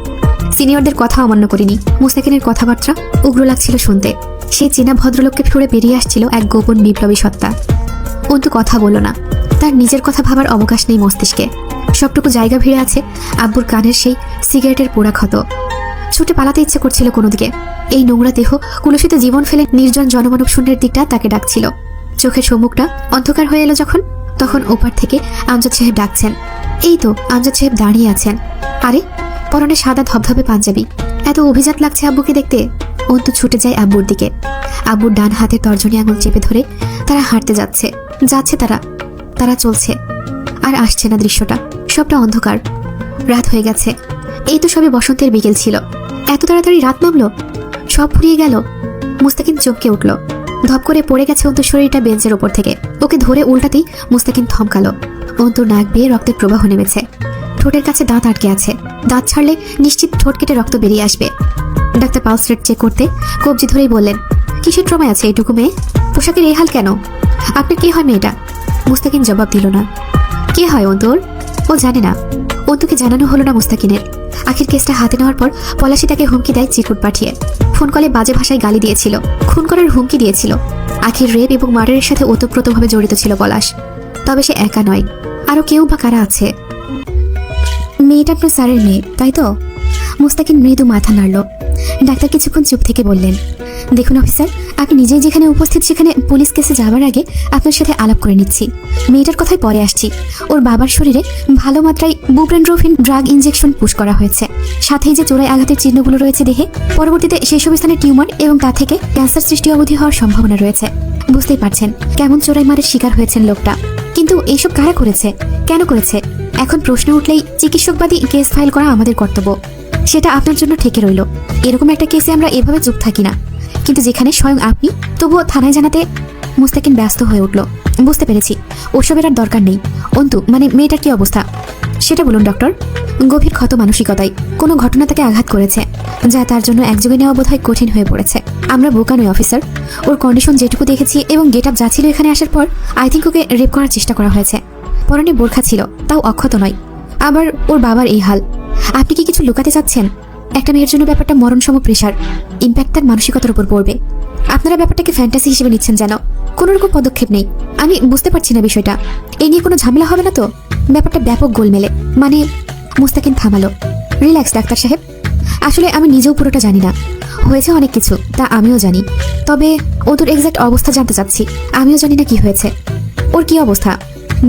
সিনিয়রদের কথা অমান্য করিনি। মুস্তাকিনের কথাবার্তা উগ্র লাগছিল শুনতে। সেই চেনা ভদ্রলোককে ফিরে বেরিয়ে আসছিল এক গোপন বিপ্লবী সত্তা। অন্তু কথা বলল না। তার নিজের কথা ভাবার অবকাশ নেই মস্তিষ্কে। সবটুকু জায়গা ভিড়ে আছে আব্বুর কানের সেই সিগারেটের পোড়া ক্ষত। ছুটে পালাতে ইচ্ছে করছিল কোনো দিকে। এই নোংরা দেহ কুলসিত জীবন ফেলে নির্জন জনমানব শূন্যের দিকটা তাকে ডাকছিল। চোখের সম্মুখটা অন্ধকার হয়ে এলো যখন, তখন ওপার থেকে আমজাদ সাহেব ডাকছেন। এই তো আমজাদ সাহেব দাঁড়িয়ে আছেন। আরে, পরনে সাদা ধবধবে পাঞ্জাবি, এত অভিজাত লাগছে আব্বুকে দেখতে। অন্তু ছুটে যায় আব্বুর দিকে। আব্বুর ডান হাতে তর্জনী আঙুল চেপে ধরে তারা হাঁটতে যাচ্ছে। তারা চলছে, আর আসছে না দৃশ্যটা। সবটা অন্ধকার, রাত হয়ে গেছে। এই তো সবে বসন্তের বিকেল ছিল, এত তাড়াতাড়ি রাত নামলো, সব ফুরিয়ে গেল। মুস্তাকিন চমকে উঠল। ধপ করে পড়ে গেছে অন্তুর শরীরটা বেঞ্চের ওপর থেকে। ওকে ধরে উল্টাতেই মুস্তাকিন থমকালো। অন্তুর নাক বেয়ে রক্তের প্রবাহ নেমেছে। ঠোঁটের কাছে দাঁত আটকে আছে। দাঁত ছাড়লে নিশ্চিত ঠোঁট কেটে রক্ত বেরিয়ে আসবে। ডাক্তার পালস রেট চেক করতে কবজি ধরেই বললেন, কিসের ট্রমায় আছে এইটুকু মেয়ে? পোশাকের এই হাল কেন? আপনার কি হয় মেয়েটা? মুস্তাকিন জবাব দিল না। কে হয় অন্তুর? ও জানে না। অন্তুকে জানানো হলো না মুস্তাকিনের। আখির কেসটা হাতে নেওয়ার পর পলাশি তাকে হুমকি দেয় চিরকুট পাঠিয়ে। ফোন কলে বাজে ভাষায় গালি দিয়েছিল, খুন করার হুমকি দিয়েছিল। আখির রেপ এবং মার্ডারের সাথে ওতপ্রোতভাবে জড়িত ছিল পলাশ। তবে সে একা নয়, আরো কেউ বা কারা আছে। মেয়েটা আপনার স্যারের মেয়ে, তাই তো? মুস্তাকিন মৃদু মাথা নাড়ল। ডাক্তার কিছুক্ষণ চুপ থেকে বললেন, দেখুন অফিসার, আপনি নিজেই যেখানে উপস্থিত সেখানে পুলিশ কেসে যাওয়ার আগে আপনার সাথে আলাপ করে নিচ্ছি। মেয়েটার কথায় পরে আসছি। ওর বাবার শরীরে ভালো মাত্রায় বুপ্রেনড্রোফিন ড্রাগ ইনজেকশন পুশ করা হয়েছে। সাথেই যে চোরাই আঘাতের চিহ্নগুলো রয়েছে দেহে, পরবর্তীতে সেসব স্থানে টিউমার এবং তা থেকে ক্যান্সার সৃষ্টি অবধি হওয়ার সম্ভাবনা রয়েছে। বুঝতেই পারছেন কেমন চোরাই মারের শিকার হয়েছেন লোকটা। কিন্তু এইসব কারা করেছে, কেন করেছে? এখন প্রশ্ন উঠলেই চিকিৎসকবাদী কেস ফাইল করা আমাদের কর্তব্য। সেটা আপনার জন্য ঠেকে রইল। এরকম একটা কেসে আমরা এভাবে চুপ থাকি না, কিন্তু যেখানে স্বয়ং আপনি, তবুও থানায় জানাতে। মুস্তাকিন ব্যস্ত হয়ে উঠল। বুঝতে পেরেছি, ওসবের আর দরকার নেই। অন্তু মানে মেয়েটার কি অবস্থা সেটা বলুন ডক্টর। গভীর ক্ষত মানসিকতায় কোনো ঘটনা তাকে আঘাত করেছে, যা তার জন্য একযোগে নেওয়া বোধহয় কঠিন হয়ে পড়েছে। আমরা বোকা নই অফিসার। ওর কন্ডিশন যেটুকু দেখেছি এবং গেট আপ যা ছিল এখানে আসার পর, আই থিঙ্ক ওকে রেপ করার চেষ্টা করা হয়েছে। পরনে বোরখা ছিল, তাও অক্ষত নয়। আবার ওর বাবার এই হাল। আপনি কি কিছু লুকাতে চাচ্ছেন? একটা মেয়ের জন্য ব্যাপারটা মরণসম প্রেশার, ইম্প্যাক্ট তার মানসিকতার উপর পড়বে। আপনারা ব্যাপারটাকে ফ্যান্টাসি হিসেবে নিচ্ছেন যেন। কোনো রকম পদক্ষেপ নেই। আমি বুঝতে পারছি না বিষয়টা। এই নিয়ে কোনো ঝামেলা হবে না তো? ব্যাপারটা ব্যাপক গোলমেলে। মানে মুস্তাকিন থামালো। রিল্যাক্স ডাক্তার সাহেব, আসলে আমি নিজেও পুরোটা জানি না। হয়েছে অনেক কিছু, তা আমিও জানি। তবে ওদের এক্সাক্ট অবস্থা জানতে চাচ্ছি। আমিও জানি না কি হয়েছে। ওর কি অবস্থা?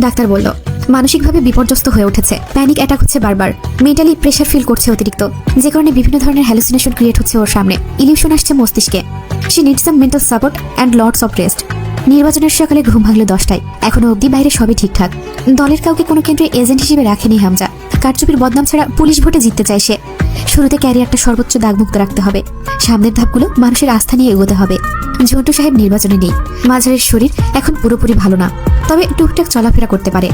ডাক্তার বলল, মানসিকভাবে বিপর্যস্ত হয়ে উঠেছে। প্যানিক অ্যাটাক হচ্ছে বারবার। মেন্টালি প্রেশার ফিল করছে অতিরিক্ত, যে কারণে বিভিন্ন ধরনের হ্যালুসিনেশন ক্রিয়েট হচ্ছে ওর সামনে। ইলিউশন আসছে মস্তিষ্কে। She needs some mental support and lots of rest. নির্বাচনের সকালে ঘুম ভাঙলো 10টায়। এখনো অবধি বাইরে সবই ঠিকঠাক। দলের কাউকে কোনো কেন্দ্রে এজেন্ট হিসেবে রাখেনি হামজা। কারচুপির বদনাম ছাড়া পুলিশ ভোটে জিততে চায় সে। শুরুতে ক্যারিয়ারটা সর্বোচ্চ দাগমুক্ত রাখতে হবে। সামনের ধাপগুলো মানুষের আস্থা নিয়ে এগোতে হবে। ঝন্টু সাহেব নির্বাচনে নেই। মাঝারের শরীর এখন পুরোপুরি ভালো না, তবে টুকটাক চলাফেরা করতে পারে।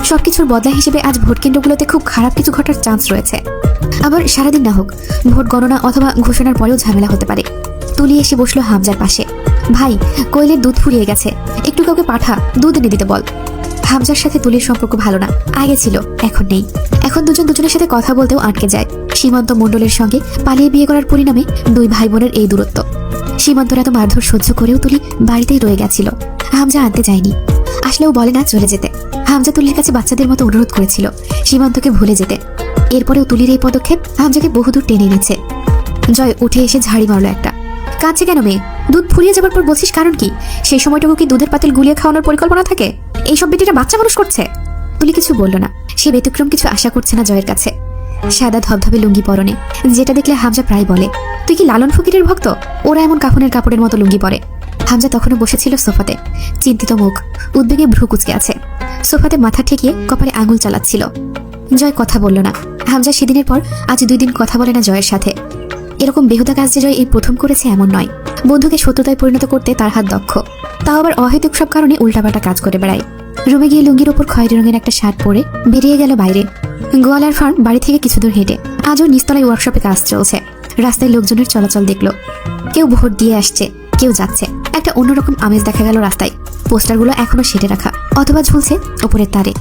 সবকিছুর বদলা হিসেবে আজ ভোট কেন্দ্রগুলোতে খুব খারাপ কিছু ঘটার চান্স রয়েছে। আবার সারাদিন না হোক, ভোট গণনা অথবা ঘোষণার পরেও ঝামেলা হতে পারে। তুলি এসে বসলো হামজার পাশে। ভাই, কোয়েলের দুধ ফুরিয়ে গেছে, একটু কাউকে পাঠা, দুধ এনে দিতে বল। হামজার সাথে তুলির সম্পর্ক ভালো না, আগে ছিল, এখন নেই। এখন দুজন দুজনের সাথে কথা বলতেও আটকে যায়। সীমান্ত মণ্ডলের সঙ্গে পালিয়ে বিয়ে করার পরিণামে দুই ভাই বোনের এই দূরত্ব। সীমান্তর এত মারধর সহ্য করেও তুলি বাড়িতেই রয়ে গেছিল। হামজা আনতে যায়নি, আসলেও বলে না চলে যেতে। হামজা তুলির কাছে বাচ্চাদের মতো অনুরোধ করেছিল সীমান্তকে ভুলে যেতে। এরপরেও তুলির এই পদক্ষেপ হামজাকে বহুদূর টেনে এনেছে। জয় উঠে এসে ঝাড়ি মারল একটা। কাঁদছে কেন মেয়ে? দুধ ফুরিয়ে যাবার পর বলছিস কারণ কি? সেই সময়টুকু কি দুধের পাতিল গুলিয়ে খাওয়ানোর পরিকল্পনা থাকে? এইসব বেটিরা বাচ্চা মানুষ করছে। তুলি কিছু বলল না। সে ব্যতিক্রম কিছু আশা করছে না জয়ের কাছে। সাদা ধবধবে লুঙ্গি পরনে, যেটা দেখলে হামজা প্রায় বলে, তুই কি লালন ফকিরের ভক্ত? ওরা এমন কাফনের কাপড়ের মতো লুঙ্গি পরে। হামজা তখনও বসেছিল সোফাতে, চিন্তিত মুখ, উদ্বেগে ভ্রু কুচকে আছে। সোফাতে মাথা ঠেকিয়ে কপালে আঙুল চালাচ্ছিল। জয় কথা বলল না। হামজা সেদিনের পর আজ 2 দিন কথা বলে না জয়ের সাথে। এরকম বেহুদা কাজ যে জয় এই প্রথম করেছে এমন নয়। বন্ধুকে শত্রুতায় পরিণত করতে তার হাত দক্ষ। তাও আবার অহেতুক সব কারণে উল্টাপাল্টা কাজ করে বেড়ায়। রুমে গিয়ে লুঙ্গির ওপর খয়েরি রঙের একটা শার্ট পরে বেরিয়ে গেল বাইরে। গোয়ালার ফার্ম বাড়ি থেকে কিছু দূর হেঁটে। আজও নিচতলায় ওয়ার্কশপে কাজ চলছে। রাস্তায় লোকজনের চলাচল দেখলো। কেউ ভোট দিয়ে আসছে, কেউ যাচ্ছে। একটা অন্যরকম আমেজ দেখা গেল রাস্তায়। পোস্টারগুলো এখনো সেটে রাখা অথবা ঝুলছে ওপরের তারে।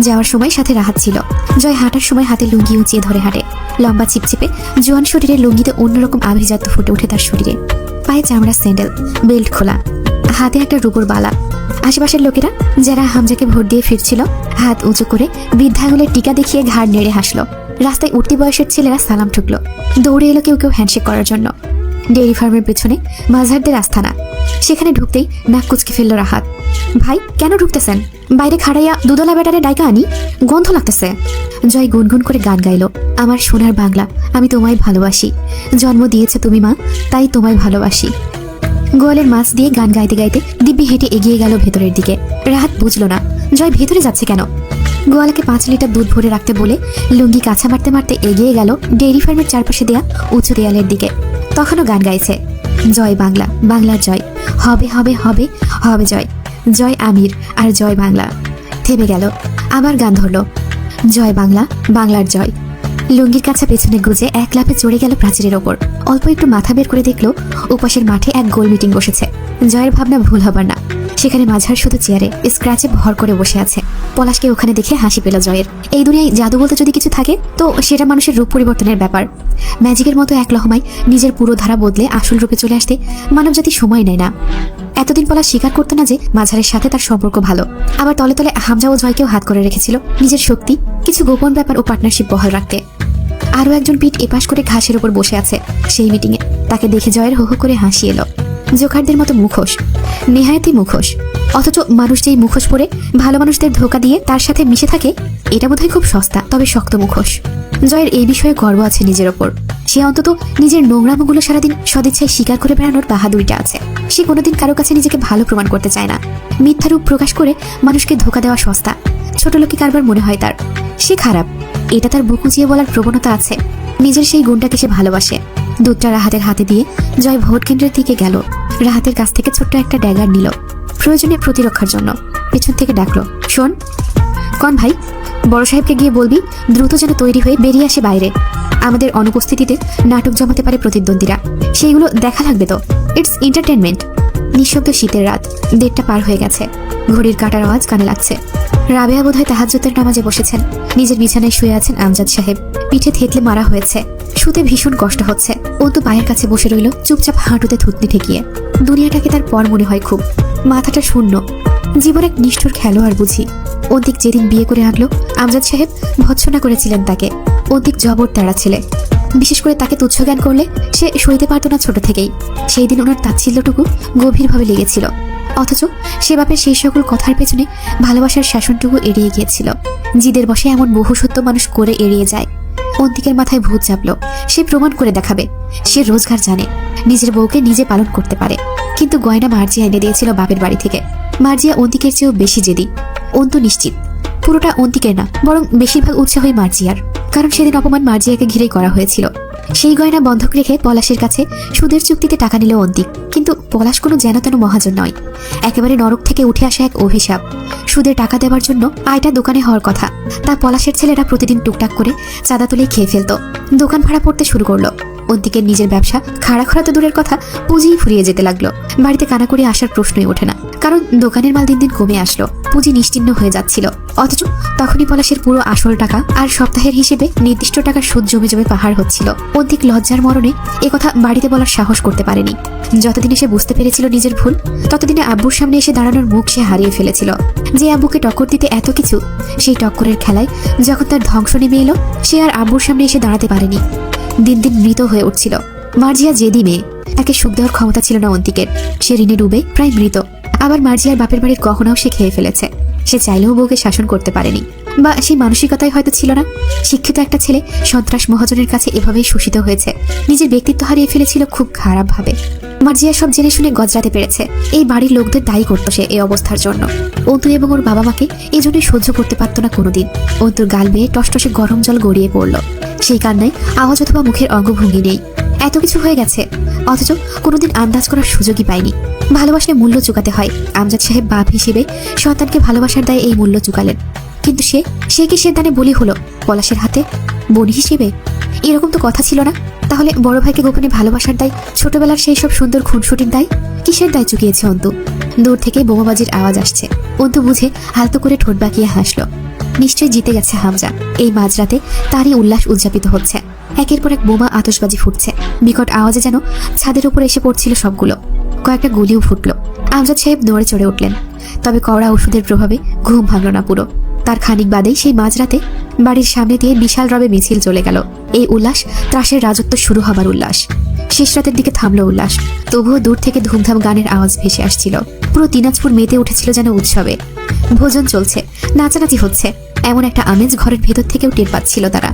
যাওয়ার সময় সাথে রাহাত ছিল। জয় হাঁটার সময় হাতে লুঙ্গি উঁচিয়ে ধরে হাঁটে। লম্বা চিপচিপে জোয়ান শরীরে লুঙ্গিতে অন্যরকম আভিজাত্য ফুটে ওঠে তার শরীরে। পায়ে চামড়ার স্যান্ডেল, বেল্ট খোলা, হাতে একটা রূপোর বালা। আশেপাশের লোকেরা যারা হামজাকে ভোট দিয়ে ফিরছিল হাত উঁচু করে বৃদ্ধা আঙুলের টিকা দেখিয়ে ঘাড় নেড়ে হাসলো। রাস্তায় উঠতি বয়সের ছেলেরা সালাম ঠুকলো। দৌড়ে এলো কেউ কেউ হ্যান্ডশেক করার জন্য। ডেইরি ফার্মের পেছনে মাঝহারদের আস্থানা। সেখানে ঢুকতেই নাক কুচকে ফেললো রাহাত। ভাই, কেন ঢুকতেছেন? বাইরে খাড়াইয়া দুধলা ব্যাটারে ডাইকা আনি, গন্ধ লাগতেছে। জয় গুনগুন করে গান গাইল। আমার সোনার বাংলা, আমি তোমায় ভালোবাসি। জন্ম দিয়েছে তুমি মা, তাই তোমায় ভালোবাসি। গোয়ালের মাছ দিয়ে গান গাইতে গাইতে দিব্যি হেঁটে এগিয়ে গেল ভেতরের দিকে। রাহাত বুঝলো না জয় ভেতরে যাচ্ছে কেন। গোয়ালকে 5 লিটার দুধ ভরে রাখতে বলে লুঙ্গি কাছা মারতে মারতে এগিয়ে গেল ডেইরি ফার্মের চারপাশে দেয়া উঁচু দেয়ালের দিকে। তখনও গান গাইছে, জয় বাংলা, বাংলার জয়, হবে হবে হবে হবে জয়, জয় আমির আর জয় বাংলা। থেমে গেল, আবার গান ধরলো, জয় বাংলা, বাংলার জয়। লুঙ্গির কাছা পেছনে গুজে এক লাফে চড়ে গেল প্রাচীরের ওপর। অল্প একটু মাথা বের করে দেখলো ওপাশের মাঠে এক গোল মিটিং বসেছে। জয়ের ভাবনা ভুল হবার না। সেখানে মাঝার শুধু চেয়ারে স্ক্র্যাচে ভর করে বসে আছে। পলাশকে ওখানে দেখে হাসি পেল জয়ের। এই দুনিয়ায় জাদু বলতে যদি কিছু থাকে তো সেটা মানুষের রূপ পরিবর্তনের ব্যাপার। ম্যাজিকের মতো এক লহমায় নিজের পুরো ধারা বদলে আসল রূপে চলে আসতে মানবজাতি সময় নেয় না। এতদিন পলাশ স্বীকার করতো না যে মাঝারের সাথে তার সম্পর্ক ভালো। আবার তলে তলে হামজা ও জয়কেও হাত করে রেখেছিল নিজের শক্তি, কিছু গোপন ব্যাপার ও পার্টনারশিপ বহাল রাখতে। আরও একজন পিঠ এপাশ করে ঘাসের ওপর বসে আছে সেই মিটিংয়ে। তাকে দেখে জয়ের হো হো করে হাসি এলো। জোকারদের মতো মুখোশ, নেহায়েতই মুখোশ। অথচ মানুষ যেই মুখোশ পরে ভালো মানুষদের ধোকা দিয়ে তার সাথে মিশে থাকে, এটা বোধহয় খুব সস্তা তবে শক্ত মুখোশ। জয়ের এই বিষয়ে গর্ব আছে নিজের ওপর। সে অন্তত নিজের নোংরামগুলো সারাদিন সদিচ্ছায় স্বীকার করে বেড়ানোর বাহাদুরিটা আছে। সে কোনোদিন কারো কাছে নিজেকে ভালো প্রমাণ করতে চায় না। মিথ্যা রূপ প্রকাশ করে মানুষকে ধোকা দেওয়া সস্তা, ছোট লোকে কারবার মনে হয় তার। সে খারাপ, এটা তার বুক উঁচিয়ে বলার প্রবণতা আছে। নিজের সেই গুণটাকে সে ভালোবাসে। দুধটা রাহাতের হাতে দিয়ে জয় ভোট কেন্দ্রের দিকে গেল। রাহাতের কাছ থেকে ছোট্ট একটা ড্যাগার নিল, প্রয়োজনে প্রতিরক্ষার জন্য। পেছন থেকে ডাকলো, শোন। কন ভাই? বড় সাহেবকে গিয়ে বলবি দ্রুত যেন তৈরি হয়ে বেরিয়ে আসে বাইরে। আমাদের অনুপস্থিতিতে নাটক জমাতে পারে প্রতিদ্বন্দ্বীরা, সেইগুলো দেখা লাগবে তো। It's entertainment. নিঃশব্দ শীতের রাত, 1:30 পার হয়ে গেছে। ঘড়ির কাঁটার আওয়াজ কানে লাগছে। রাবেয়া বোধহয় তাহাজ্জুদের নামাজে বসেছেন। নিজের বিছানায় শুয়ে আছেন আমজাদ সাহেব। পিঠে থেতলে মারা হয়েছে, শুতে ভীষণ কষ্ট হচ্ছে। অন্তু পায়ের কাছে বসে রইল, চুপচাপ হাঁটুতে থুতনি ঠেকিয়ে। দুনিয়াটাকে তার পর মনে হয় খুব। মাথাটা শূন্য। জীবন এক নিষ্ঠুর খেলোয়াড় বুঝি। অন্তিক যেদিন বিয়ে করে আনলো, আমজাদ সাহেব ভৎসনা করেছিলেন তাকে। অন্তিক জবর তাড়া ছেলে, বিশেষ করে তাকে তুচ্ছ জ্ঞান করলে সে সইতে পারত না ছোট থেকেই। সেই দিন ওনার তাচ্ছিল্যটুকু গভীরভাবে লেগেছিল। অথচ সে বাপের সেই সকল কথার পেছনে ভালোবাসার শাসনটুকু এড়িয়ে গিয়েছিল। জিদের বসে এমন বহু সত্য মানুষ করে এড়িয়ে যায়। অন্তিকের মাথায় ভূত চাপলো। সে প্রমাণ করে দেখাবে সে রোজগার জানে, নিজের বউকে নিজে পালন করতে পারে। কিন্তু গয়না মার্জিয়া এনে দিয়েছিল বাপের বাড়ি থেকে। মার্জিয়া অন্তিকের চেয়েও বেশি জেদি। অন্তু নিশ্চিত পুরোটা অন্তিকের না, বরং বেশিরভাগ উৎসাহই মার্জিয়ার। কারণ সেদিন অপমান মার্জিয়াকে ঘিরেই করা হয়েছিল। সেই গয়না বন্ধক রেখে পলাশের কাছে সুদের চুক্তিতে টাকা নিল অন্তিক। কিন্তু পলাশ কোনো যেন তেন মহাজন নয়, একেবারে নরক থেকে উঠে আসা এক অভিশাপ। সুদের টাকা দেওয়ার জন্য আয়টা দোকানে হওয়ার কথা, তা পলাশের ছেলেরা প্রতিদিন টুকটাক করে চাঁদা তুলে খেয়ে ফেলতো। দোকান ভাড়া পড়তে শুরু করলো। অন্তিকের নিজের ব্যবসা খাড়া খড়া তো দূরের কথা, পুঁজিই ফুরিয়ে যেতে লাগলো। বাড়িতে কানাকড়ি আসার প্রশ্নই ওঠে না, কারণ দোকানের মাল দিন দিন কমে আসলো। পুঁজি নিশ্চিহ্ন হয়ে যাচ্ছিল। অথচ তখনই পলাশের পুরো আসল টাকা আর সপ্তাহের হিসেবে নির্দিষ্ট টাকার সুদ জমে জমে পাহাড় হচ্ছিল। অন্তিক লজ্জার মরণে একথা বাড়িতে বলার সাহস করতে পারেনি। যতদিনে সে বুঝতে পেরেছিল নিজের ভুল, ততদিনে আব্বুর সামনে এসে দাঁড়ানোর মুখ সে হারিয়ে ফেলেছিল। যে আব্বুকে টক্কর দিতে এত কিছু, সেই টক্করের খেলায় যখন তার ধ্বংস নেমে এলো, সে আর আব্বুর সামনে এসে দাঁড়াতে পারেনি। দিন দিন মৃত হয়ে উঠছিল। মার্জিয়া জেদি মেয়ে, তাকে সুখ দেওয়ার ক্ষমতা ছিল না অন্তিকের। সে ঋণে ডুবে প্রায় মৃত। আবার মার্জিয়ার বাপের বাড়ির গহনাও সে খেয়ে ফেলেছে। সে চাইলেও বউকে শাসন করতে পারেনি, বা সেই মানসিকতাই হয়তো ছিল না। শিক্ষিত একটা ছেলে সন্ত্রাস মহাজনের কাছে এভাবেই শোষিত হয়েছে। নিজের ব্যক্তিত্ব হারিয়ে ফেলেছিল খুব খারাপ ভাবে। মার্জিয়া সব জেনে শুনে গজরাতে পেরেছে। এই বাড়ির লোকদের দায়ী করতো সে এই অবস্থার জন্য। অন্তু এবং ওর বাবা মাকে এই জন্যই সহ্য করতে পারত না কোনোদিন। অন্তুর গাল বেয়ে টসটসে গরম জল গড়িয়ে পড়ল। সেই কান্নায় আওয়াজ অথবা মুখের অঙ্গভঙ্গি নেই। এত কিছু হয়ে গেছে, অথচ কোনোদিন আন্দাজ করার সুযোগই পায়নি। ভালোবাসলে মূল্য চুকাতে হয়। আমজাদ সাহেব বাপ হিসেবে সন্তানকে ভালোবাসার দায়ে এই মূল্য চুকালেন। কিন্তু সে কি সে দানে বলি হলো পলাশের হাতে, বনি হিসেবে? এরকম তো কথা ছিল না। তাহলে বড় ভাইকে গোপনে ভালোবাসার দায়, ছোটবেলার সেই সব সুন্দর খুনসুটির দায়, কিসের দায় চুকিয়েছে অন্তু? দূর থেকে বোমাবাজির আওয়াজ আসছে। অন্তু বুঝে হালতো করে ঠোঁট বাঁকিয়ে হাসলো। নিশ্চয়ই জিতে গেছে হামজা। এই মাঝরাতে তারই উল্লাস উদযাপিত হচ্ছে। একের পর এক বোমা আতশবাজি ফুটছে। বিকট আওয়াজে যেন ছাদের উপর এসে পড়ছিল সবগুলো। কয়েকটা গুলিও ফুটলো। আমজাদ সাহেব নড়ে চড়ে উঠলেন। তবে কড়া ওষুধের প্রভাবে ঘুম ভাঙল না পুরো। তার খানিক বাদেই সেই মাঝরাতে বাড়ির সামনে দিয়ে বিশাল রবে মিছিল চলে গেল। এই উল্লাস ত্রাসের রাজত্ব শুরু হবার উল্লাস। শেষ রাতের দিকে থামলো উল্লাস। তবুও দূর থেকে ধুমধাম গানের আওয়াজ ভেসে আসছিল। পুরো দিনাজপুর মেতে উঠেছিল যেন উৎসবে। ভোজন চলছে, নাচানাচি হচ্ছে, এমন একটা আমেজ ঘরের ভেতর থেকেও টের পাচ্ছিল তারা।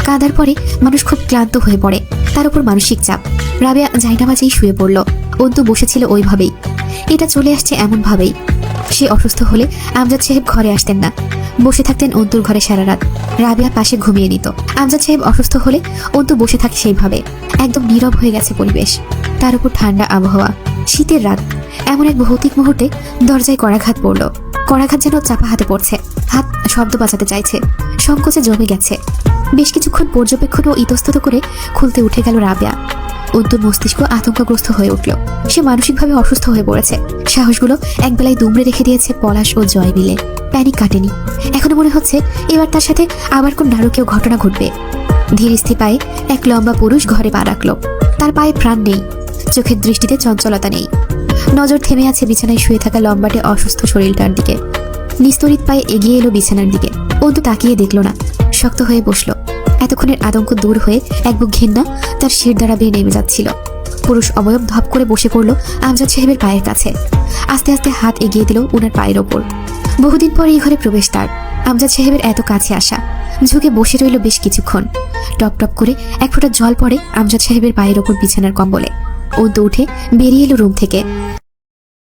কাঁদার পরে মানুষ খুব ক্লান্ত হয়ে পড়ে, তার উপর মানসিক চাপ। রাবেয়া জায়নামাজেই শুয়ে পড়ল। অন্তু বসেছিল ওইভাবেই। এটা চলে আসছে এমন ভাবেই। সে অসুস্থ হলে আমজাদ সাহেব ঘরে আসতেন না, বসে থাকতেন অন্তুর ঘরে সারা রাত। রাবেয়া পাশে ঘুমিয়ে নিত। আমজাদ সাহেব অসুস্থ হলে অন্তু বসে থাকে সেইভাবে। একদম নীরব হয়ে গেছে পরিবেশ। তার উপর ঠান্ডা আবহাওয়া, শীতের রাত। এমন এক ভৌতিক মুহূর্তে দরজায় করাঘাত পড়ল। করাঘাত যেন চাপা হাতে পড়ছে। হাত শব্দ বাঁচাতে চাইছে, সংকোচে জমে গেছে। বেশ কিছুক্ষণ পর্যবেক্ষণ ও ইতস্তত করে খুলতে উঠে গেল রাবেয়া। অন্তুর মস্তিষ্ক আতঙ্কগ্রস্ত হয়ে উঠল। সে মানসিকভাবে অসুস্থ হয়ে পড়েছে। সাহসগুলো একবেলায় দুমড়ে রেখে দিয়েছে পলাশ ও জয় মিলে। প্যানিক কাটেনি। এখনো মনে হচ্ছে এবার তার সাথে আবার কোন নারকীয় ঘটনা ঘটবে। ধীর স্থির পায়ে এক লম্বা পুরুষ ঘরে পা রাখল। তার পায়ে প্রাণ নেই, চোখের দৃষ্টিতে চঞ্চলতা নেই। নজর থেমে আছে বিছানায় শুয়ে থাকা লম্বাটে অসুস্থ শরীরটার দিকে। নিস্তরিত পায়ে এগিয়ে এলো বিছানার দিকে। অন্তু তাকিয়ে দেখল না, শক্ত হয়ে বসলো। এতক্ষণের আতঙ্ক দূর হয়ে এক বুক ঘৃণা তার শির দ্বারা বেয়ে নেমে যাচ্ছিল। পুরুষ অবয়ব ধপ করে বসে পড়ল আমজাদ সাহেবের পায়ের কাছে। আস্তে আস্তে হাত এগিয়ে দিল উনার পায়ের ওপর। বহুদিন পর এই ঘরে প্রবেশ তার। আমজাদ সাহেবের এত কাছে আসা। ঝুঁকে বসে রইল বেশ কিছুক্ষণ। টপ টপ করে এক ফোঁটা জল পড়ে আমজাদ সাহেবের পায়ের ওপর বিছানার কম্বলে। অন্তু উঠে বেরিয়ে এলো রুম থেকে।